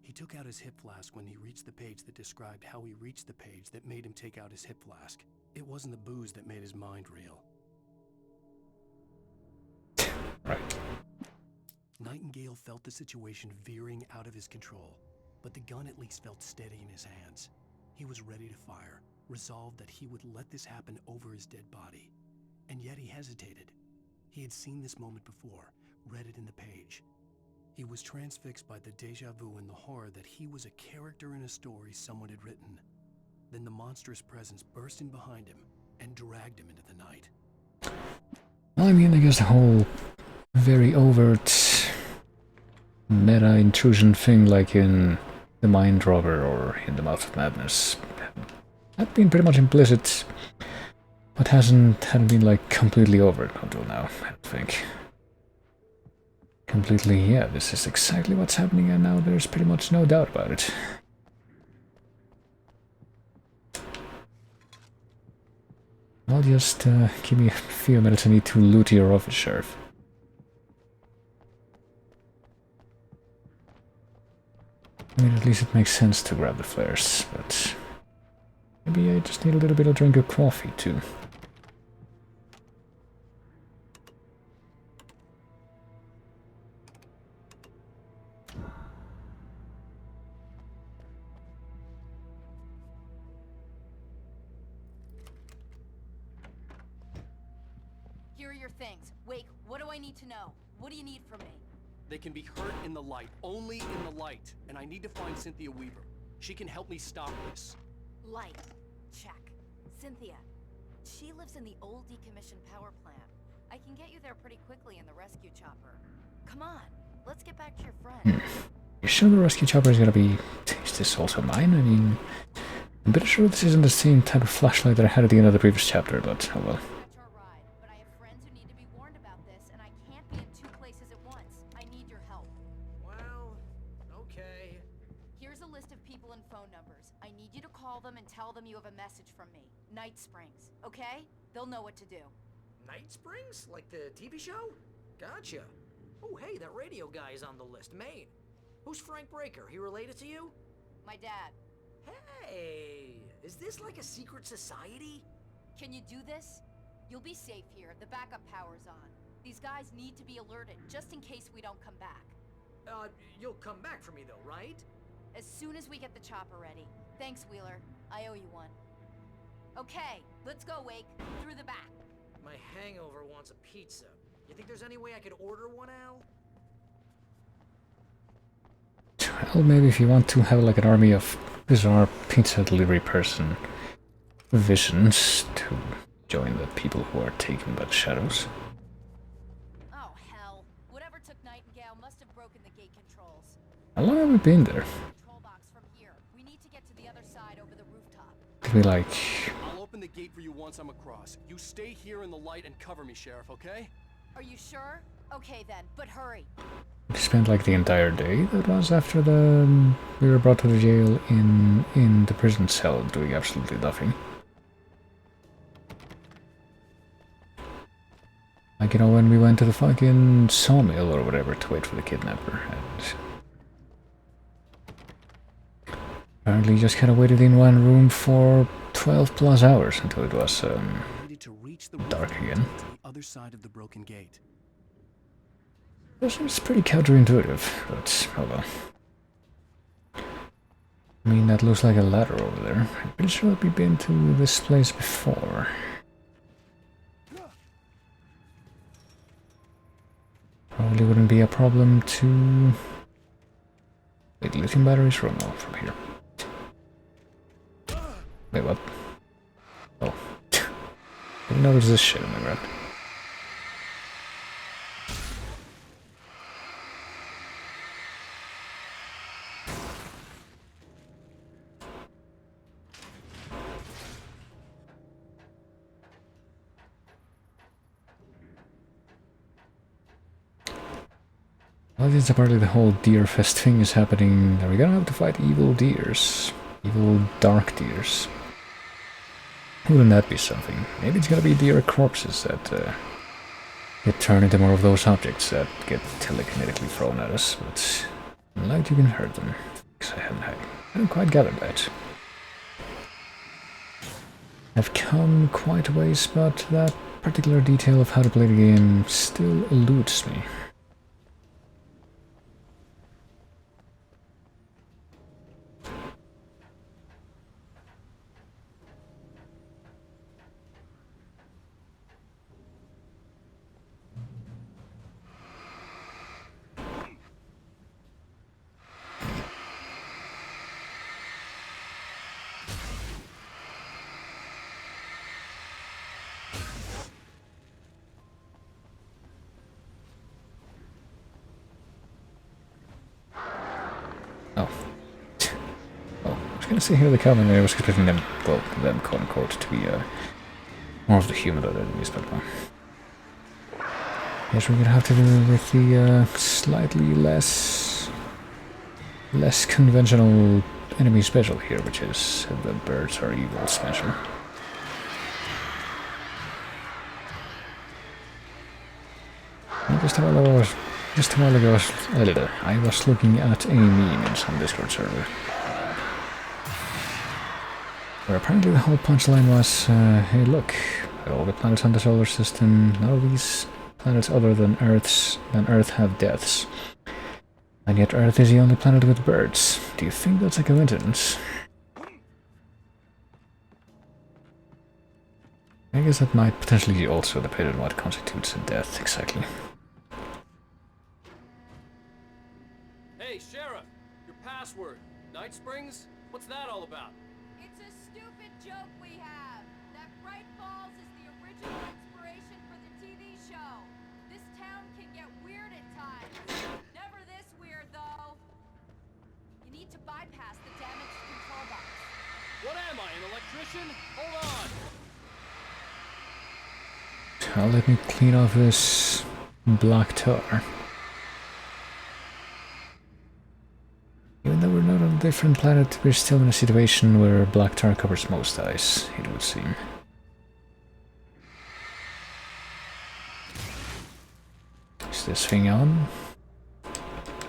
He took out his hip flask when he reached the page that described how he reached the page that made him take out his hip flask. It wasn't the booze that made his mind real. Right. Nightingale felt the situation veering out of his control, but the gun at least felt steady in his hands. He was ready to fire, resolved that he would let this happen over his dead body. And yet he hesitated. He had seen this moment before, read it in the page. He was transfixed by the déjà vu and the horror that he was a character in a story someone had written. Then the monstrous presence burst in behind him and dragged him into the night. Well, I mean, I guess the whole very overt meta intrusion thing, like in The Mind Robber or in The Mouth of Madness, had been pretty much implicit, but hadn't been like completely overt until now, I don't think. Completely, yeah, this is exactly what's happening, and now there's pretty much no doubt about it. I'll just give me a few minutes. I need to loot your office, Sheriff. I mean, at least it makes sense to grab the flares, but maybe I just need a little bit of drink of coffee too. Here are your things. Wake, what do I need to know? What do you need from me? They can be hurt in the light, only in the light. And I need to find Cynthia Weaver. She can help me stop this. Light. Check. Cynthia. She lives in the old decommissioned power plant. I can get you there pretty quickly in the rescue chopper. Come on, let's get back to your friend. You sure the rescue chopper is gonna be... Is this also mine? I mean... I'm pretty sure this isn't the same type of flashlight that I had at the end of the previous chapter, but oh well. But I have friends who need to be warned about this, and I can't be in two places at once. I need your help. Well, okay. Here's a list of people and phone numbers. I need you to call them and tell them you have a message from me. Night Springs, okay? They'll know what to do. Night Springs? Like the TV show? Gotcha. Oh, hey, that radio guy is on the list. Maine. Who's Frank Breaker? He related to you? My dad. Hey, is this like a secret society? Can you do this? You'll be safe here. The backup power's on. These guys need to be alerted, just in case we don't come back. You'll come back for me though, right? As soon as we get the chopper ready. Thanks, Wheeler. I owe you one. Okay, let's go, Wake. Through the back. My hangover wants a pizza. You think there's any way I could order one, Al? Well, maybe if you want to have like an army of bizarre pizza delivery person visions to join the people who are taken by the shadows. Oh, hell. Whatever took Nightingale must have broken the gate controls. How long have we been there? Control box from here. We need to get to the other side over the rooftop. Could we like... I'll open the gate for you once I'm across. You stay here in the light and cover me, Sheriff, okay? Are you sure? Okay then, but hurry. We spent like the entire day that was after the we were brought to the jail in the prison cell doing absolutely nothing. Like, you know, when we went to the fucking sawmill or whatever to wait for the kidnapper, and apparently just kind of waited in one room for 12 plus hours until it was dark again. The other side of the broken gate. This seems pretty counterintuitive, but oh well. I mean, that looks like a ladder over there. I'm pretty sure that we've been to this place before. Probably wouldn't be a problem to... Wait, lithium batteries? Or no, from here. Wait, what? Oh. Didn't know there's this shit in the ground. Well, this is apparently the whole deer fest thing is happening. Are we gonna have to fight evil deers? Evil dark deers? Wouldn't that be something? Maybe it's gonna be deer corpses that get turned into more of those objects that get telekinetically thrown at us, but like you can hurt them. Because I hadn't quite gathered that. I've come quite a ways, but that particular detail of how to play the game still eludes me. I was gonna say here they come, and I was expecting them, well, them quote unquote, to be more of the humanoid enemies, but well. Yes, we're gonna have to do with the slightly less conventional enemy special here, which is the birds are evil special. just a while ago, I was looking at a meme in some Discord server, where apparently the whole punchline was, hey look, all the planets on the solar system, none of these planets other than Earth have deaths. And yet Earth is the only planet with birds. Do you think that's a coincidence? I guess that might potentially also depend on what constitutes a death exactly. Hey, Sheriff! Your password. Night Springs? What's that all about? It's a stupid joke we have. That Bright Falls is the original inspiration for the TV show. This town can get weird at times. Never this weird, though. You need to bypass the damaged control box. What am I, an electrician? Hold on! Let me clean off this black tar. Even though we're not on a different planet, we're still in a situation where black tar covers most ice, it would seem. Is this thing on?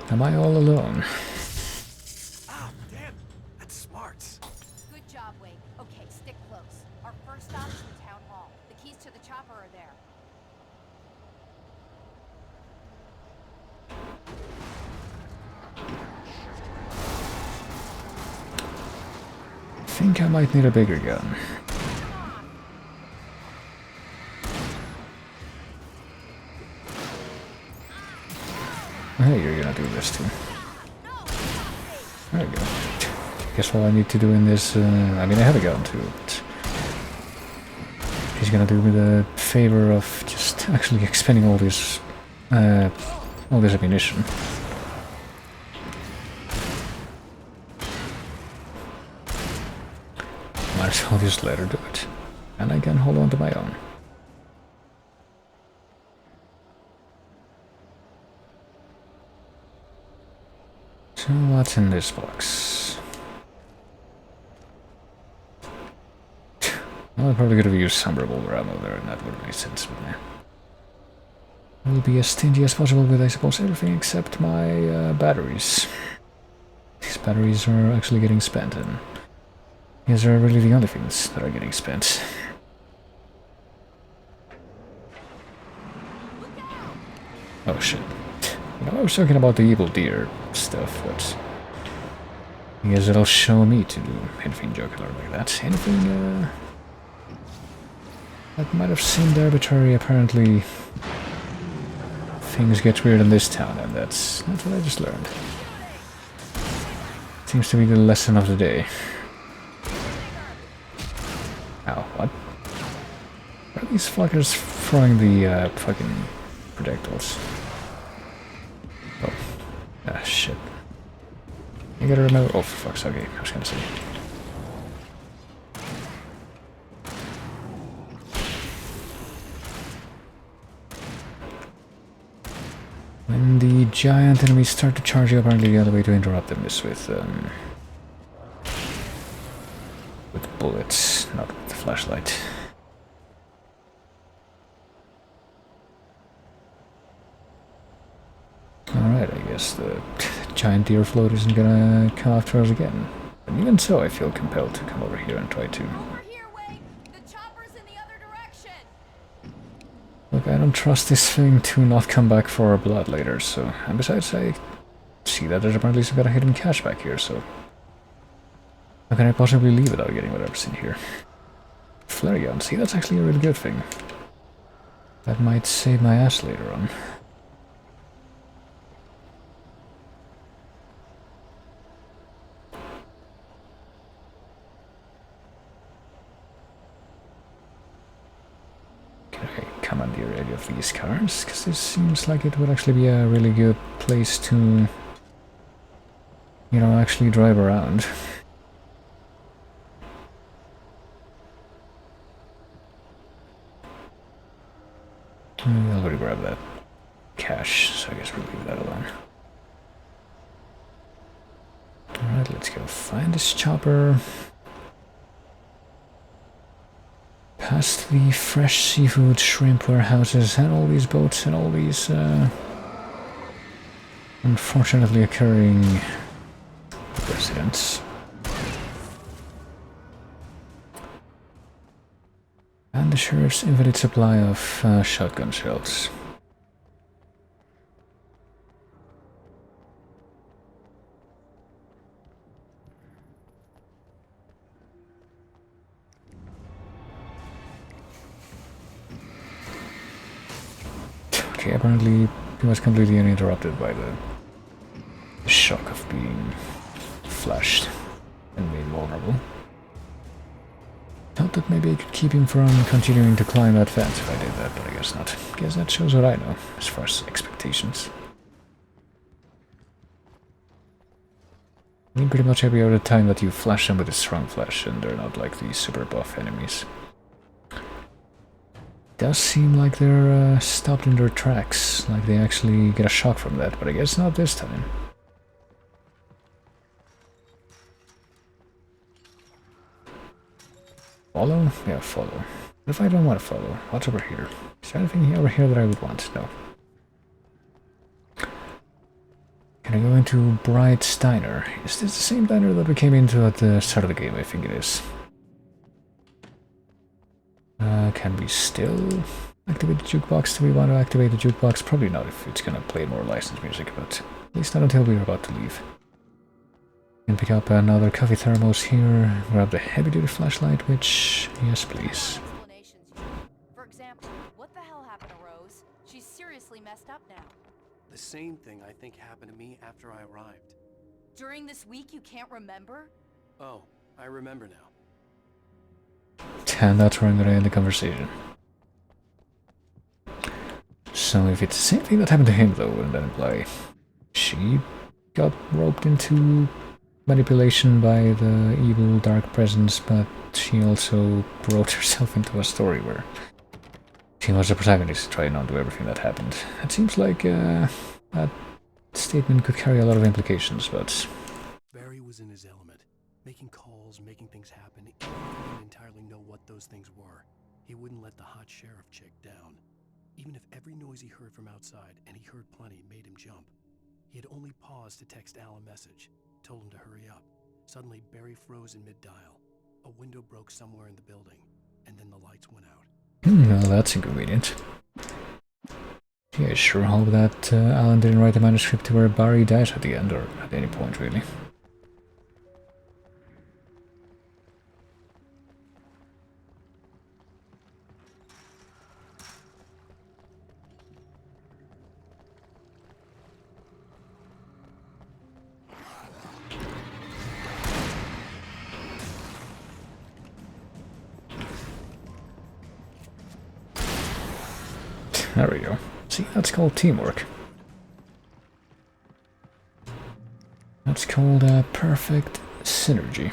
Am I all alone? Oh, damn! That's smart. Good job, Wake. Okay, stick close. Our first stop is the town hall. The keys to the chopper are there. I think I might need a bigger gun. Hey, you're gonna do this too. There we go. Guess what I need to do in this, I mean I have a gun too, but he's gonna do me the favor of just actually expending all this ammunition. Might as well just let her do it. And I can hold on to my own. So what's in this box? Well, I probably could have used some revolver ammo there, and that would have made sense, but yeah. I will be as stingy as possible with, I suppose, everything except my batteries. These batteries are actually getting spent, and these are really the only things that are getting spent. Oh shit. You know, I was talking about the evil deer stuff, but I guess it'll show me to do anything jocular like that. Anything that might have seemed arbitrary, apparently things get weird in this town, and that's what I just learned. Seems to be the lesson of the day. Ow, what? Where are these fuckers throwing the fucking projectiles? Oh. Ah, shit. You gotta remember. Oh, for fuck's sake, okay, I was gonna say. When the giant enemies start to charge you, apparently the other way to interrupt them is with bullets, not with the flashlight. Alright, I guess the giant deer float isn't gonna come after us again. But even so, I feel compelled to come over here and try to... Look, I don't trust this thing to not come back for our blood later, so... And besides, I see that there's apparently some kind of hidden cache back here, so... How can I possibly leave without getting whatever's in here? Flare gun, see, that's actually a really good thing. That might save my ass later on. Commandeer any of these cars, because this seems like it would actually be a really good place to, you know, actually drive around. I already grabbed that cash, so I guess we'll leave that alone. Alright, let's go find this chopper. Past the fresh seafood, shrimp warehouses, and all these boats and all these unfortunately occurring residents. And the sheriff's infinite supply of shotgun shells. Okay, apparently he was completely uninterrupted by the shock of being flashed and made vulnerable. Thought that maybe I could keep him from continuing to climb that fence if I did that, but I guess not. Guess that shows what I know, as far as expectations. I mean, pretty much every other time that you flash them with a strong flash, and they're not like these super buff enemies. Does seem like they're stopped in their tracks, like they actually get a shock from that, but I guess not this time. Follow? Yeah, follow. What if I don't want to follow? What's over here? Is there anything over here that I would want? No. Can I go into Bright Diner? Is this the same diner that we came into at the start of the game? I think it is. Can we still activate the jukebox? Do we want to activate the jukebox? Probably not if it's gonna play more licensed music, but at least not until we're about to leave. Can pick up another coffee thermos here, grab the heavy-duty flashlight, which... yes, please. For example, what the hell happened to Rose? She's seriously messed up now. The same thing I think happened to me after I arrived. During this week you can't remember? Oh, I remember now. And that's where I'm gonna end the conversation. So if it's the same thing that happened to him though, wouldn't that imply she got roped into manipulation by the evil dark presence, but she also wrote herself into a story where she was the protagonist trying to undo everything that happened. It seems like that statement could carry a lot of implications, but... Barry was in his element, making calls, making things happen. He didn't entirely know what those things were. He wouldn't let the hot sheriff chick down. Even if every noise he heard from outside, and he heard plenty, made him jump. He had only paused to text Al a message, told him to hurry up. Suddenly, Barry froze in mid-dial. A window broke somewhere in the building, and then the lights went out. Well, that's inconvenient. Yeah, I sure hope that Alan didn't write the manuscript to where Barry dies at the end, or at any point, really. There we go. See, that's called teamwork. That's called perfect synergy.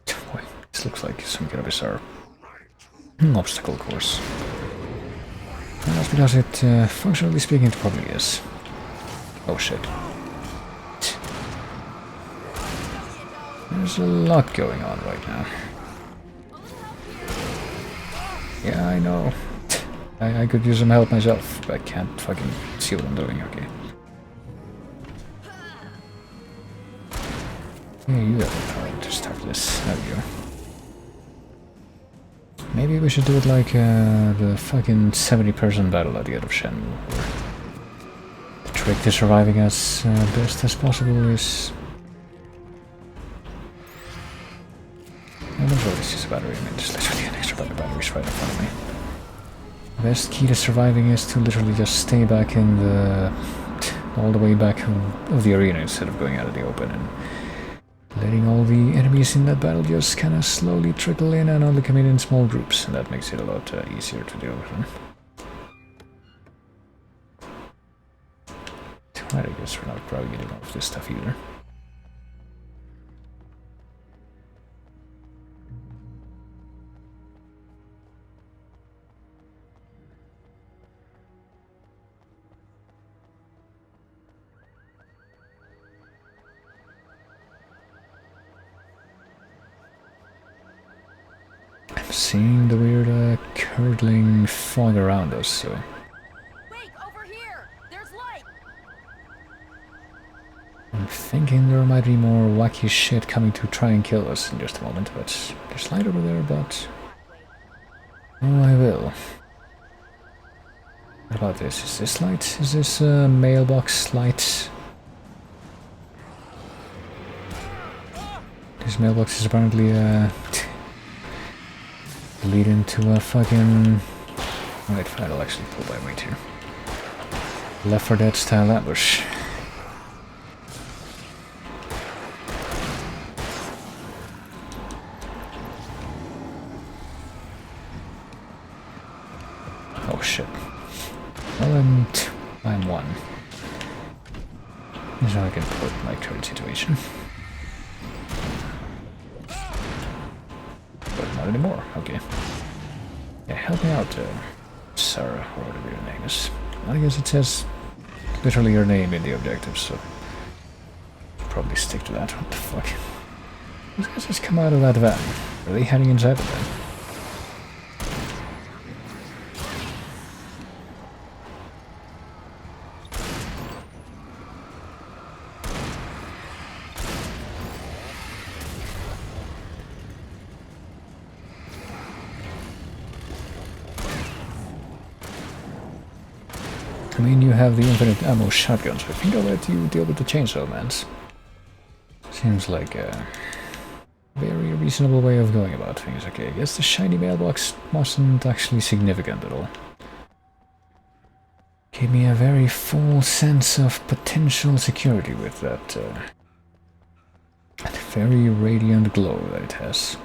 Boy, this looks like some kind of bizarre obstacle course. And that's because it, functionally speaking, it probably is. Oh shit. There's a lot going on right now. Yeah, I know. I could use some help myself, but I can't fucking see what I'm doing, okay. Yeah, you have the power to start this. There we go. Maybe we should do it like the fucking 70-person battle at the end of Shenmue, where the trick to surviving as best as possible is... I don't know if this is a battery, I mean, there's literally an extra pack of batteries right in front of me. The best key to surviving is to literally just stay back in the... all the way back of the arena instead of going out of the open and letting all the enemies in that battle just kind of slowly trickle in and only come in small groups, and that makes it a lot easier to deal with them. Right, I guess we're not probably getting all of this stuff either. I'm seeing the weird curdling fog around us, so... Wait, over here! There's light! I'm thinking there might be more wacky shit coming to try and kill us in just a moment, but there's light over there, but... Oh, I will. What about this? Is this light? Is this a mailbox light? This mailbox is apparently leading to a fucking... Wait, fine, I'll actually pull my weight here. Left 4 Dead style ambush. Oh shit. Well, I'm one. Here's how I can put my current situation. But not anymore, okay. Yeah, help me out, Sarah, or whatever your name is. I guess it says literally your name in the objective, so probably stick to that. What the fuck? These guys just come out of that van. Are they hiding inside the van? I mean, you have the infinite ammo shotgun, so I think I'll let you deal with the chainsaw mans. Seems like a very reasonable way of going about things. Okay, I guess the shiny mailbox wasn't actually significant at all. Gave me a very full sense of potential security with that very radiant glow that it has.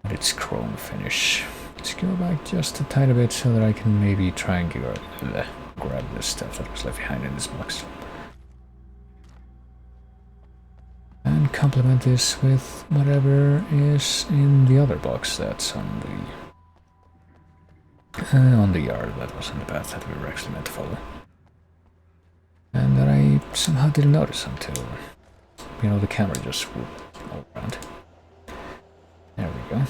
And its chrome finish. Let's go back just a tiny bit so that I can maybe try and grab this stuff that was left behind in this box. And complement this with whatever is in the other box that's on the yard that was on the path that we were actually meant to follow. And that I somehow didn't notice until, you know, the camera just swooped all around. There we go.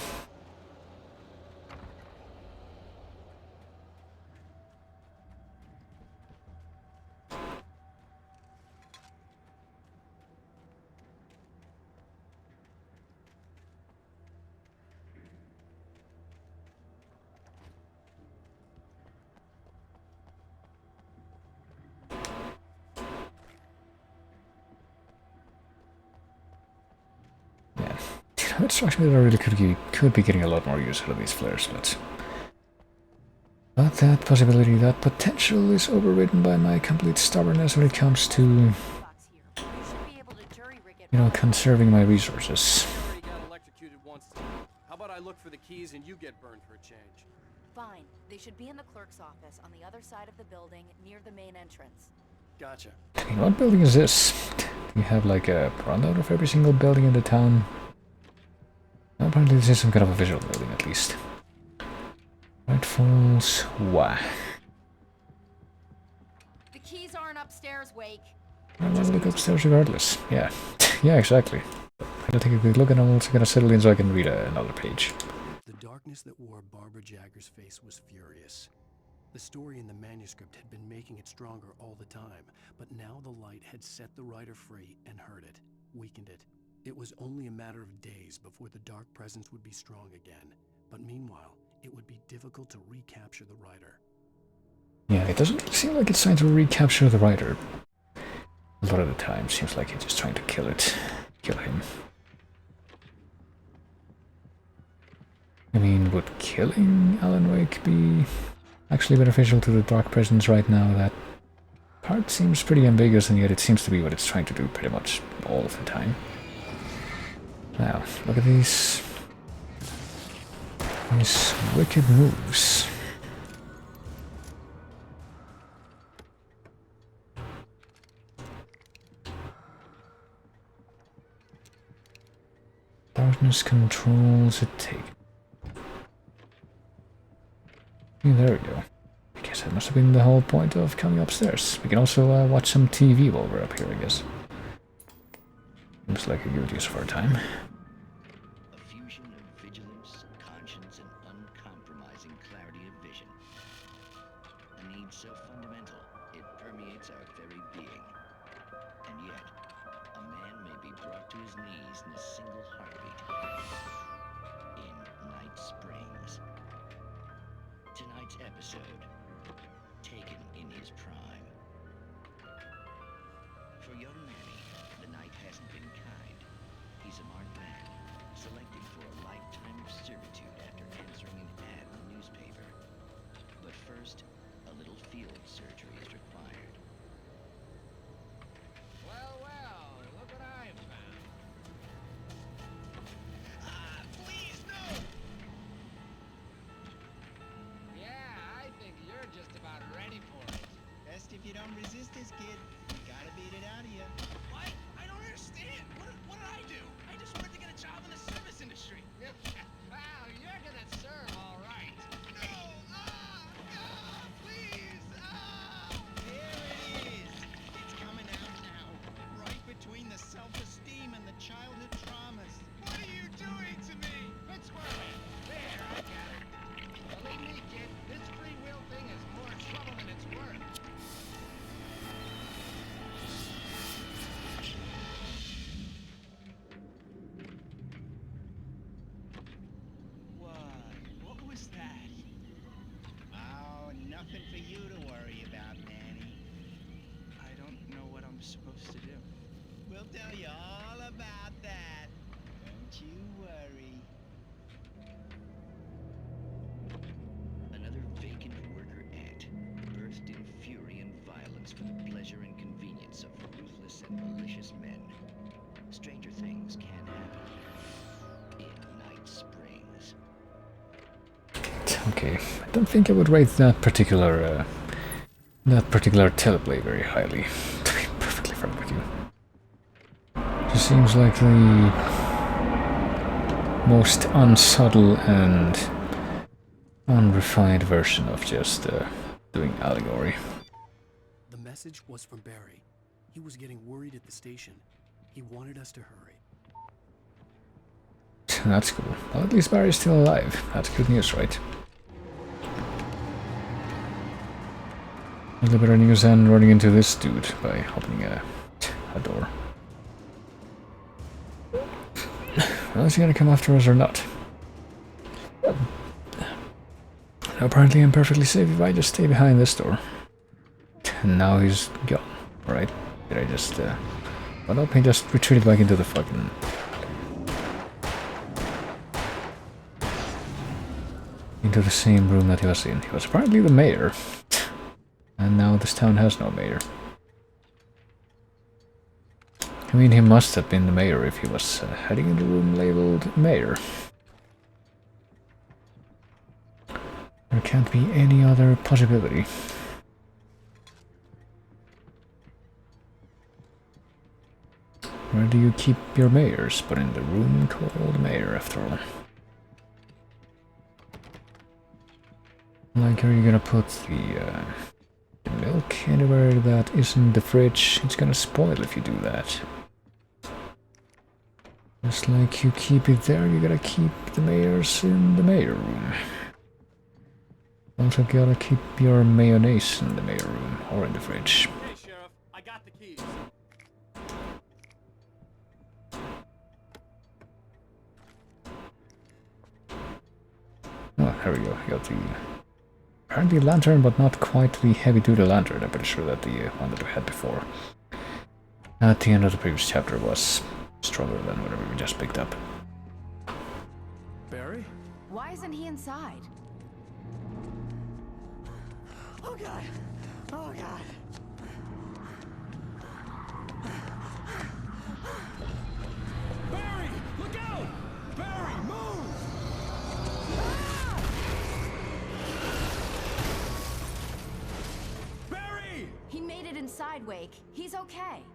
It strikes me that I really could be getting a lot more use out of these flares, but that possibility, that potential is overridden by my complete stubbornness when it comes to, you know, conserving my resources. How about I look for the keys and you get burned for a change? Fine. They should be in the clerk's office on the other side of the building near the main entrance. Gotcha. What building is this? Do you have like a rundown of every single building in the town? Apparently this is some kind of a visual building, at least. Right Falls, wah. The keys aren't upstairs, Wake. I'm gonna look upstairs regardless. Yeah, yeah, exactly. I'm gonna take a quick look and I'm also gonna settle in so I can read another page. The darkness that wore Barbara Jagger's face was furious. The story in the manuscript had been making it stronger all the time, but now the light had set the writer free and hurt it, weakened it. It was only a matter of days before the dark presence would be strong again, but meanwhile, it would be difficult to recapture the writer. Yeah, it doesn't seem like it's trying to recapture the writer. A lot of the time, seems like it's just trying to kill him. I mean, would killing Alan Wake be actually beneficial to the dark presence right now? That part seems pretty ambiguous, and yet it seems to be what it's trying to do pretty much all of the time. Now, look at these wicked moves. Darkness controls a take. There we go. I guess that must have been the whole point of coming upstairs. We can also watch some TV while we're up here, I guess. Seems like a good use of our time. A fusion of vigilance, and so fundamental, it permeates our very being. And yet, a man may be brought to his knees in a single heartbeat. In Night Springs. Tonight's episode, taken in his prime. For young Manny, the night hasn't been kind. He's a marked man, selected for a lifetime of servitude after answering an ad in the newspaper. But first, a little field surgery is required. Well, look what I found. Please, no! Yeah, I think you're just about ready for it. Best if you don't resist this, kid. You gotta beat it out of you. What? I don't understand. What did I do? I just wanted to get a job in the service industry. Wow, you're gonna serve all right. No! Please! There it is. It's coming out now. Right between the self-esteem and the childhood traumas. What are you doing to me? Quit squirming. There, I got it. Believe me, kid, this free will thing is more trouble than it's worth. What was that? Oh, nothing for you to worry about, Manny. I don't know what I'm supposed to do. We'll tell you all about that. Don't you worry. Another vacant worker ant, birthed in fury and violence for the pleasure and convenience of ruthless and malicious men. Stranger things can happen in Night Springs. Okay, I don't think I would rate that particular teleplay very highly, to be perfectly frank with you. Just seems like the most unsubtle and unrefined version of just doing allegory. The message was from Barry. He was getting worried at the station. He wanted us to hurry. That's cool. Well, at least Barry's still alive. That's good news, right? A little better news than running into this dude by opening a door. Well, is he gonna come after us or not? Apparently I'm perfectly safe if I just stay behind this door. And now he's gone, right? Did I just, well, nope, he just retreated back into the fucking... into the same room that he was in. He was apparently the mayor. And now this town has no mayor. I mean, he must have been the mayor if he was heading in the room labeled mayor. There can't be any other possibility. Where do you keep your mayors? But in the room called mayor, after all. Like, are you gonna put the milk anywhere that isn't the fridge? It's gonna spoil if you do that. Just like you keep it there, you gotta keep the mayors in the mayor room. Also gotta keep your mayonnaise in the mayor room, or in the fridge. Hey, Sheriff, I got the keys. Oh, there we go. You got the apparently lantern, but not quite the heavy-duty lantern. I'm pretty sure that the one that we had before at the end of the previous chapter was stronger than whatever we just picked up. Barry? Why isn't he inside? Oh god! Oh god! Barry! Look out! Barry, move! Barry! He made it inside, Wake. He's okay.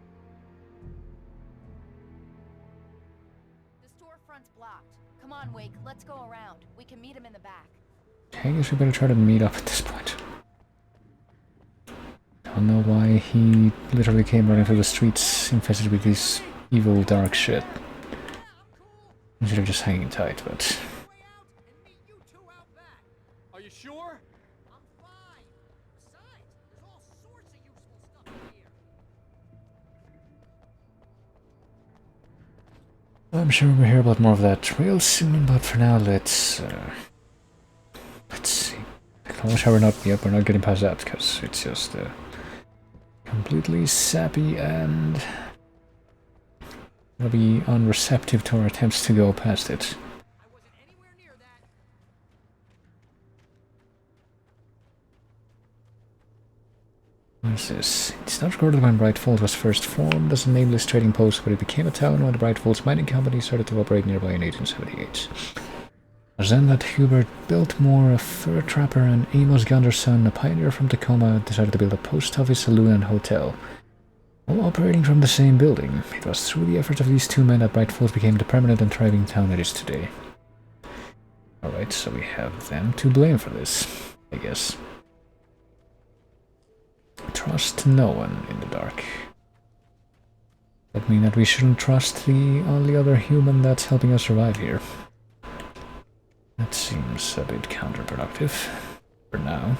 The storefront's blocked. Come on, Wake, let's go around. We can meet him in the back. I guess we better try to meet up at this point. Don't know why he literally came running through the streets infested with this evil dark shit. Instead of just hanging tight, but... Are you sure? I'm fine. Besides, I'm sure we'll hear about more of that real soon, but for now, let's see. I wish we're not getting past that, because it's just completely sappy and will be unreceptive to our attempts to go past it. What's this? It's not recorded when Bright Falls was first formed as a nameless trading post, but it became a town when the Bright Falls Mining Company started to operate nearby in 1878. It was then that Hubert Biltmore, a fur trapper, and Amos Gunderson, a pioneer from Tacoma, decided to build a post office, saloon, and hotel. All operating from the same building, it was through the efforts of these two men that Bright Falls became the permanent and thriving town it is today. Alright, so we have them to blame for this, I guess. Trust no one in the dark. That mean that we shouldn't trust the only other human that's helping us survive here. That seems a bit counterproductive for now.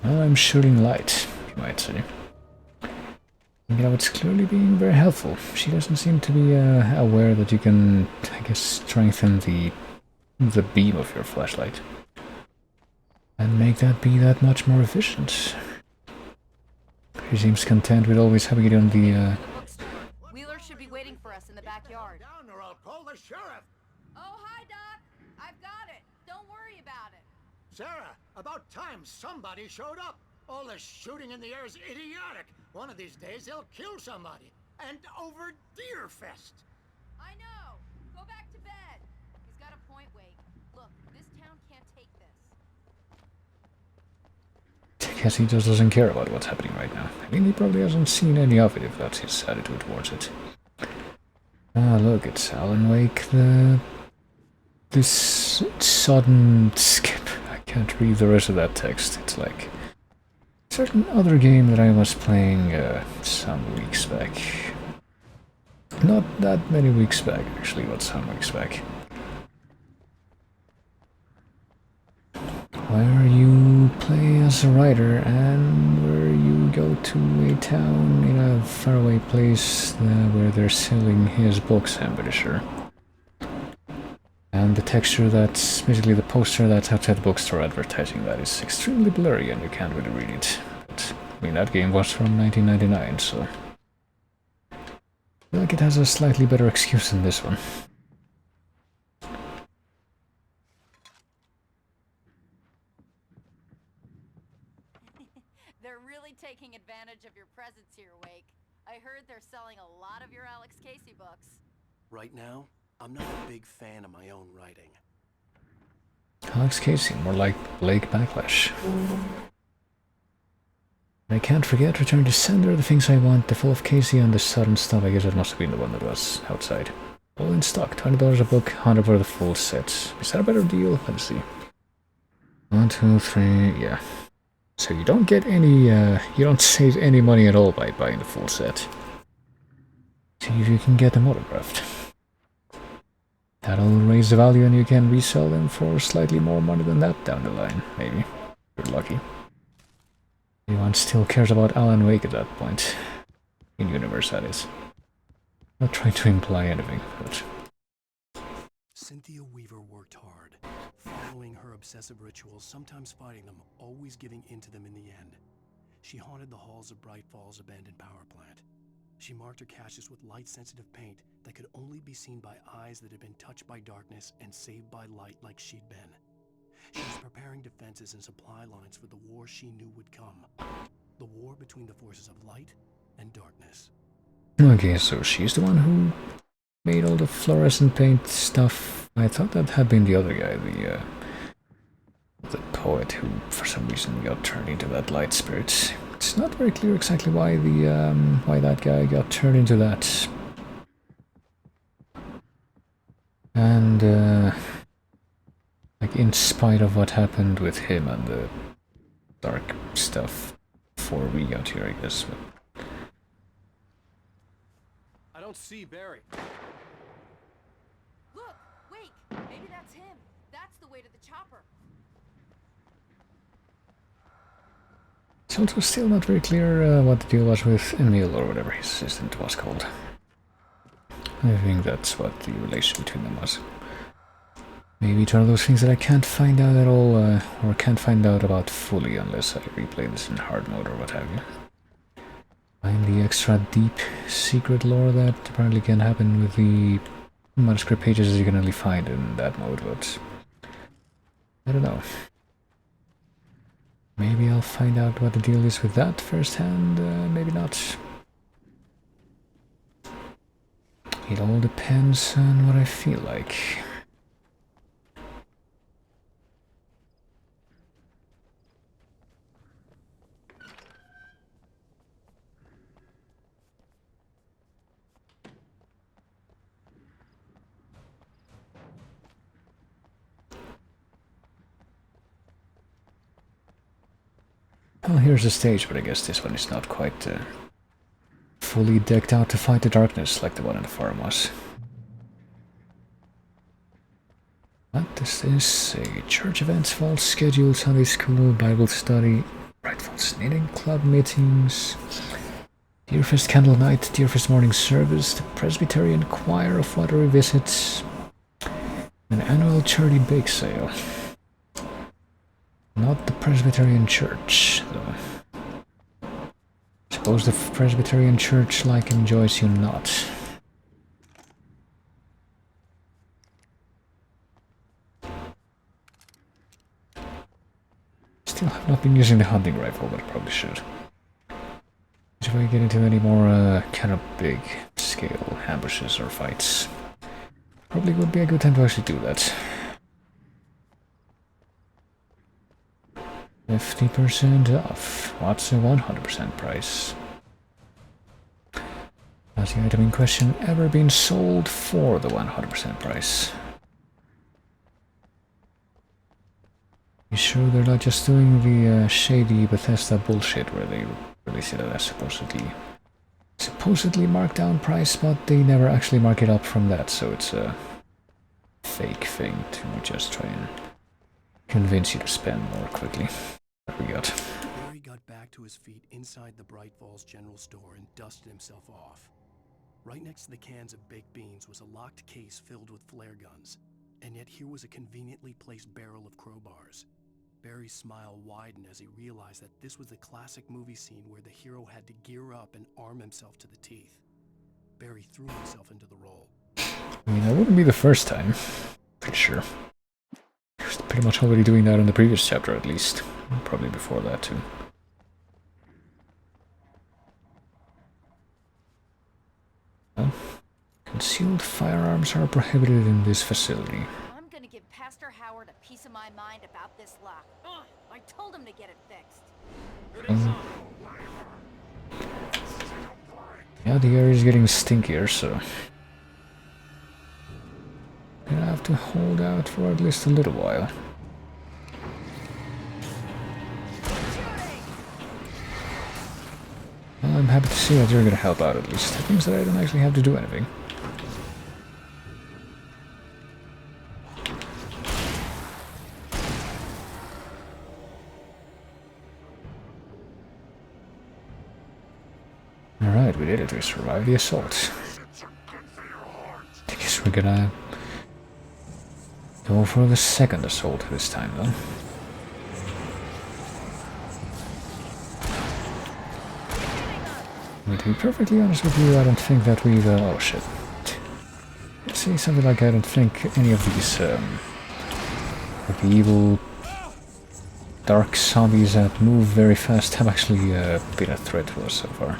I'm shooting light, you might say. You know, it's clearly being very helpful. She doesn't seem to be aware that you can, I guess, strengthen the beam of your flashlight and make that be that much more efficient. She seems content with always having it on the Wheeler should be waiting for us in the backyard. Down or I'll call the sheriff. Oh, hi, Doc. I've got it. Don't worry about it. Sarah, about time somebody showed up. All this shooting in the air is idiotic. One of these days they'll kill somebody. And over Deerfest. I know. Go back to bed. He's got a point, Wake. Look, this town can't take this. I guess he just doesn't care about what's happening right now. I mean, he probably hasn't seen any of it if that's his attitude towards it. Ah, look, it's Alan Wake, this sudden skip. I can't read the rest of that text. It's like a certain other game that I was playing some weeks back. Not that many weeks back, actually, but some weeks back. Where you play as a writer and where you go to a town in a faraway place where they're selling his books, I'm pretty sure. And the texture that's basically the poster that's outside the bookstore advertising that is extremely blurry and you can't really read it. But, I mean, that game was from 1999, so I feel like it has a slightly better excuse than this one. They're really taking advantage of your presence here, Wake. I heard they're selling a lot of your Alex Casey books. Right now, I'm not a big fan of my own writing. Alex Casey, more like Blake Backlash. I can't forget Return to Sender, The Things I Want, The Fall of Casey, and the Sudden Stuff. I guess that must have been the one that was outside. All in stock, $20 a book, $100 for the full set. Is that a better deal? Let's see. 1, 2, 3, yeah. So you don't get any, you don't save any money at all by buying the full set. See if you can get them autographed. That'll raise the value and you can resell them for slightly more money than that down the line, maybe. If you're lucky. Anyone still cares about Alan Wake at that point. In universe, that is. Not trying to imply anything, but... Cynthia Weaver worked hard, following her obsessive rituals, sometimes fighting them, always giving in to them in the end. She haunted the halls of Bright Falls' abandoned power plant. She marked her caches with light-sensitive paint that could only be seen by eyes that had been touched by darkness and saved by light like she'd been. She was preparing defenses and supply lines for the war she knew would come. The war between the forces of light and darkness. Okay, so she's the one who made all the fluorescent paint stuff. I thought that had been the other guy, the poet who for some reason got turned into that light spirit. It's not very clear exactly why why that guy got turned into that. And like in spite of what happened with him and the dark stuff before we got here, I guess. But I don't see Barry. Look, wait, maybe that's him. That's the way to the chopper. it's also still not very clear what the deal was with Emil, or whatever his assistant was called. I think that's what the relation between them was. Maybe it's one of those things that I can't find out at all, or can't find out about fully unless I replay this in hard mode or what have you. Find the extra deep secret lore that apparently can happen with the manuscript pages as you can only find in that mode, but I don't know. Maybe I'll find out what the deal is with that firsthand, maybe not. It all depends on what I feel like. Well, here's the stage, but I guess this one is not quite fully decked out to fight the darkness like the one in the farm was. But this is a church events, fall schedule, Sunday school, Bible study, Brightfall's knitting club meetings, Deerfest candle night, Deerfest morning service, the Presbyterian choir of Watery visits, an annual charity bake sale. Not the Presbyterian Church, though. Suppose the Presbyterian Church like enjoys you not. Still have not been using the hunting rifle, but I probably should. If I get into any more kind of big scale ambushes or fights, probably would be a good time to actually do that. 50% off. What's a 100% price? Has the item in question ever been sold for the 100% price? You sure they're not just doing the shady Bethesda bullshit where they release it at a supposedly marked down price, but they never actually mark it up from that, so it's a fake thing to just try and convince you to spend more quickly. What we got? Barry got back to his feet inside the Bright Falls general store and dusted himself off. Right next to the cans of baked beans was a locked case filled with flare guns, and yet here was a conveniently placed barrel of crowbars. Barry's smile widened as he realized that this was the classic movie scene where the hero had to gear up and arm himself to the teeth. Barry threw himself into the role. I mean, that wouldn't be the first time. Pretty sure. He was pretty much already doing that in the previous chapter, at least. Probably before that, too. Well, concealed firearms are prohibited in this facility. I'm gonna give Pastor Howard a piece of my mind about this lock. Ugh, I told him to get it fixed. Yeah, the air is getting stinkier, so gonna have to hold out for at least a little while. Well, I'm happy to see that you're gonna help out at least. It means that I don't actually have to do anything. Alright, we did it. We survived the assault. I guess we're gonna go for the second assault this time, though. To be perfectly honest with you, I don't think that we've... oh shit. Let's say something like I don't think any of these like the evil dark zombies that move very fast have actually been a threat to us so far.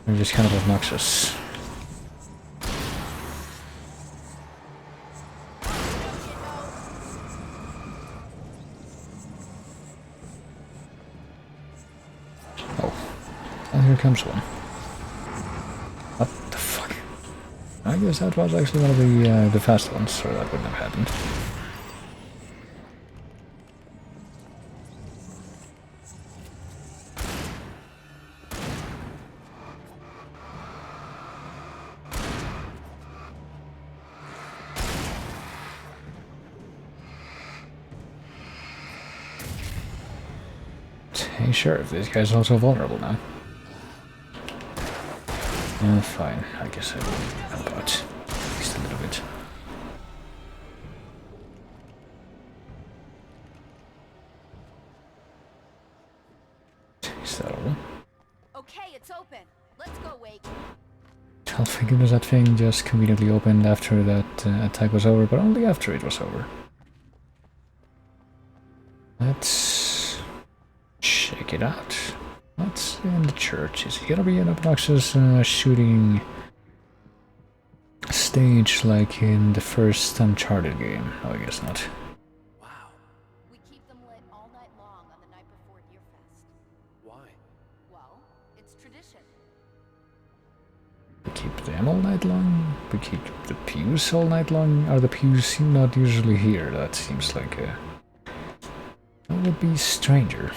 They're just kind of obnoxious. here comes one. What the fuck? I guess that was actually one of the fast ones, so that wouldn't have happened. Hey Sheriff, this guy's also vulnerable now. Fine, I guess I will help out. Just a little bit. Is that all? Okay, it's open. Let's go, Wake. Well, thank goodness that thing just conveniently opened after that attack was over, but only after it was over. Let's check it out. What's in the church? Is it gonna be an obnoxious shooting stage like in the first Uncharted game? Oh, I guess not. We keep them lit all night long on the night before Deerfest. Why? Well, it's tradition. We keep them all night long? We keep the pews all night long? Are the pews not usually here? That seems like a... That would be stranger.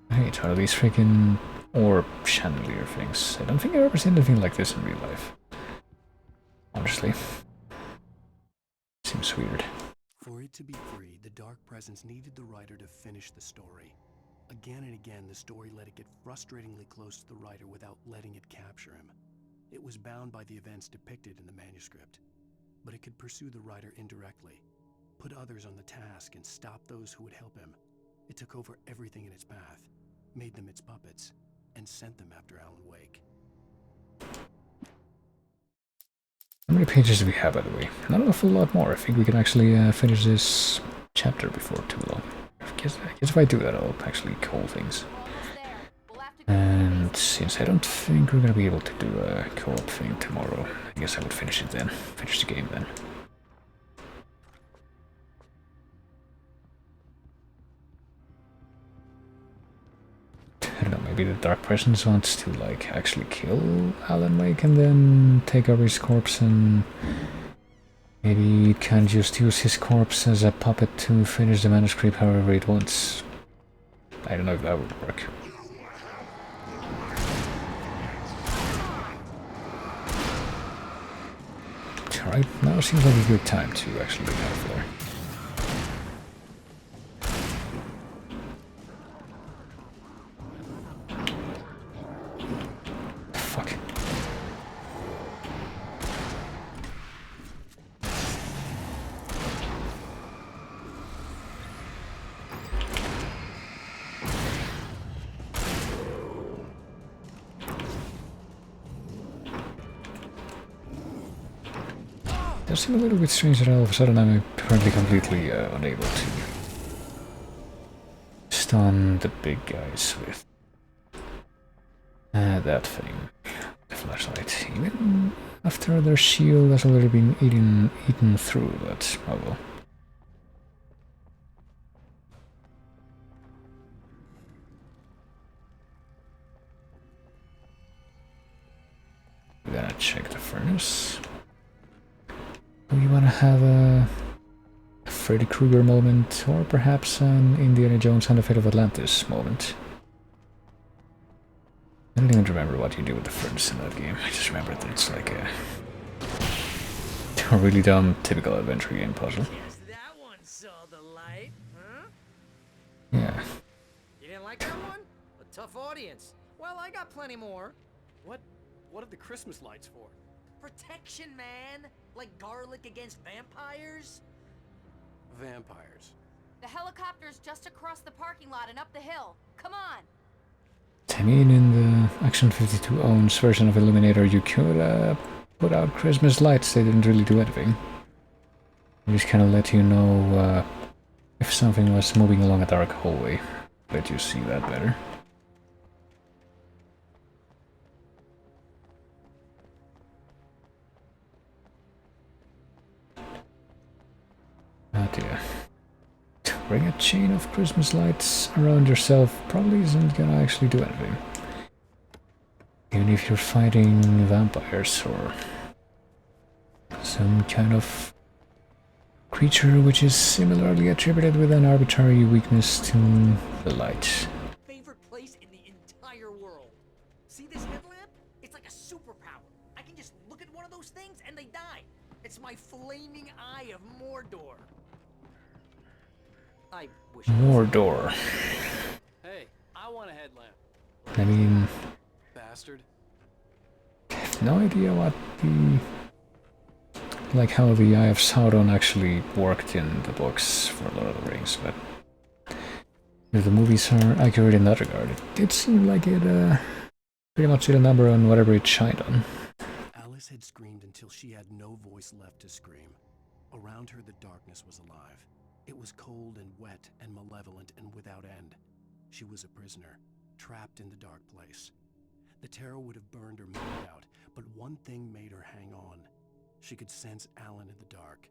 Wait, are these freaking orb chandelier things? I don't think I've ever seen anything like this in real life. Honestly. Seems weird. For it to be free, the Dark Presence needed the writer to finish the story. Again and again, the story let it get frustratingly close to the writer without letting it capture him. It was bound by the events depicted in the manuscript, but it could pursue the writer indirectly, put others on the task, and stop those who would help him. It took over everything in its path, made them its puppets, and sent them after Alan Wake. How many pages do we have, by the way? Not an awful lot more. I think we can actually finish this chapter before too long. I guess if I do that, I'll actually call things. And since I don't think we're gonna be able to do a co-op thing tomorrow, I guess I would finish it then. Finish the game then. I don't know, maybe the Dark Presence wants to, like, actually kill Alan Wake and then take over his corpse, and maybe it can just use his corpse as a puppet to finish the manuscript however it wants. I don't know if that would work. Alright, now seems like a good time to actually get out of there. It does seem a little bit strange that all of a sudden I'm apparently completely unable to stun the big guys with that thing, the flashlight. Even after their shield has already been eaten through, but oh well. We're gonna check the furnace. Do you want to have a Freddy Krueger moment, or perhaps an Indiana Jones and the Fate of Atlantis moment? I don't even remember what you do with the furnace in that game. I just remember that it's like a really dumb, typical adventure game puzzle. That one saw the light, huh? Yeah. You didn't like that one? A tough audience. Well, I got plenty more. What are the Christmas lights for? Protection, man! Like garlic against vampires? Vampires. The helicopter's just across the parking lot and up the hill. Come on! I mean, in the Action 52 owns version of Illuminator, you could put out Christmas lights. They didn't really do anything. They just kind of let you know if something was moving along a dark hallway. Let you see that better. Oh dear. wearing a chain of Christmas lights around yourself probably isn't gonna actually do anything. Even if you're fighting vampires or some kind of creature which is similarly attributed with an arbitrary weakness to the light. Favorite place in the entire world. See this headlamp? It's like a superpower. I can just look at one of those things and they die. It's my flaming eye of Mordor. I wish Mordor. Hey, I want a headlamp. I mean, Bastard. I have no idea what the... like how the Eye of Sauron actually worked in the books for Lord of the Rings, but if the movies are accurate in that regard, it did seem like it pretty much hit a number on whatever it shined on. Alice had screamed until she had no voice left to scream. Around her, the darkness was alive. It was cold and wet and malevolent and without end. She was a prisoner, trapped in the dark place. The terror would have burned her mind out, but one thing made her hang on. She could sense Alan in the dark.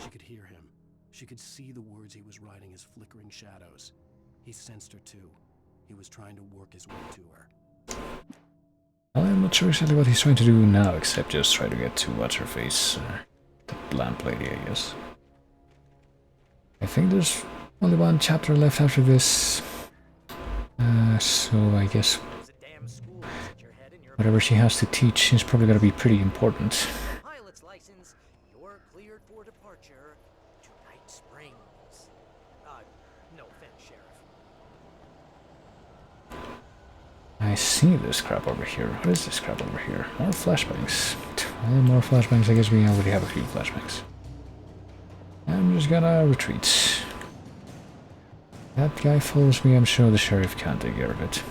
She could hear him. She could see the words he was writing as flickering shadows. He sensed her too. He was trying to work his way to her. Well, I'm not sure exactly what he's trying to do now, except just try to get to what's-her-face, the lamp lady, I guess. I think there's only one chapter left after this, so I guess whatever she has to teach is probably going to be pretty important. Pilot's license, you're cleared for departure to Night Springs. No offense, Sheriff. I see this crap over here. What is this crap over here? More flashbangs. Well, more flashbangs. I guess we already have a few flashbangs. I'm just gonna retreat. That guy follows me. I'm sure the sheriff can't take care of it.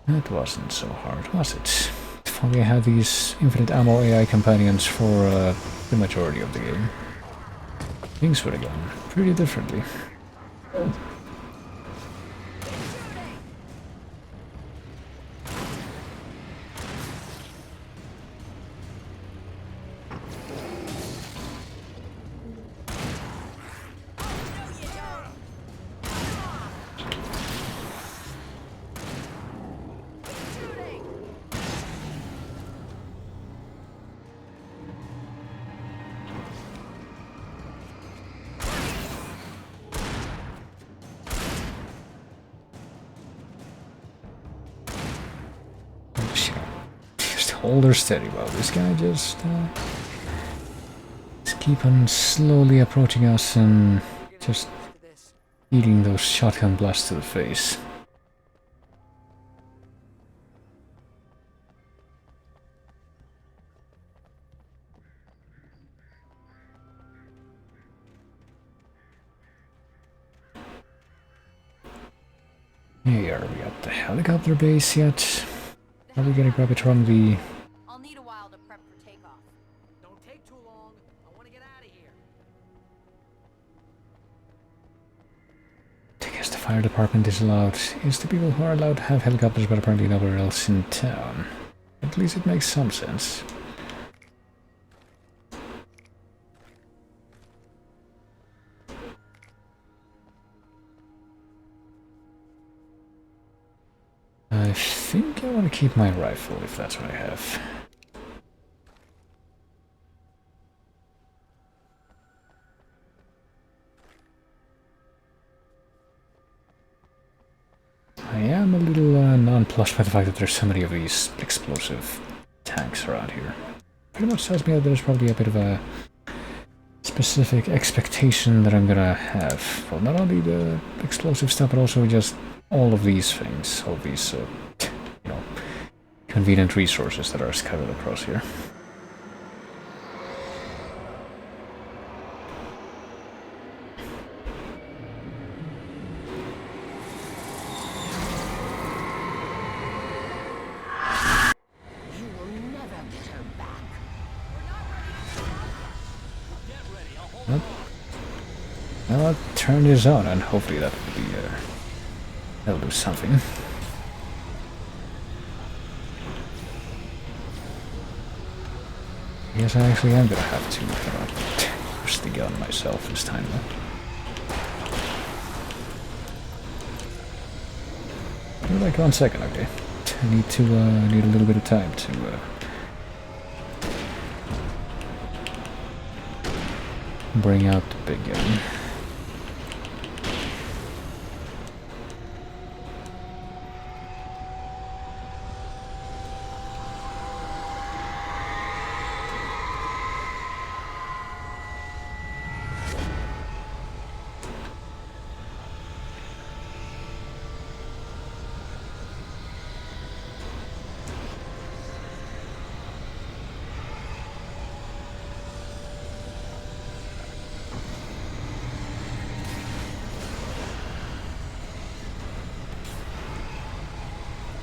That wasn't so hard, was it? If only I had these infinite ammo AI companions for the majority of the game. Things would have gone pretty differently. Hold her steady while this guy just keep on slowly approaching us and just eating those shotgun blasts to the face. Hey, are we at the helicopter base yet? Are we gonna grab it from the... I'll need a while to prep for takeoff. Don't take too long. I want to get out of here. I guess the fire department is allowed. It's the people who are allowed to have helicopters, but apparently nowhere else in town. At least it makes some sense. I think I want to keep my rifle, if that's what I have. I am a little nonplussed by the fact that there's so many of these explosive tanks around here. Pretty much tells me that there's probably a bit of a specific expectation that I'm gonna have. Well, not only the explosive stuff, but also just all of these things, all these, you know, convenient resources that are scattered across here. You will never get her back. Well, I'll turn this on and hopefully that will be, that'll do something. I guess I actually am gonna have to use the gun myself this time though. Like 1 second, okay. I need a little bit of time to bring out the big gun.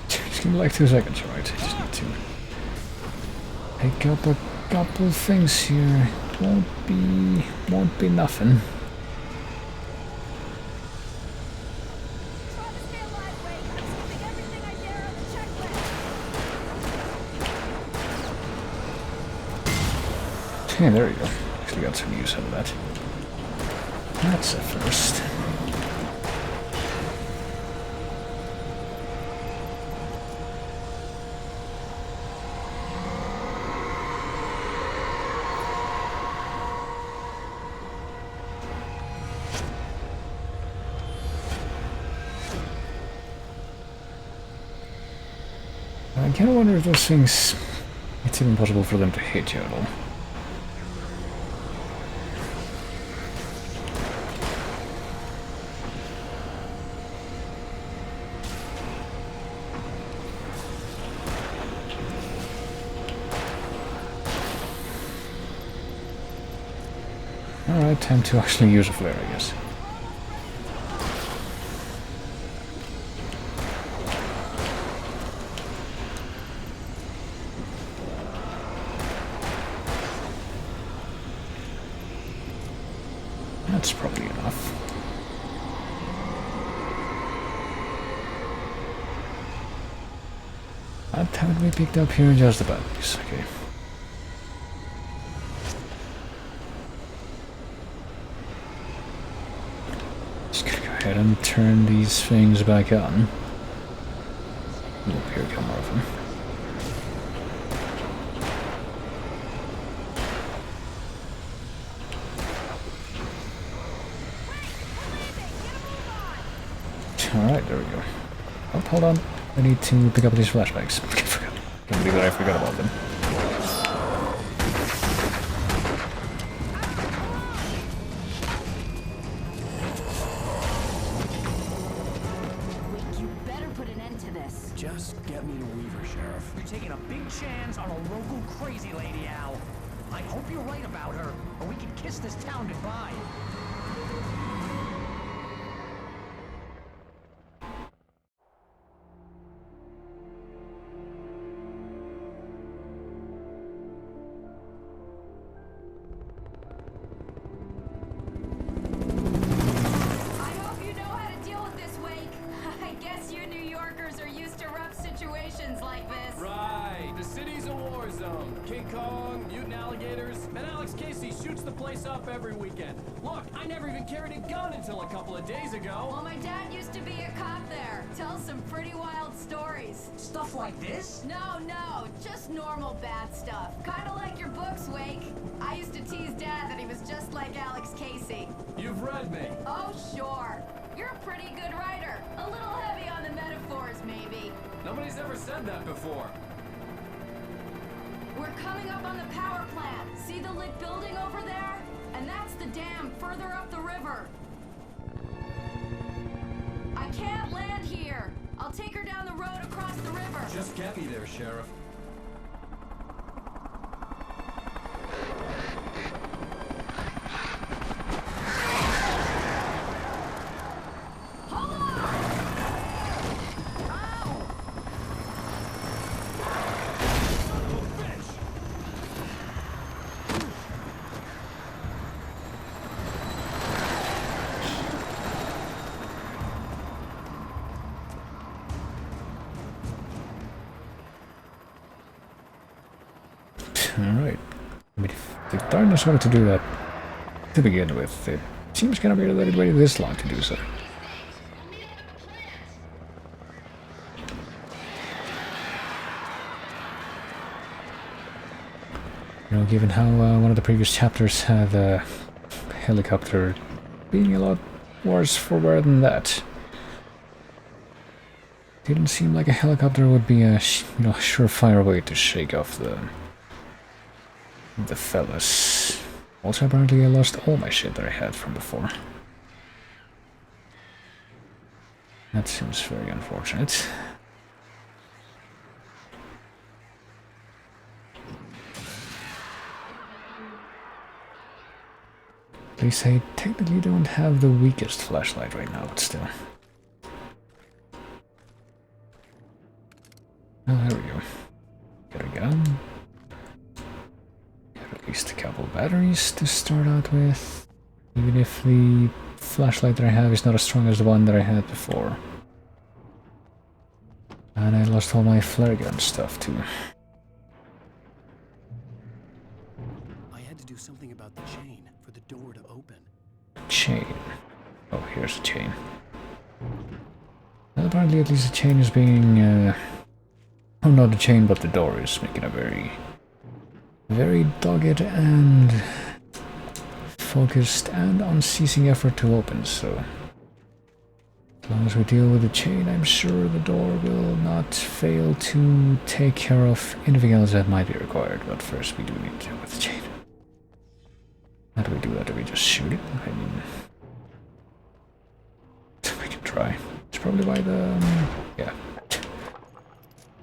Just give me like 2 seconds, right? I just need to pick up a couple things here. Won't be nothing. Yeah, there you go. Actually got some use out of that. That's a first. I kind of wonder if those things, it's even possible for them to hit you at all. Alright, time to actually use a flare, I guess. That's probably enough. That haven't we picked up here just about this, okay. Just gonna go ahead and turn these things back on. Oh, here come more of them. Alright, there we go. Oh, hold on. I need to pick up these flashbacks. Can't believe that I forgot about them. You better put an end to this. Just get me to Weaver, Sheriff. You're taking a big chance on a local crazy lady, Al. I hope you're right about her, or we can kiss this town goodbye. Like this. Right, the city's a war zone. King Kong, mutant alligators, and Alex Casey shoots the place up every weekend. Look, I never even carried a gun until a couple of days ago. Well, my dad used to be a cop there. Tells some pretty wild stories. Stuff like this? No, just normal bad stuff. Kinda like your books, Wake. I used to tease Dad that he was just like Alex Casey. You've read me. Oh, sure. You're a pretty good writer. A little heavy on the metaphors, maybe. Nobody's ever said that before. We're coming up on the power plant. See the lit building over there? And that's the dam further up the river. I can't land here. I'll take her down the road across the river. Just get me there, Sheriff. Alright. I mean, if the darkness wanted to do that to begin with. It seems kind of weird that it waited this long to do so. You know, given how one of the previous chapters had a helicopter being a lot worse for wear than that. Didn't seem like a helicopter would be a surefire way to shake off the fellas. Also, apparently I lost all my shit that I had from before. That seems very unfortunate. At least I technically don't have the weakest flashlight right now, but still. Oh, there we go. Got a gun. Got at least a couple batteries to start out with. Even if the flashlight that I have is not as strong as the one that I had before. And I lost all my flare gun stuff too. I had to do something about the chain for the door to open. Chain. Oh, here's the chain. Well, apparently at least the chain is being... oh, not the chain, but the door is making a very dogged and focused and unceasing effort to open, so... as long as we deal with the chain, I'm sure the door will not fail to take care of anything else that might be required, but first we do need to deal with the chain. How do we do that? Do we just shoot it? I mean... we can try. It's probably why the... yeah.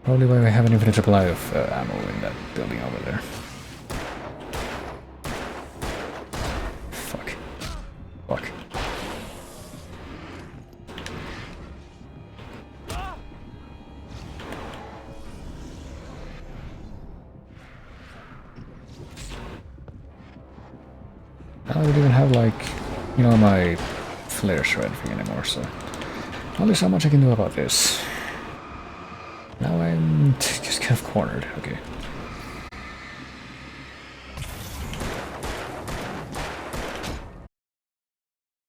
Probably why we have an infinite supply of ammo in that building over there. Fuck. Fuck. I don't even have, like, you know, my flares or anything anymore, so... only so much I can do about this. Now I'm just kind of cornered, okay.